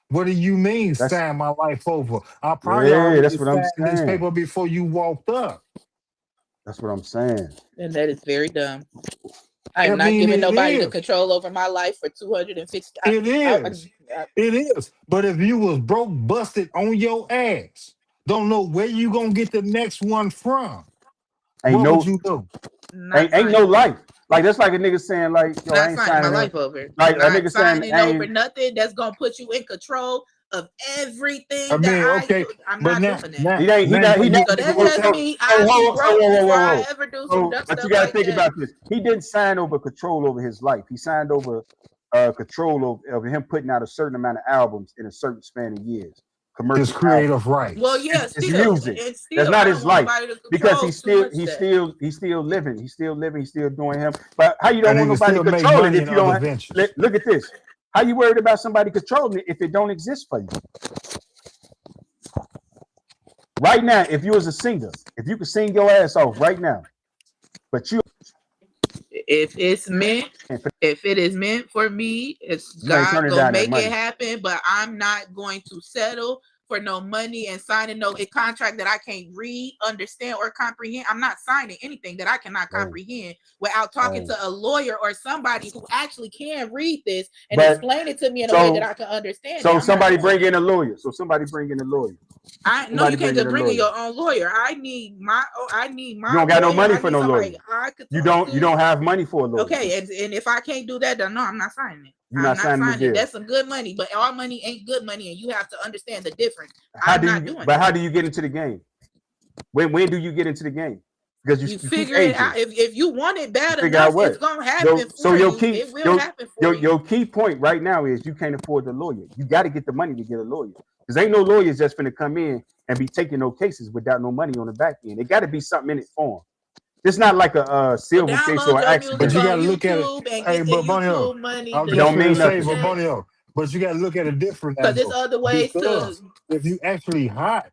What do you mean sign my life over? I probably already signed this paper before you walked up. That's what I'm saying. And that is very dumb. I'm not giving nobody the control over my life for $250,000. It is. It is. But if you was broke, busted on your ass, don't know where you gonna get the next one from. What would you do? Ain't no life. Like that's like a nigga saying like, yo, I ain't signing my life over. Like not a nigga signing over nothing that's gonna put you in control of everything. I'm not doing that. So that tells me I'll be broke before I ever do some dumb stuff. But you gotta think about this. He didn't sign over control over his life. He signed over control of him putting out a certain amount of albums in a certain span of years. His creative rights. Well, yeah, it's music. That's not his life because he's still living. He's still doing him. But how you don't want nobody controlling if you don't? Look at this. How you worried about somebody controlling it if it don't exist for you? Right now, if you was a singer, if you could sing your ass off right now, but you, if it is meant for me, it's God gonna make it happen. But I'm not going to settle for no money and signing a contract that I can't read, understand, or comprehend. I'm not signing anything that I cannot comprehend without talking to a lawyer or somebody who actually can read this and explain it to me in a way that I can understand. So somebody bring in a lawyer. I know you can't just bring in your own lawyer. I need my. You don't got no money for no lawyer. You don't have money for a lawyer. Okay, and if I can't do that, then no, I'm not signing it. You're not signing the deal. That's some good money, but all money ain't good money, and you have to understand the difference. How do you get into the game? When do you get into the game? Because you figure it out. If you want it bad enough, it's gonna happen. It will happen for you. Your key point right now is you can't afford the lawyer. You got to get the money to get a lawyer. Because ain't no lawyers just gonna come in and be taking no cases without no money on the back end. It got to be something in it for them. It's not like a silver case or accident. But you got to look at it. Hey, but Bonio, don't mean nothing. But you got to look at it different. Because there's other ways to. If you actually hot,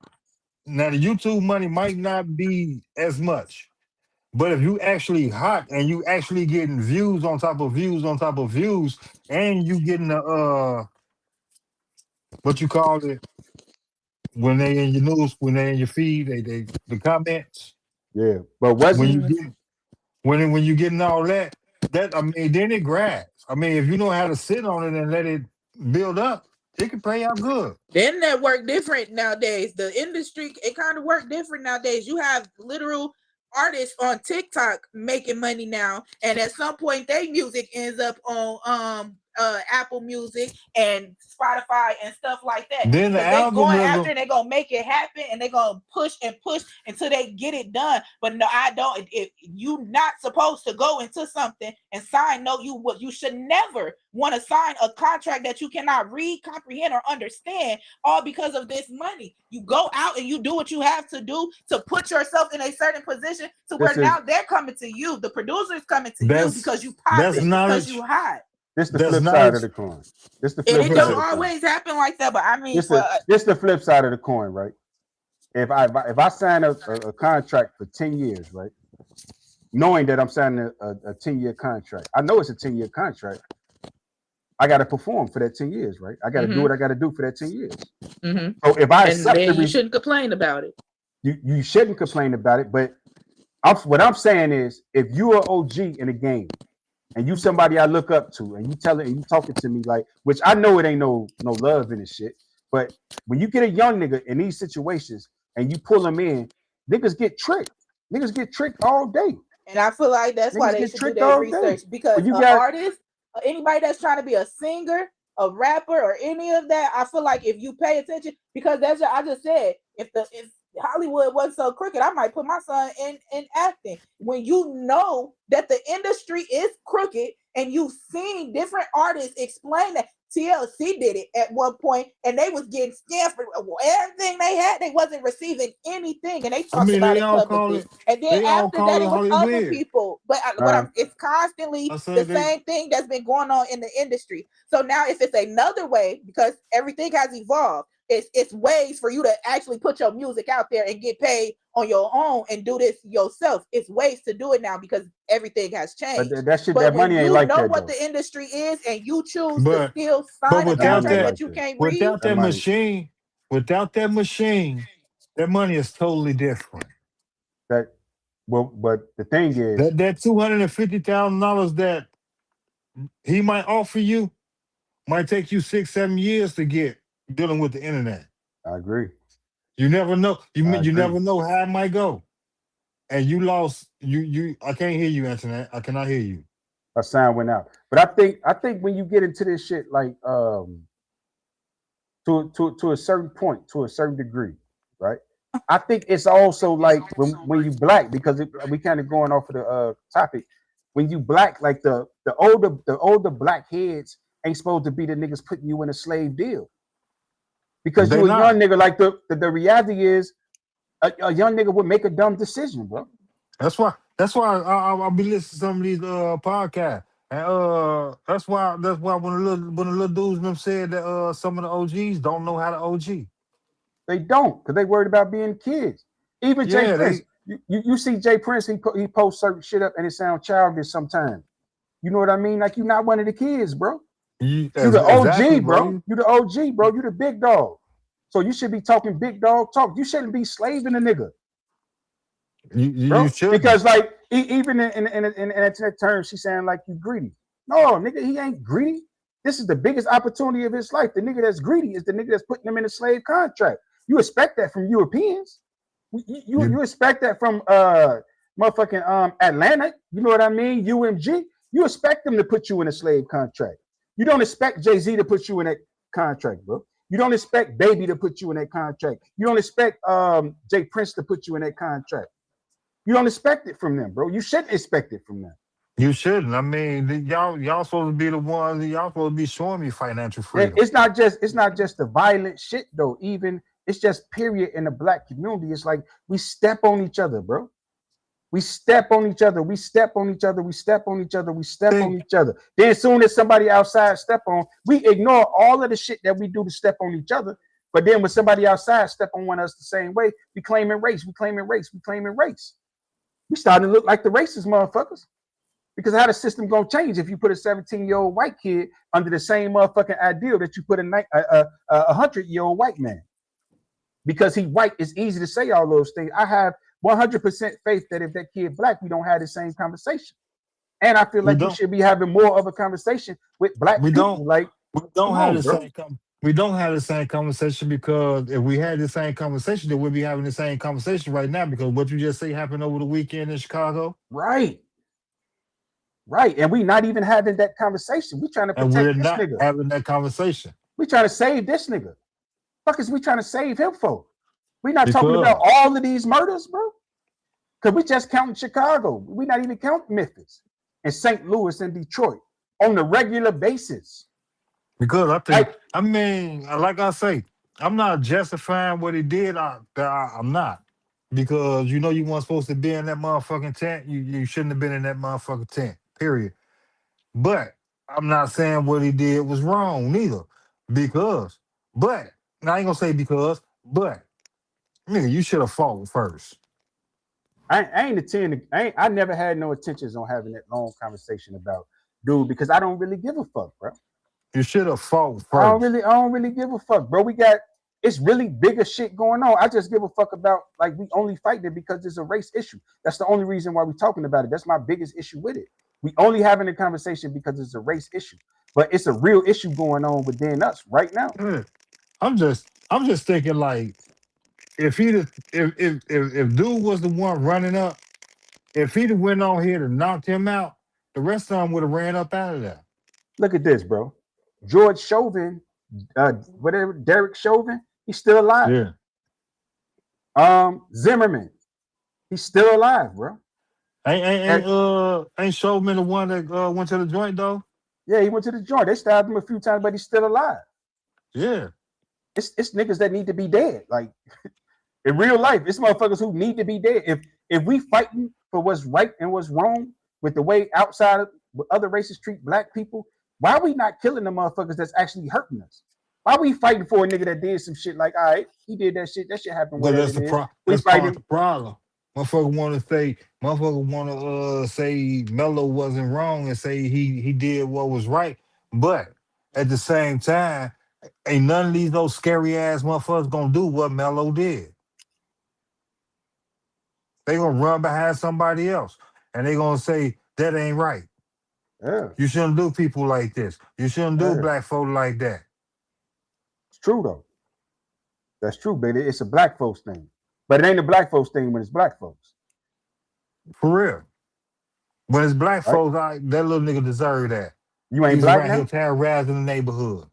now the YouTube money might not be as much, But if you actually hot and you actually getting views on top of views on top of views, and you getting the what you call it when they in your news, when they in your feed, they the comments. Yeah, but When wasn't you get when you getting all that, I mean, then it grabs. I mean, if you know how to sit on it and let it build up, it can play out good. The internet work different nowadays. The industry, it kind of work different nowadays. You have literal artists on TikTok making money now, and at some point their music ends up on Apple Music and Spotify and stuff like that. Then the Because they going after algorithm. and they gonna make it happen and they gonna push and push until they get it done. But no, I don't. If you not supposed to go into something and sign, no, you should never want to sign a contract that you cannot read, comprehend, or understand, all because of this money. You go out and you do what you have to do to put yourself in a certain position to where now they're coming to you. The producer's coming to you because you That's popping, because knowledge. you hot. this the That's flip side knowledge. of the coin? This the And flip it side don't of the coin. always happen like that, but I mean, This the flip side of the coin, right? If I sign a contract for 10 years, right? Knowing that I'm signing a 10-year contract, I know it's a 10-year contract. I got to perform for that 10 years, right? I got to do what I got to do for that 10 years. So if I accept you shouldn't complain about it. You shouldn't complain about it. But what I'm saying is, if you are OG in a game and you somebody I look up to, and you talking to me like, which I know it ain't no love in this shit, but when you get a young nigga in these situations and you pull them in, niggas get tricked. Niggas get tricked all day. And I feel like that's why Niggas they get should do tricked their all day. research, because When you an got artist, anybody that's trying to be a singer, a rapper, or any of that, I feel like if you pay attention, because that's what I just said, if Hollywood wasn't so crooked, I might put my son in acting. When you know that the industry is crooked and you've seen different artists explain that. TLC did it at one point, and they was getting scammed for everything they had. They wasn't receiving anything, and they I talked mean, about it publicly. And then they all after call that, it it was other Hollywood. people. But it's constantly I the said they. same thing that's been going on in the industry. So now, if it's another way, because everything has evolved, it's ways for you to actually put your music out there and get paid on your own and do this yourself. It's ways to do it now because everything has changed. that when money ain't you like know that what though. the industry is and you choose to But still but sign a That money contract ain't that like you that. can't read, without That that money machine, that money is totally different. that but the thing is, That $250,000 that he might offer you might take you 6-7 years to get dealing with the internet. I agree. You never know. I You agree. never know how it might go. And you lost. I can't hear you, Antoinette. I cannot hear you. A sound went out. But I think when you get into this shit, like to a certain point, to a certain degree, right? I think it's also like when you black, because we kind of going off of the topic. When you black, like the older black heads ain't supposed to be the niggas putting you in a slave deal, because They you a young not. nigga. Like the reality is, a young nigga would make a dumb decision, bro. That's why I'll be listening to some of these podcasts. And that's why when the little dudes them said that some of the OGs don't know how to OG. They don't, because they worried about being kids. Even Jay Yeah, Prince, they you see Jay Prince, he posts certain shit up and it sounds childish sometimes. You know what I mean? Like, you're not one of the kids, bro. You the exactly, OG, bro. bro. You the OG, bro. You the big dog. So you should be talking big dog talk. You shouldn't be slaving a nigga, You bro. shouldn't. Because like even in that term, she's saying like you greedy. No, nigga, he ain't greedy. This is the biggest opportunity of his life. The nigga that's greedy is the nigga that's putting him in a slave contract. You expect that from Europeans. You You expect that from motherfucking Atlanta. You know what I mean? UMG. You expect them to put you in a slave contract. You don't expect Jay-Z to put you in that contract, bro. You don't expect Baby to put you in that contract. You don't expect Jay Prince to put you in that contract. You don't expect it from them, bro. You shouldn't expect it from them. you shouldn't. I mean, y'all supposed to be the ones. Y'all supposed to be showing me financial freedom. It's not just the violent shit though. Even it's just period in the black community. It's like we step on each other, bro. We step on each other. We step on each other. We step on each other. We step on Think each other. Then as soon as somebody outside step on, we ignore all of the shit that we do to step on each other. But then when somebody outside step on us the same way, we claiming race. We claiming race. We claiming race. We starting to look like the racist motherfuckers. Because how the system gonna change if you put a 17-year-old white kid under the same motherfucking ideal that you put a 100-year-old white man? Because he white, it's easy to say all those things. I have 100% faith that if that kid black, we don't have the same conversation. And I feel like we should be having more of a conversation with black people. Like, we don't have the bro. same we don't have the same conversation, because if we had the same conversation, then we'd be having the same conversation right now, because what you just say happened over the weekend in Chicago. Right. And we not even having that conversation. We trying to protect we're this not nigga. having that conversation. We trying to save this nigga. Fuck is we trying to save him for? We not talking about all of these murders, bro. Because we just counting Chicago. We not even counting Memphis and St. Louis and Detroit on a regular basis. Because I think, I mean, like I say, I'm not justifying what he did. I'm not. Because you weren't supposed to be in that motherfucking tent. You shouldn't have been in that motherfucking tent, period. But I'm not saying what he did was wrong neither. But I ain't gonna say but nigga, you should have fought first. I never had no intentions on having that long conversation about dude, because I don't really give a fuck, bro. You should have fought first. I don't really give a fuck, bro. It's really bigger shit going on. I just give a fuck about, like, we only fighting it because it's a race issue. That's the only reason why we're talking about it. That's my biggest issue with it. We only having a conversation because it's a race issue, but it's a real issue going on within us right now. I'm just thinking, like, if dude was the one running up, if he'd have went on here to knock him out, the rest of them would have ran up out of there. Look at this, bro. George Chauvin, whatever, Derek Chauvin, he's still alive. Yeah. Zimmerman, he's still alive, bro. Ain't Chauvin the one that went to the joint though? Yeah, he went to the joint. They stabbed him a few times, but he's still alive. Yeah. It's niggas that need to be dead. Like, in real life, it's motherfuckers who need to be dead. If we fighting for what's right and what's wrong with the way outside of other races treat black people, why are we not killing the motherfuckers that's actually hurting us? Why are we fighting for a nigga that did some shit like, all right, he did that shit happened. But that's part of the problem. Motherfucker want to say Melo wasn't wrong and say he did what was right. But at the same time, ain't none of those scary ass motherfuckers gonna do what Melo did. They gonna run behind somebody else and they gonna say that ain't right. Yeah. You shouldn't do people like this. You shouldn't do black folk like that. It's true though. That's true, baby. It's a black folks thing. But it ain't a black folks thing when it's black folks. For real. When it's black folks, that little nigga deserve that. You ain't He's black around now? here terrorizing the neighborhood.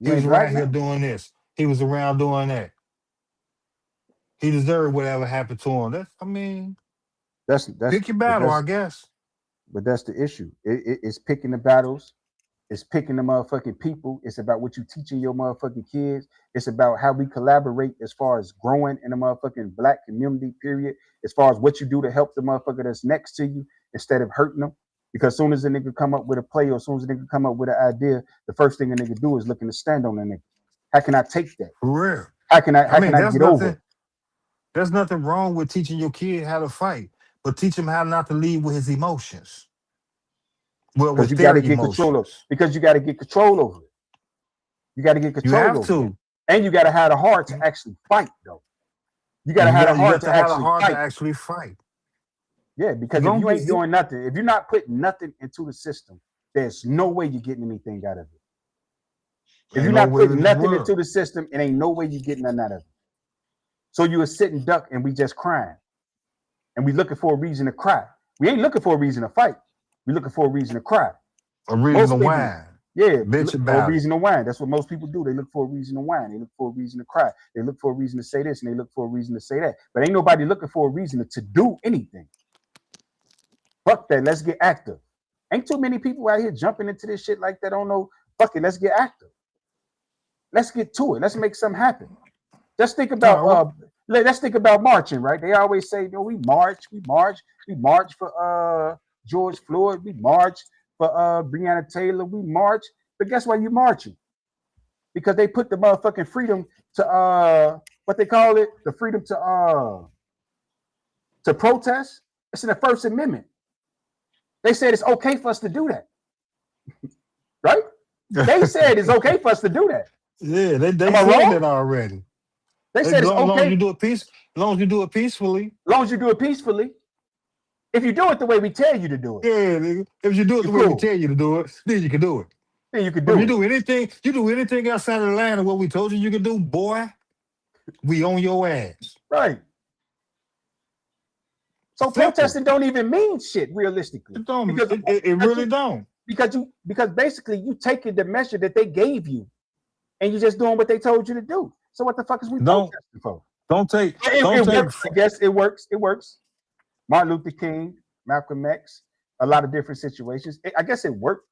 You he was ain't around black here now? doing this. He was around doing that. He deserved whatever happened to him. That's pick your battle, I guess. But that's the issue. It's picking the battles. It's picking the motherfucking people. It's about what you teaching your motherfucking kids. It's about how we collaborate as far as growing in the motherfucking black community, period. As far as what you do to help the motherfucker that's next to you instead of hurting them. Because as soon as a nigga come up with a play or as soon as a nigga come up with an idea, the first thing a nigga do is looking to stand on that nigga. How can I take that? For real. How can I get over it? There's nothing wrong with teaching your kid how to fight, but teach him how not to lead with his emotions. Well, with their emotions. Because you got to get control over it. You got to get control over it. And you got to have the heart to actually fight, though. You got to have the heart to actually fight. Yeah, because if you ain't doing nothing, if you're not putting nothing into the system, there's no way you're getting anything out of it. If you're not putting nothing into the system, it ain't no way you're getting nothing out of it. So you a sitting duck and we just crying. And we looking for a reason to cry. We ain't looking for a reason to fight. We looking for a reason to cry. A reason to whine. Yeah, a reason to whine. That's what most people do. They look for a reason to whine. They look for a reason to cry. They look for a reason to say this and they look for a reason to say that. But ain't nobody looking for a reason to do anything. Fuck that. Let's get active. Ain't too many people out here jumping into this shit like that. Don't know. Fuck it. Let's get active. Let's get to it. Let's make something happen. Just think about let's think about marching, right? They always say, we march for George Floyd, we march for Breonna Taylor, we march. But guess why you marching? Because they put the motherfucking freedom to what they call it, the freedom to protest. It's in the First Amendment. They said it's okay for us to do that. Right? They said it's okay for us to do that. Yeah, they Am I said wrong? that already. They As said it's long as okay you do it as long as you do it peacefully. as long as you do it peacefully. If you do it the way we tell you to do it, Yeah, nigga. If you do it you're the way we cool. tell you to do it, then you can do it. Then you can But if do it. you do anything outside of the line of what we told you can do, boy, we on your ass. Right. So Simple. protesting don't even mean shit realistically. It don't. Because It because really you don't. because basically you taking the measure that they gave you and you're just doing what they told you to do. So what the fuck is we Don't protesting for? don't take don't It take. works, I guess. It works. It works. Martin Luther King, Malcolm X, a lot of different situations. I guess it worked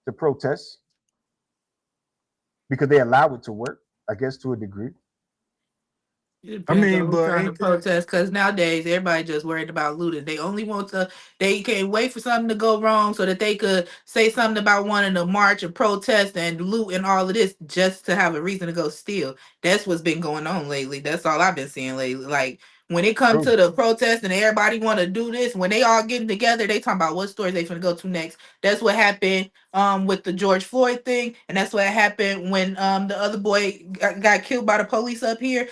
to protest because they allow it to work, I guess, to a degree. It I depends on mean, who's but trying to ain't that? protest. Because nowadays, everybody just worried about looting. They only want to. They can't wait for something to go wrong so that they could say something about wanting to march and protest and loot and all of this just to have a reason to go steal. That's what's been going on lately. That's all I've been seeing lately. Like when it comes True. to the protest and everybody want to do this, when they all getting together, they talking about what stores they finna go to next. That's what happened with the George Floyd thing, and that's what happened when the other boy got killed by the police up here.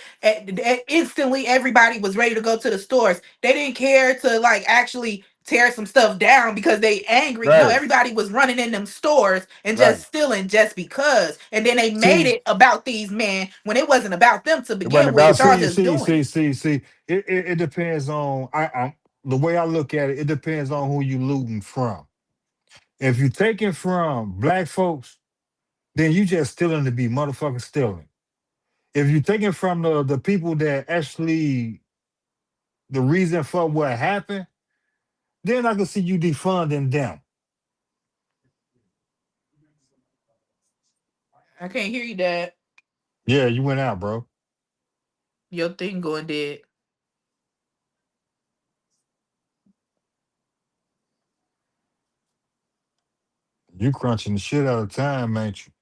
Instantly everybody was ready to go to the stores. They didn't care to like actually tear some stuff down because they angry. No, Right. everybody was running in them stores and Right. just stealing just because. And then they made See, it about these men when it wasn't about them to It wasn't begin but with. about Y'all them. see, just see, doing see, it. see, see. It depends on the way I look at it. It depends on who you looting from. If you taking from black folks, then you just stealing to be motherfucking stealing. If you taking from the people that actually the reason for what happened, then I can see you defunding them. I can't hear you, Dad. Yeah, you went out, bro. Your thing going dead. You crunching the shit out of time, ain't you?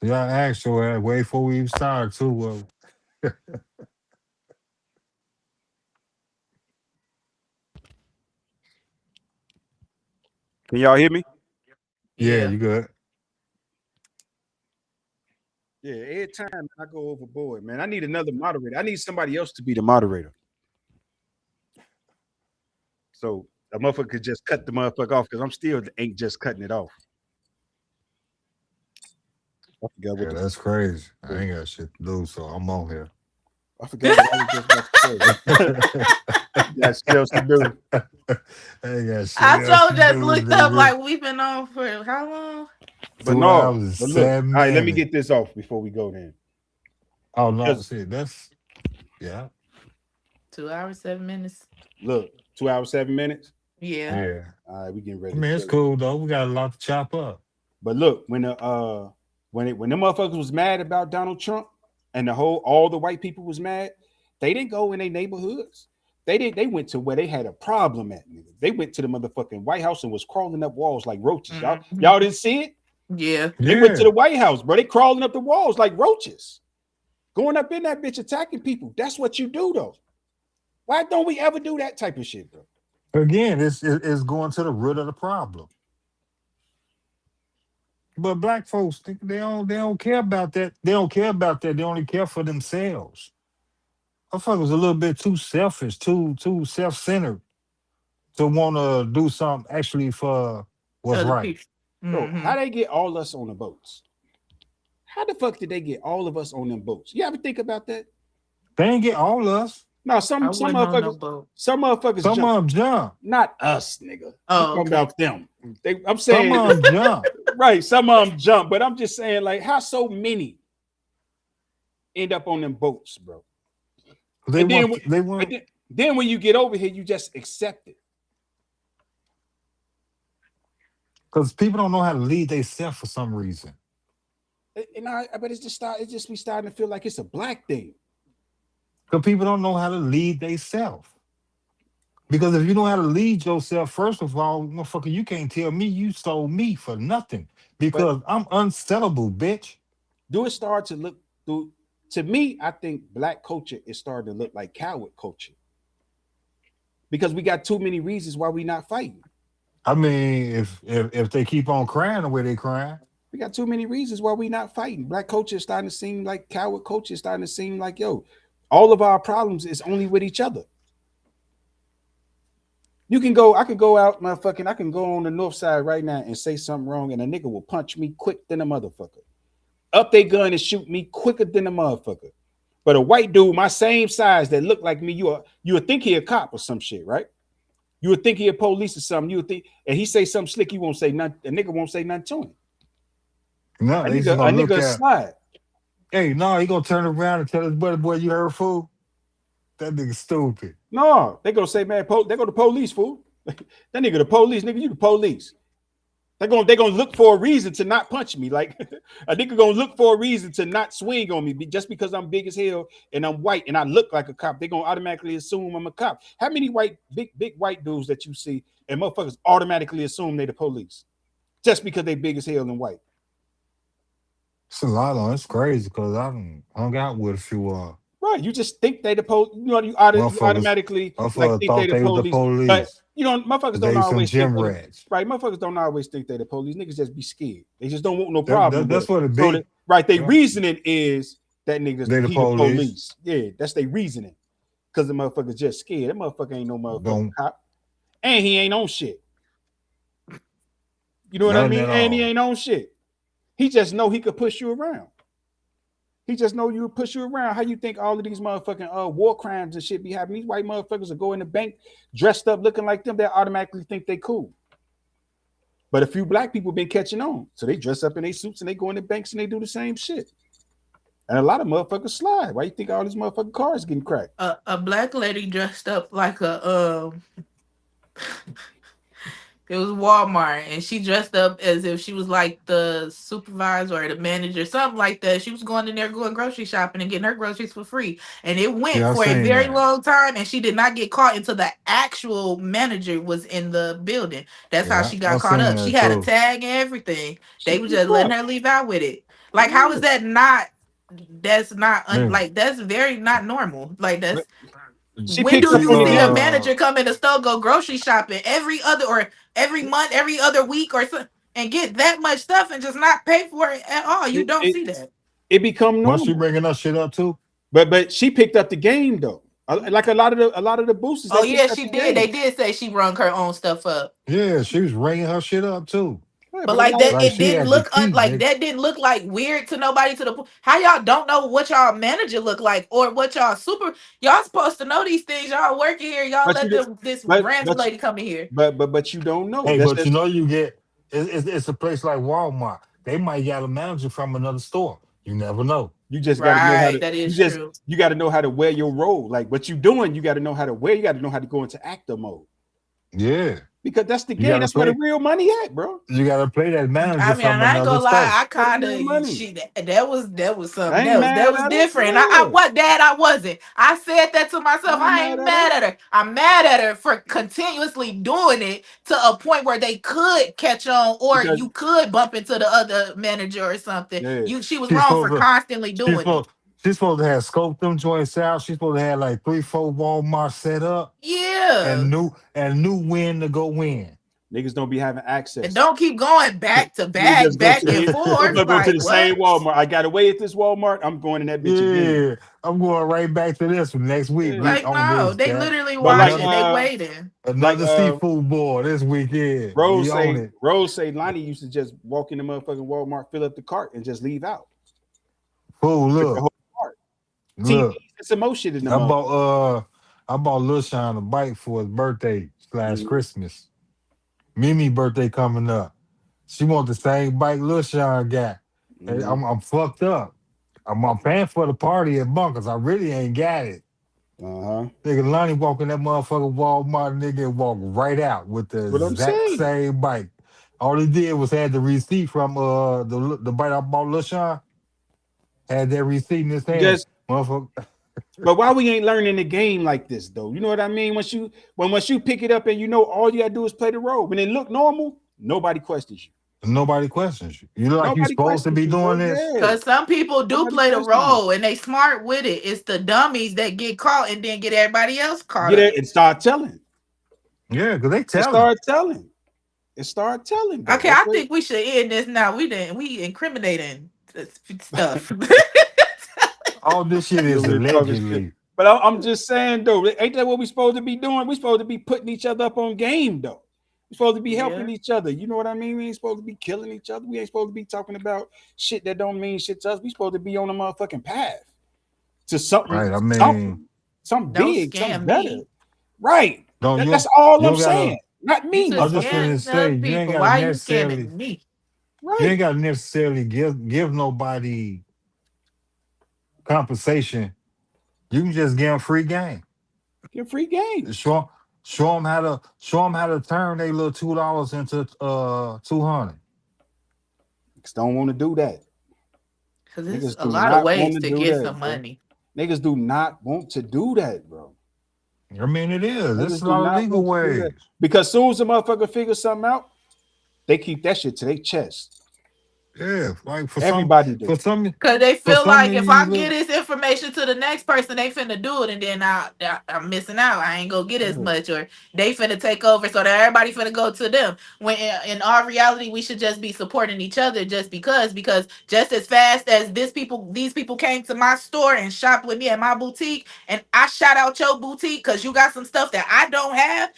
Yeah, I asked your ass way before we even started too. Can y'all hear me? Yeah, Yeah. you good. Yeah, every time I go overboard, man. I need another moderator. I need somebody else to be the moderator. So a motherfucker could just cut the motherfucker off because I'm still ain't just cutting it off. I forgot what Yeah, that's crazy. I ain't got shit to do, so I'm on here. I forgot what I was just about to say. Got shit else to do. I ain't got shit I else told to just do, looked up nigga. like we've been on for how long? But 2 hours no, and but look, all 7 right, let me minutes. get this off before we go then. Oh no, Because see that's yeah, 2 hours, 7 minutes. look, 2 hours, 7 minutes. Yeah. yeah. All right, we getting I ready to mean, it's close. cool though. We got a lot to chop up. But look, when the when the motherfuckers was mad about Donald Trump and all the white people was mad, they didn't go in their neighborhoods. They went to where they had a problem at. Nigga. They went to the motherfucking White House and was crawling up walls like roaches. Mhm. Y'all didn't see it? Yeah. They went to Yeah, the White House, bro. They crawling up the walls like roaches. Going up in that bitch attacking people. That's what you do though. Why don't we ever do that type of shit, bro? again, it's going to the root of the problem. But black folks they don't care about that. They don't care about that. They only care for themselves. Motherfuckers a little bit too selfish, too self centered to want to do something actually for what's Other right. people. Bro, Mm-hmm. how they get all us on the boats? How the fuck did they get all of us on them boats? You ever think about that? They ain't get all of us. No, I some wasn't on no motherfuckers, boat. some motherfuckers Some jump. of them jump. Not us, nigga. I'm Oh, talking okay. about them. I'm Some saying of them jump. right. Some of them jump, but I'm just saying like how so many end up on them boats, bro. They And then, want. They and want then when you get over here, you just accept it. because people don't know how to lead themselves for some reason. And I bet it's just we starting to feel like it's a black thing. Because people don't know how to lead themselves. Because if you know how to lead yourself, first of all, motherfucker, you can't tell me you sold me for nothing. But Because I'm unsellable, bitch. do it start to look through to me, I think black culture is starting to look like coward culture because we got too many reasons why we not fighting. I mean, if they keep on crying the way they crying, We got too many reasons why we not fighting. Black culture is starting to seem like coward culture. Is starting to seem like, yo, all of our problems is only with each other. You can go, I can go out, motherfucking, I can go on the north side right now and say something wrong, and a nigga will punch me quick than a motherfucker. Up they gun and shoot me quicker than a motherfucker. But a white dude, my same size, that look like me, you would think he a cop or some shit, right? You would think he a police or something. You would think, and he say something slick, you won't say nothing. A nigga won't say nothing to him. no, A they just nigga, a gonna look nigga at. slide. Hey, no, he gonna turn around and tell his buddy, boy, you heard fool. That nigga stupid. No, they gonna say, man, they go to police, fool. That nigga the police, nigga, you the police. They gonna look for a reason to not punch me. Like a nigga gonna look for a reason to not swing on me just because I'm big as hell and I'm white and I look like a cop. They gonna automatically assume I'm a cop. How many big white dudes that you see and motherfuckers automatically assume they the police just because they big as hell and white? It's a lot on. It's crazy because I done hung out with a few Right, you just think they the police. You know, you motherfuckers. automatically like Motherfuckers think they thought the they was the police, but police. you know, motherfuckers They don't some always think gym they the rats. right. Motherfuckers don't always think they the police. Niggas just be scared. They just don't want no problem with That's it. what it So be. right, they Yeah. reasoning is that niggas They the he the police. police. Yeah, that's their reasoning. Because the motherfuckers just scared. That motherfucker ain't no motherfucking Don't cop, and he ain't on shit. You know what I nothing mean? at And he all. ain't on shit. He just know he could push you around. He just know you push you around. How you think all of these motherfucking war crimes and shit be happening? These white motherfuckers will go in the bank dressed up looking like them. They automatically think they cool. But a few black people been catching on, so they dress up in their suits and they go in the banks and they do the same shit. And a lot of motherfuckers slide. Why you think all these motherfucking cars getting cracked? A black lady dressed up like a it was Walmart, and she dressed up as if she was like the supervisor or the manager, something like that. She was going in there going grocery shopping and getting her groceries for free. And it went Yeah, I for a seen very that. long time, and she did not get caught until the actual manager was in the building. That's how Yeah, she I got caught seen up. She that had a too. tag and everything. She They was picked just letting up. her leave out with it. Like, how is Yeah. that not? That's not Yeah. like that's very not normal. Like But that's she when picked do up She you on the see a game. manager come in the store go grocery shopping every other or every month, every other week or so, and get that much stuff and just not pay for it at all? You It, don't it, see that. it become was she normal. bringing that shit up too? But she picked up the game though. Like a lot of the boosters, Oh they yeah, picked up she the did. They game. did say she rung her own stuff up. Yeah, she was ringing her shit up too. Yeah, But but a like lot of that, Like it she didn't had the look key, like nigga. that. Didn't look like weird to nobody. To the how y'all don't know what y'all manager look like or what y'all super. Y'all supposed to know these things. Y'all working here. Y'all but let you did, this but random but lady come in here. but you don't know. Hey, That's but you just know you get it's a place like Walmart. They might got a manager from another store. You never know. you just got to know how Right, to that you is just true. you got to know how to wear your role. Like what you doing, you got to know how to wear. You got to know how to go into actor mode Yeah, because that's the you game. gotta That's where the play. real money at, bro. You gotta play that manager I mean, from and I ain't another gonna lie, store. I Where the kind real of money. she that was I something ain't else. That mad was at her. different. I Yeah, what dad I wasn't. I said that to myself. I ain't I mad ain't at her mad at her. I'm mad at her for continuously doing it to a point where they could catch on, or because you could bump into the other manager or something. yeah, She was She's wrong supposed for to. constantly She's doing it. supposed. She's supposed to have scoped them joints out. She's supposed to have like 3, 4 Walmart set up Yeah. and knew when to go in. niggas don't be having And access. don't keep going back to Niggas back, just go back to and it. forth. Motherfucker go to Like the same what? Walmart. I got away at this Walmart. I'm going in that bitch again. Yeah, I'm going right back to this one next week. Yeah. We Like on no, this, they that literally But watching. They waiting. like another seafood board this weekend. We on it. Rose say Lonnie used to just walk in the motherfucking Walmart, fill up the cart, and just leave out Fool, with the look, whole cart. TVs look. and some more shit in the I motherfucker. bought I bought Lil Sean a bike for his birthday / Mhm. Christmas. Mimi birthday coming up. She want the same bike Lil Sean got. Hey, Mhm. I'm fucked up. I'm paying for the party at Bunkers. I really ain't got it. Uh-huh. Nigga Lonnie walk in that motherfucking Walmart, nigga, and walk right out with the What I'm exact saying. same bike. All he did was had the receipt from the bike I bought Lil Sean. Had that receipt in his hand. Just Motherfucker. but why we ain't learning the game like this though? You know what I mean? Once you pick it up and you know all you gotta do is play the role. When it look normal, nobody questions you. Nobody questions you. You look like you Nobody supposed to questions be you, bro. doing this. Yeah. Because some people do Nobody play the questions you. role and they smart with it. It's the dummies that get caught and then get everybody else caught Get up. it and start telling. Yeah, because they It telling. start telling. It start telling, though. Okay, That's I what think we should end this now. We incriminating stuff. All this shit you is over here talking shit. allegedly. But I'm just saying, though, ain't that what we supposed to be doing? We supposed to be putting each other up on game, though. We supposed to be helping Yeah. each other. You know what I mean? We ain't supposed to be killing each other. We ain't supposed to be talking about shit that don't mean shit to us. We supposed to be on a motherfucking path to something, Right. I mean, something Don't big, something scam better. me. Right. don't That's you all you I'm don't gotta saying. Not You me, could I was just motherfucker. finna scam say some you ain't people. gotta Why you necessarily scamming me? you Right. ain't gotta necessarily give nobody compensation. You can just give them free game. Get free game. Show them how to turn their little $2 into 200. Niggas don't want to do that. Because there's Niggas a do lot of not want ways to to do get that, some bro. money. Niggas do not want to do that, bro. I mean, it is. There's Niggas a do lot of not legal want to do that. ways. Because soon as a motherfucker figure something out, they keep that shit to their chest. Yeah, like Everybody do. Because they for feel some like of if these I get little this information to the next person, they finna do it, and then I'm missing out. I ain't gonna get as Yeah. much, or they finna take over, so that everybody finna go to them. When in our reality, we should just be supporting each other, because just as fast as these people came to my store and shopped with me at my boutique, and I shout out your boutique because you got some stuff that I don't have.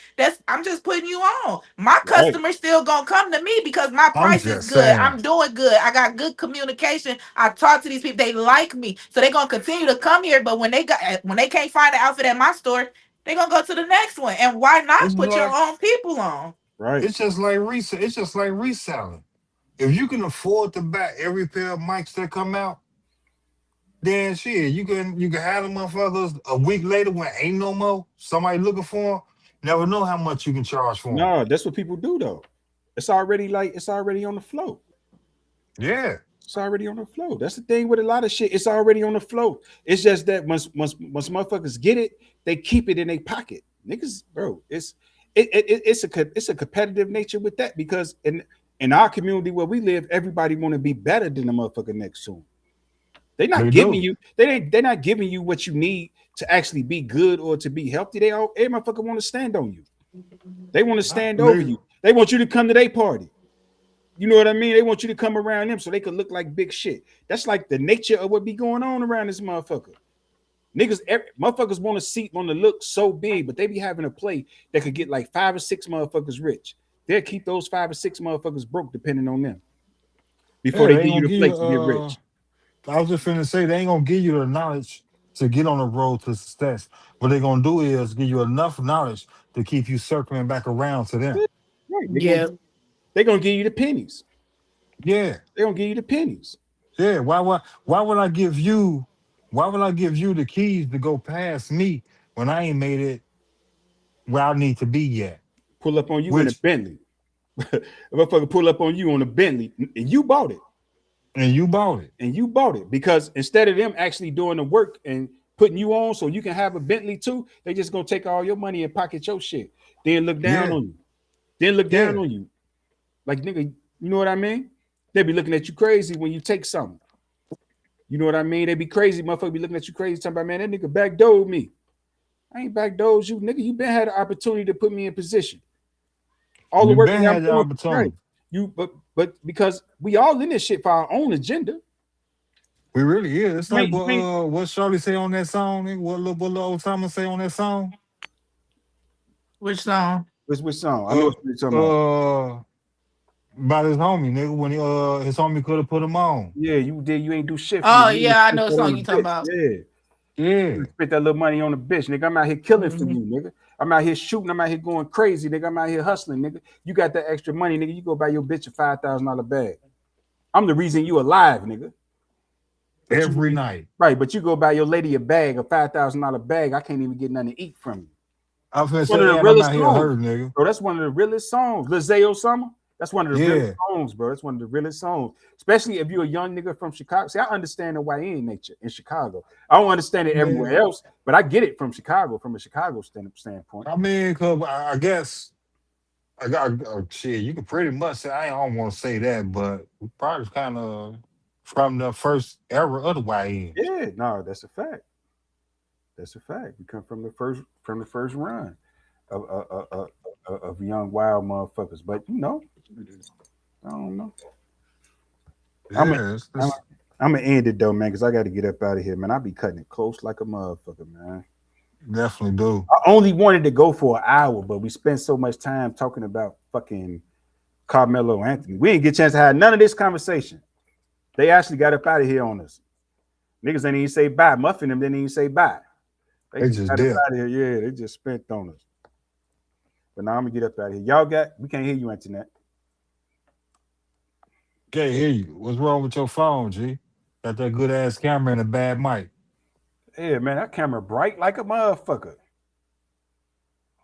I'm just putting you on. My Right. customers still gonna come to me because my I'm price is just good. saying. I'm doing good. I got good communication. I talk to these people. They like me, so they're gonna continue to come here. But when they can't find an outfit at my store, they're gonna go to the next one. And why It's not put your like own people on? Right. it's just like reselling. If you can afford to buy every pair of mics that come out, then shit, you can have them motherfuckers a week later when ain't no more. Somebody looking for them. Never know how much you can charge for them. No, that's what people do though. It's already on the flow. Yeah. It's already on the flow. That's the thing with a lot of shit. It's already on the flow. It's just that once motherfuckers get it, they keep it in their pocket. Niggas, bro, it's a competitive nature with that because in our community where we live, everybody want to be better than the motherfucker next to them. They're not They giving do. you they're not giving you what you need to actually be good or to be healthy. Every motherfucker want to stand on you. They want to stand over They you. They want you to come to their party. You know what I mean? They want you to come around them so they could look like big shit. That's like the nature of what be going on around this motherfucker. Motherfuckers want to look so big, but they be having a play that could get like 5 or 6 motherfuckers rich. They'll keep those 5 or 6 motherfuckers broke depending on them before yeah, they they ain't give you gonna the give play you to get rich. I was just finna say they ain't gonna give you the knowledge to get on the road to success. What they're gonna do is give you enough knowledge to keep you circling back around to them. Right. Yeah. They're gonna give you the pennies. Yeah. They're gonna give you the pennies. Yeah. Why would I give you the keys to go past me when I ain't made it where I need to be yet? Pull up on you in a Which Bentley. A motherfucker pull up on you on a Bentley and you bought it. and you bought it. And you bought it because instead of them actually doing the work and putting you on so you can have a Bentley too, they just gonna take all your money and pocket your shit. Then look down Yeah. on you. Then look down Yeah. on you. Like nigga, you know what I mean? They be looking at you crazy when you take something. You know what I mean? They be crazy, motherfucker be looking at you crazy, talking about man, that nigga backdoored me. I ain't backdoored you, nigga. You been had an opportunity to put me in position. All the You work been that I'm had the doing, right? opportunity. You but because we all in this shit for our own agenda. We really is. It's You like ain't, you ain't what Shorty say on that song, nigga? What little old timer say on that song? Which song? which song? I know Uh what you're talking about. uh about his homie, nigga, when his homie could have put him on. Yeah, you did. You ain't do shit for me. Oh You ain't yeah, I spent know what that on song a you talking bitch. about. Yeah, Yeah. you spent that little money on a bitch, nigga. I'm out here killing for Mhm. you, nigga. I'm out here shooting. I'm out here going crazy, nigga. I'm out here hustling, nigga. You got that extra money, nigga. You go buy your bitch a $5,000 bag. I'm the reason you alive, nigga. But Every you night. right, but you go buy your lady a bag, a $5,000 bag. I can't even get nothing to eat from you. I'm finna One of the say, and I'm realest out here songs, hurting, nigga. bro. That's one of the realest songs. Lizeo Summer. That's one of the realest Yeah. songs, bro. That's one of the realest songs. Especially if you're a young nigga from Chicago. See, I understand the YN nature in Chicago. I don't understand it everywhere Man, else, but I get it from Chicago, from a Chicago standpoint. I mean, cause I guess I got shit. You can pretty much say I don't want to say that, but we probably kind of from the first era of the YNs. Yeah, no, that's a fact. That's a fact. We come from the first run of young wild motherfuckers. But you know, I don't know. I'm a, Yeah, I'm, I'm gonna end it though, man, because I got to get up out of here, man. I be cutting it close like a motherfucker, man. definitely do. I only wanted to go for an hour, but we spent so much time talking about fucking Carmelo Anthony. We didn't get a chance to have none of this conversation. They actually got up out of here on us. Niggas didn't even say bye. Muffin them didn't even say bye. They They just just got up did. out of here. Yeah, they just spent on us. But now I'm gonna get up out of here. Y'all we can't hear you, internet. Can't hear you. What's wrong with your phone, G? Got that good ass camera and a bad mic. Yeah, man, that camera bright like a motherfucker.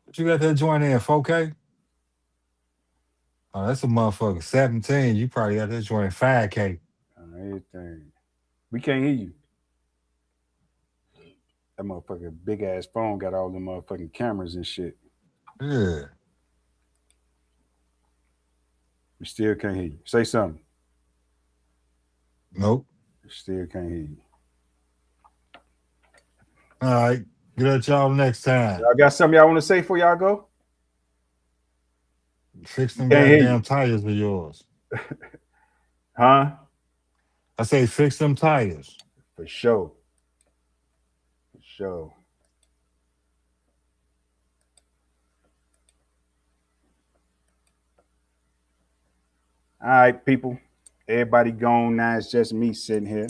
But you got that joint in 4K? Oh, that's a motherfucker. 17. You probably got that joint 5K. Everything. We can't hear you. That motherfucker big ass phone got all the motherfucking cameras and shit. Yeah. We still can't hear you. Say something. Nope. We still can't hear you. All right. Get at y'all next time. Y'all got something y'all want to say before y'all go? Fix them Can't hear goddamn you. tires of yours. Huh? I say fix them tires. For sure. For sure. All right, people. Everybody gone now. It's just me sitting here.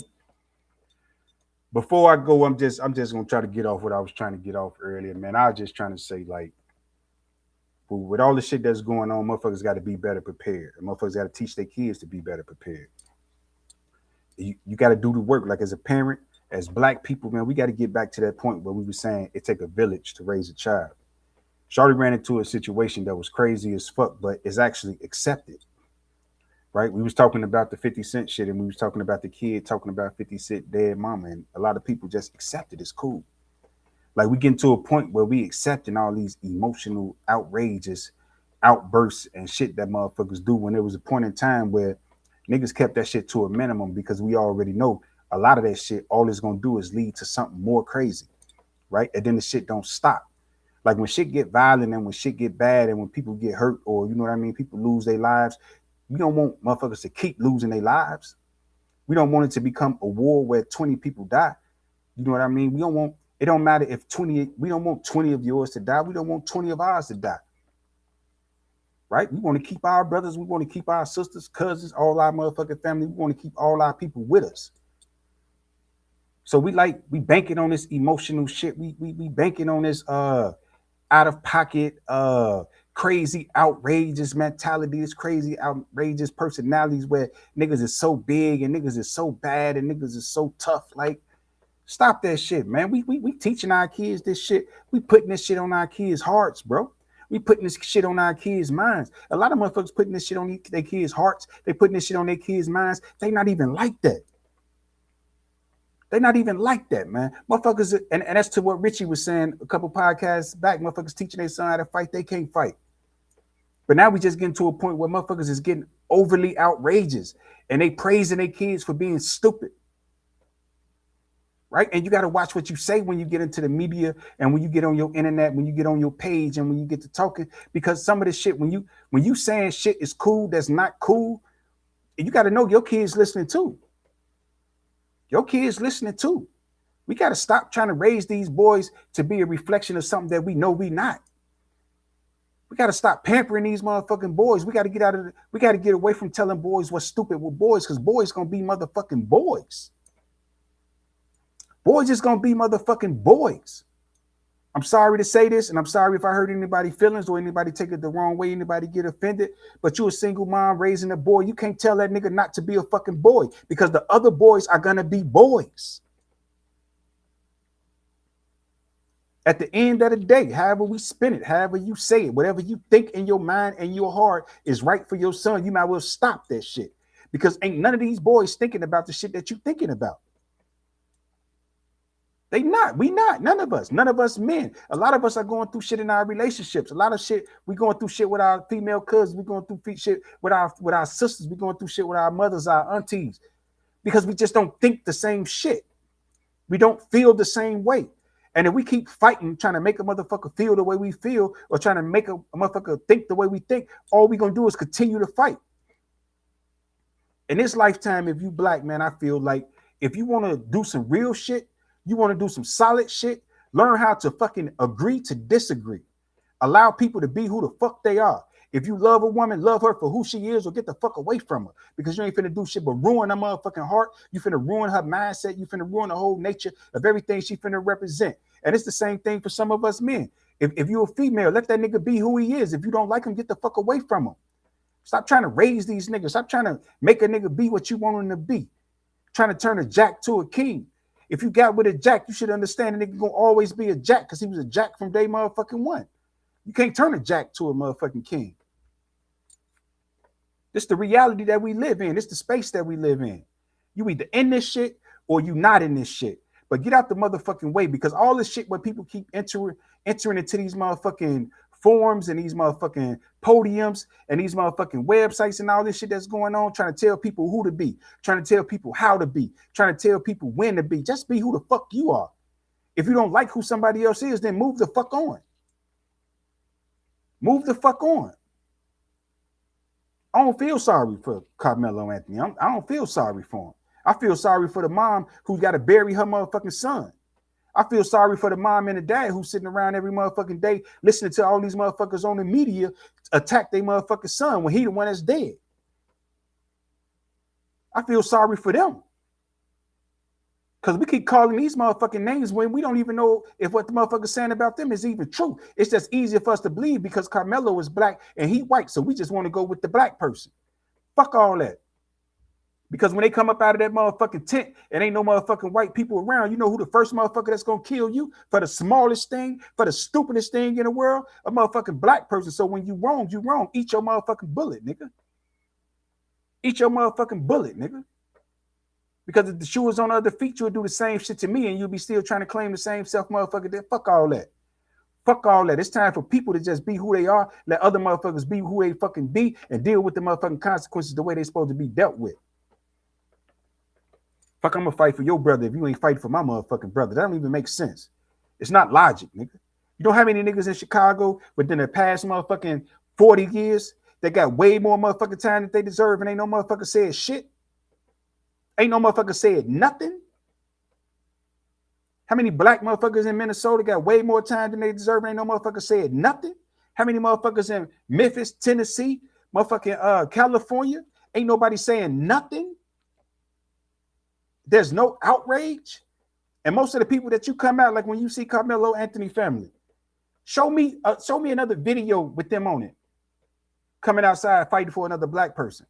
Before I go, I'm just gonna try to get off what I was trying to get off earlier, man. I was just trying to say, like, with all the shit that's going on, motherfuckers got to be better prepared. And motherfuckers got to teach their kids to be better prepared. You got to do the work. Like as a parent, as black people, man, we got to get back to that point where we were saying it take a village to raise a child. Shorty ran into a situation that was crazy as fuck, but is actually accepted. Right? We was talking about the 50 Cent shit, and we was talking about the kid talking about 50 Cent dead mama, and a lot of people just accept it. It's cool. Like we get to a point where we accepting all these emotional, outrageous outbursts and shit that motherfuckers do. When there was a point in time where niggas kept that shit to a minimum because we already know a lot of that shit, all it's gonna do is lead to something more crazy, right? And then the shit don't stop. Like when shit get violent and when shit get bad and when people get hurt or you know what I mean, people lose their lives. We don't want motherfuckers to keep losing their lives. We don't want it to become a war where 20 people die. You know what I mean? We don't want, it don't matter if 20, we don't want 20 of yours to die. We don't want 20 of ours to die. Right? We want to keep our brothers, we want to keep our sisters, cousins, all our motherfucking family. We want to keep all our people with us. So we banking on this emotional shit. We banking on this out of pocket, crazy, outrageous mentality, this crazy, outrageous personalities where niggas is so big and niggas is so bad and niggas is so tough. Like, stop that shit, man. We teaching our kids this shit. We putting this shit on our kids' hearts, bro. We putting this shit on our kids' minds. A lot of motherfuckers putting this shit on their kids' hearts. They putting this shit on their kids' minds. They not even like that. They're not even like that, man. Motherfuckers, and that's to what Richie was saying a couple podcasts back. Motherfuckers teaching their son how to fight, they can't fight. But now we just getting to a point where motherfuckers is getting overly outrageous and they praising their kids for being stupid. Right? And you got to watch what you say when you get into the media and when you get on your internet, when you get on your page and when you get to talking, because some of the shit, when you saying shit is cool, that's not cool, you got to know your kids listening too. Your kids listening too. We got to stop trying to raise these boys to be a reflection of something that we know we not. We got to stop pampering these motherfucking boys. We got to get away from telling boys what's stupid with boys, because boys gonna be motherfucking boys. Boys is gonna be motherfucking boys. I'm sorry to say this, and I'm sorry if I hurt anybody's feelings or anybody take it the wrong way, anybody get offended, but you a single mom raising a boy. You can't tell that nigga not to be a fucking boy because the other boys are gonna be boys. At the end of the day, however we spin it, however you say it, whatever you think in your mind and your heart is right for your son, you might well stop that shit, because ain't none of these boys thinking about the shit that you thinking about. They not. We not. None of us. None of us men. A lot of us are going through shit in our relationships. A lot of shit. We going through shit with our female cousins. We going through shit with our sisters. We going through shit with our mothers, our aunties, because we just don't think the same shit. We don't feel the same way. And if we keep fighting, trying to make a motherfucker feel the way we feel, or trying to make a motherfucker think the way we think, all we gonna do is continue to fight. In this lifetime, if you black, man, I feel like if you want to do some real shit, you want to do some solid shit, learn how to fucking agree to disagree. Allow people to be who the fuck they are. If you love a woman, love her for who she is, or get the fuck away from her, because you ain't finna do shit but ruin her motherfucking heart. You finna ruin her mindset. You finna ruin the whole nature of everything she finna represent. And it's the same thing for some of us men. If you're a female, let that nigga be who he is. If you don't like him, get the fuck away from him. Stop trying to raise these niggas. Stop trying to make a nigga be what you want him to be. Trying to turn a jack to a king. If you got with a jack, you should understand a nigga gonna always be a jack, because he was a jack from day motherfucking one. You can't turn a jack to a motherfucking king. This is the reality that we live in. This is the space that we live in. You either in this shit or you not in this shit. But get out the motherfucking way, because all this shit where people keep entering into these motherfucking forums and these motherfucking podiums and these motherfucking websites and all this shit that's going on, trying to tell people who to be, trying to tell people how to be, trying to tell people when to be. Just be who the fuck you are. If you don't like who somebody else is, then move the fuck on. Move the fuck on. I don't feel sorry for Carmelo Anthony. I don't feel sorry for him. I feel sorry for the mom who's got to bury her motherfucking son. I feel sorry for the mom and the dad who's sitting around every motherfucking day listening to all these motherfuckers on the media attack their motherfucking son when he the one that's dead. I feel sorry for them. Because we keep calling these motherfucking names when we don't even know if what the motherfucker's saying about them is even true. It's just easier for us to believe because Carmelo is black and he white, so we just want to go with the black person. Fuck all that. Because when they come up out of that motherfucking tent and ain't no motherfucking white people around, you know who the first motherfucker that's gonna kill you for the smallest thing, for the stupidest thing in the world? A motherfucking black person. So when you wrong, you wrong. Eat your motherfucking bullet, nigga. Eat your motherfucking bullet, nigga. Because if the shoe was on the other feet, you would do the same shit to me and you'll be still trying to claim the same self motherfucker there. Fuck all that. Fuck all that. It's time for people to just be who they are. Let other motherfuckers be who they fucking be and deal with the motherfucking consequences the way they're supposed to be dealt with. Fuck, I'm gonna fight for your brother if you ain't fighting for my motherfucking brother. That don't even make sense. It's not logic, nigga. You know how many niggas in Chicago within the past motherfucking 40 years that got way more motherfucking time that they deserve and ain't no motherfucker said shit? Ain't no motherfucker said nothing? How many black motherfuckers in Minnesota got way more time than they deserve and ain't no motherfucker said nothing? How many motherfuckers in Memphis, Tennessee, motherfucking California, ain't nobody saying nothing? There's no outrage. And most of the people that you come out, like when you see Carmelo Anthony family, show me another video with them on it, coming outside fighting for another black person,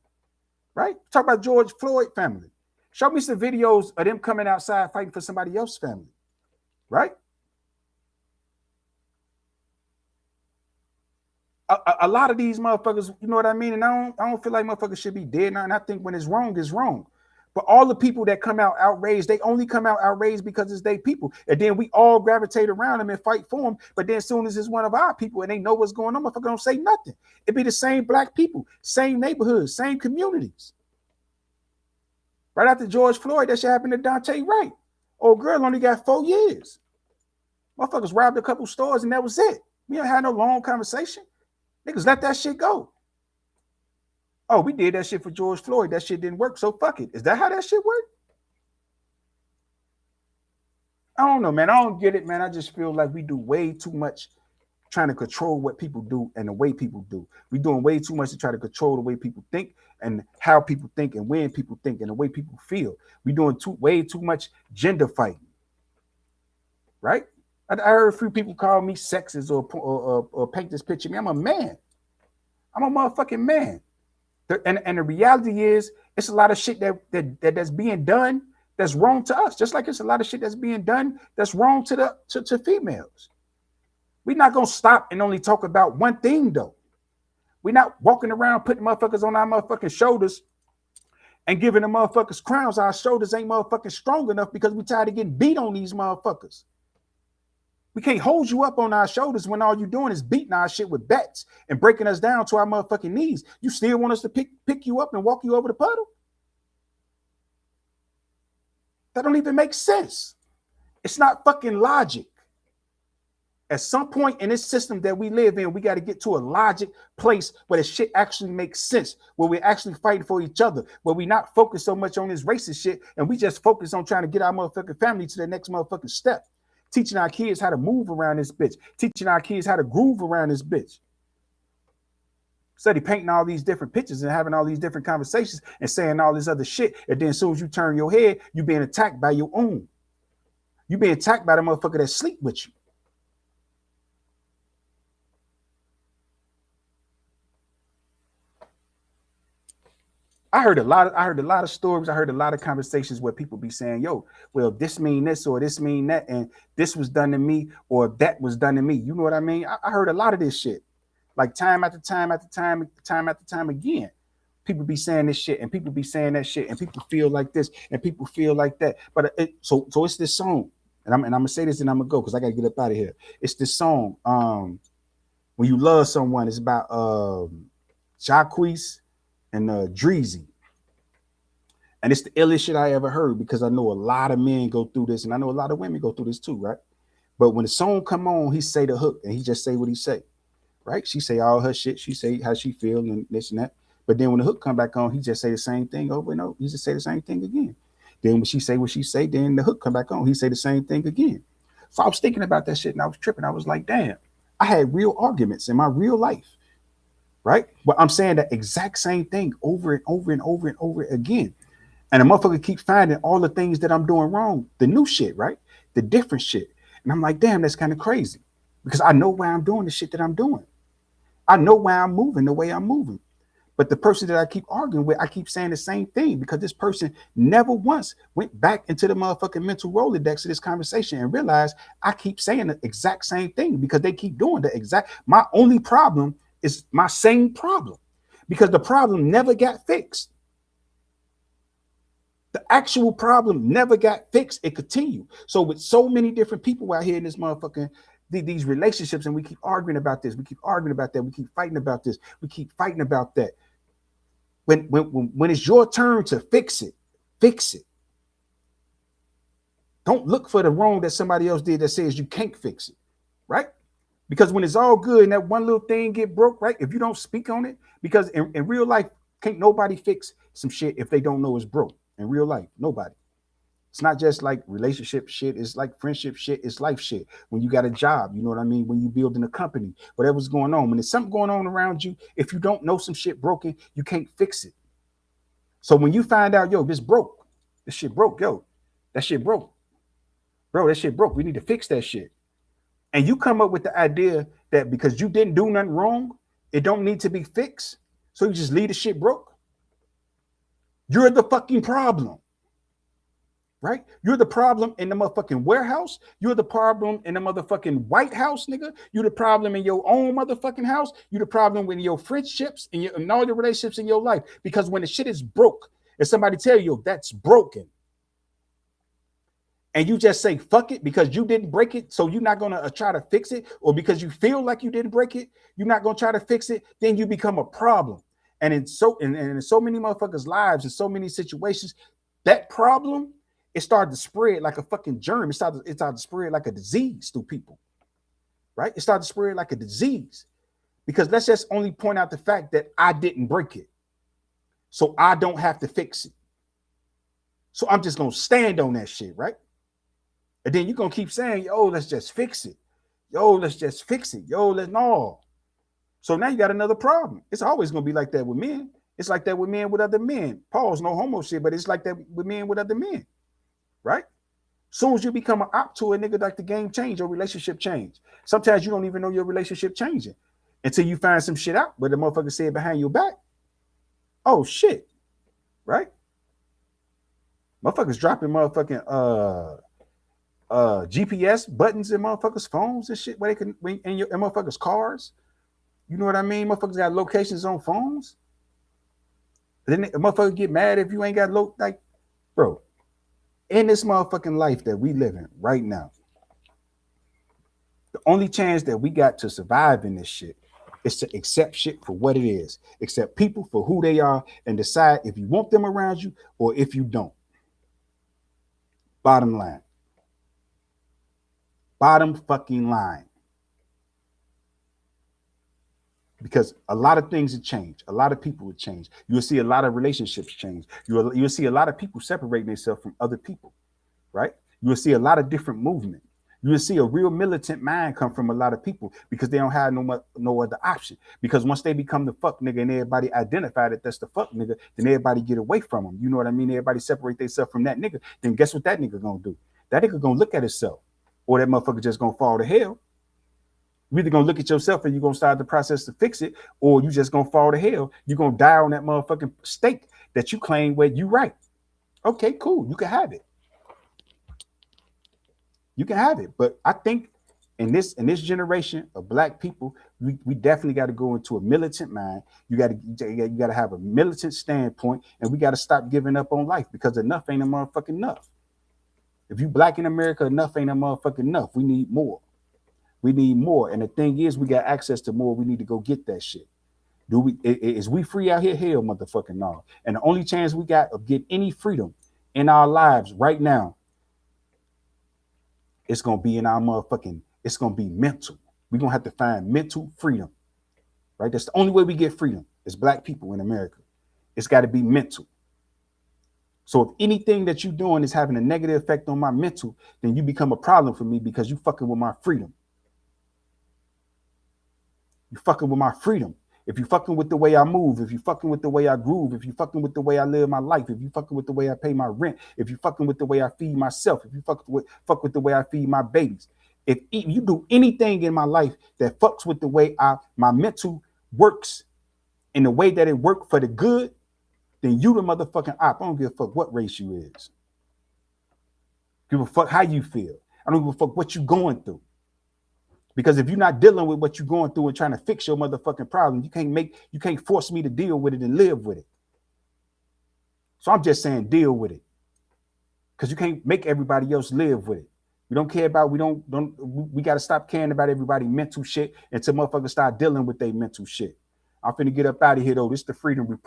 right? Talk about George Floyd family. Show me some videos of them coming outside fighting for somebody else's family, right? A lot of these motherfuckers, you know what I mean? And I don't feel like motherfuckers should be dead now. And I think when it's wrong, it's wrong. But all the people that come out outraged, they only come out outraged because it's their people. And then we all gravitate around them and fight for them. But then as soon as it's one of our people and they know what's going on, motherfucker don't say nothing. It be the same black people, same neighborhoods, same communities. Right after George Floyd, that shit happened to Dante Wright. Old girl only got 4 years. Motherfuckers robbed a couple stores and that was it. We don't have no long conversation. Niggas let that shit go. Oh, we did that shit for George Floyd. That shit didn't work, so fuck it. Is that how that shit worked? I don't know, man. I don't get it, man. I just feel like we do way too much trying to control what people do and the way people do. We're doing way too much to try to control the way people think and how people think and when people think and the way people feel. We're doing way too much gender fighting, right? I heard a few people call me sexist or paint this picture of me. I'm a man. I'm a motherfucking man. And the reality is, it's a lot of shit that's being done that's wrong to us. Just like it's a lot of shit that's being done that's wrong to females. We're not gonna stop and only talk about one thing though. We're not walking around putting motherfuckers on our motherfucking shoulders and giving the motherfuckers crowns. Our shoulders ain't motherfucking strong enough because we tired of getting beat on these motherfuckers. We can't hold you up on our shoulders when all you doing is beating our shit with bats and breaking us down to our motherfucking knees. You still want us to pick you up and walk you over the puddle? That don't even make sense. It's not fucking logic. At some point in this system that we live in, we got to get to a logic place where the shit actually makes sense, where we're actually fighting for each other, where we not focus so much on this racist shit and we just focus on trying to get our motherfucking family to the next motherfucking step. Teaching our kids how to move around this bitch. Teaching our kids how to groove around this bitch. Study painting all these different pictures and having all these different conversations and saying all this other shit. And then as soon as you turn your head, you being attacked by your own. You being attacked by the motherfucker that sleep with you. I heard a lot of stories. I heard a lot of conversations where people be saying, yo, well, this mean this or this mean that, and this was done to me or that was done to me. You know what I mean? I heard a lot of this shit. Like time after time after time again. People be saying this shit and people be saying that shit and people feel like this and people feel like that. But so it's this song. And I'm gonna say this and I'm gonna go because I gotta get up out of here. It's this song. When you love someone, it's about Jacquees and Dreezy. And it's the illest shit I ever heard because I know a lot of men go through this and I know a lot of women go through this too, right? But when the song come on, he say the hook and he just say what he say, right? She say all her shit, she say how she feel and this and that. But then when the hook come back on, he just say the same thing over and over. He just say the same thing again. Then when she say what she say, then the hook come back on, he say the same thing again. So I was thinking about that shit and I was tripping. I was like, damn, I had real arguments in my real life. Right? But I'm saying the exact same thing over and over and over and over again. And a motherfucker keep finding all the things that I'm doing wrong, the new shit, right? The different shit. And I'm like, damn, that's kind of crazy. Because I know why I'm doing the shit that I'm doing. I know why I'm moving the way I'm moving. But the person that I keep arguing with, I keep saying the same thing because this person never once went back into the motherfucking mental Rolodex of this conversation and realized I keep saying the exact same thing because they keep doing the exact. My only problem is my same problem because the problem never got fixed. The actual problem never got fixed. It continued. So with so many different people out here in this motherfucking these relationships, and we keep arguing about this, we keep arguing about that, we keep fighting about this, we keep fighting about that. When it's your turn to fix it, fix it. Don't look for the wrong that somebody else did that says you can't fix it, right? Because when it's all good and that one little thing get broke, right? If you don't speak on it, because in real life, can't nobody fix some shit if they don't know it's broke. In real life, nobody. It's not just like relationship shit. It's like friendship shit. It's life shit. When you got a job, you know what I mean? When you building a company, whatever's going on. When there's something going on around you, if you don't know some shit broken, you can't fix it. So when you find out, yo, this broke. This shit broke, yo. That shit broke. Bro, that shit broke. We need to fix that shit. And you come up with the idea that because you didn't do nothing wrong, it don't need to be fixed. So you just leave the shit broke. You're the fucking problem. Right? You're the problem in the motherfucking warehouse. You're the problem in the motherfucking White House, nigga. You're the problem in your own motherfucking house. You're the problem with your friendships and all your relationships in your life. Because when the shit is broke, if somebody tell you that's broken, and you just say fuck it because you didn't break it, so you're not gonna try to fix it, or because you feel like you didn't break it, you're not gonna try to fix it, then you become a problem. And in so many motherfuckers' lives, in so many situations, that problem, it started to spread like a fucking germ. It started to spread like a disease through people, right? It started to spread like a disease because let's just only point out the fact that I didn't break it, so I don't have to fix it. So I'm just gonna stand on that shit, right? And then you're gonna keep saying, yo, let's just fix it. Yo, let's just fix it. Yo, let's no. So now you got another problem. It's always gonna be like that with men. It's like that with men with other men. Pause, no homo shit, but it's like that with men with other men. Right? Soon as you become an op to a nigga, like the game change, your relationship change. Sometimes you don't even know your relationship changing until you find some shit out, but the motherfucker said behind your back. Oh shit. Right? Motherfuckers dropping motherfucking GPS buttons in motherfuckers' phones and shit where they can in motherfuckers' cars. You know what I mean? Motherfuckers got locations on phones. Then a motherfucker get mad if you ain't got low, like, bro, in this motherfucking life that we live in right now, the only chance that we got to survive in this shit is to accept shit for what it is, accept people for who they are, and decide if you want them around you or if you don't. Bottom line. Bottom fucking line. Because a lot of things have changed. A lot of people would change. You'll see a lot of relationships change. You'll see a lot of people separating themselves from other people, right? You'll see a lot of different movement. You'll see a real militant mind come from a lot of people because they don't have no other option. Because once they become the fuck nigga and everybody identify that that's the fuck nigga, then everybody get away from them. You know what I mean? Everybody separate themselves from that nigga. Then guess what that nigga gonna do? That nigga gonna look at himself, or that motherfucker just gonna fall to hell. You either gonna look at yourself and you're gonna start the process to fix it, or you just gonna fall to hell. You're gonna die on that motherfucking stake that you claim where you right. Okay, cool. You can have it. You can have it. But I think in this generation of black people, we definitely got to go into a militant mind. You got to have a militant standpoint, and we got to stop giving up on life because enough ain't a motherfucking enough. If you black in America, enough ain't a motherfucking enough. We need more. We need more. And the thing is, we got access to more. We need to go get that shit. Is we free out here? Hell, motherfucking no. And the only chance we got of getting any freedom in our lives right now, it's gonna be in our motherfucking, it's gonna be mental. We're gonna have to find mental freedom. Right? That's the only way we get freedom as black people in America. It's got to be mental. So if anything that you're doing is having a negative effect on my mental, then you become a problem for me because you fucking with my freedom. You fucking with my freedom. If you fucking with the way I move, if you fucking with the way I groove, if you fucking with the way I live my life, if you fucking with the way I pay my rent, if you fucking with the way I feed myself, if you fuck with the way I feed my babies, if you do anything in my life that fucks with the way my mental works in the way that it worked for the good, then you the motherfucking op. I don't give a fuck what race you is. Give a fuck how you feel. I don't give a fuck what you going through. Because if you're not dealing with what you're going through and trying to fix your motherfucking problem, you can't force me to deal with it and live with it. So I'm just saying deal with it. Because you can't make everybody else live with it. We don't care about, we got to stop caring about everybody's mental shit until motherfuckers start dealing with their mental shit. I'm finna get up out of here though. This is the Freedom Report.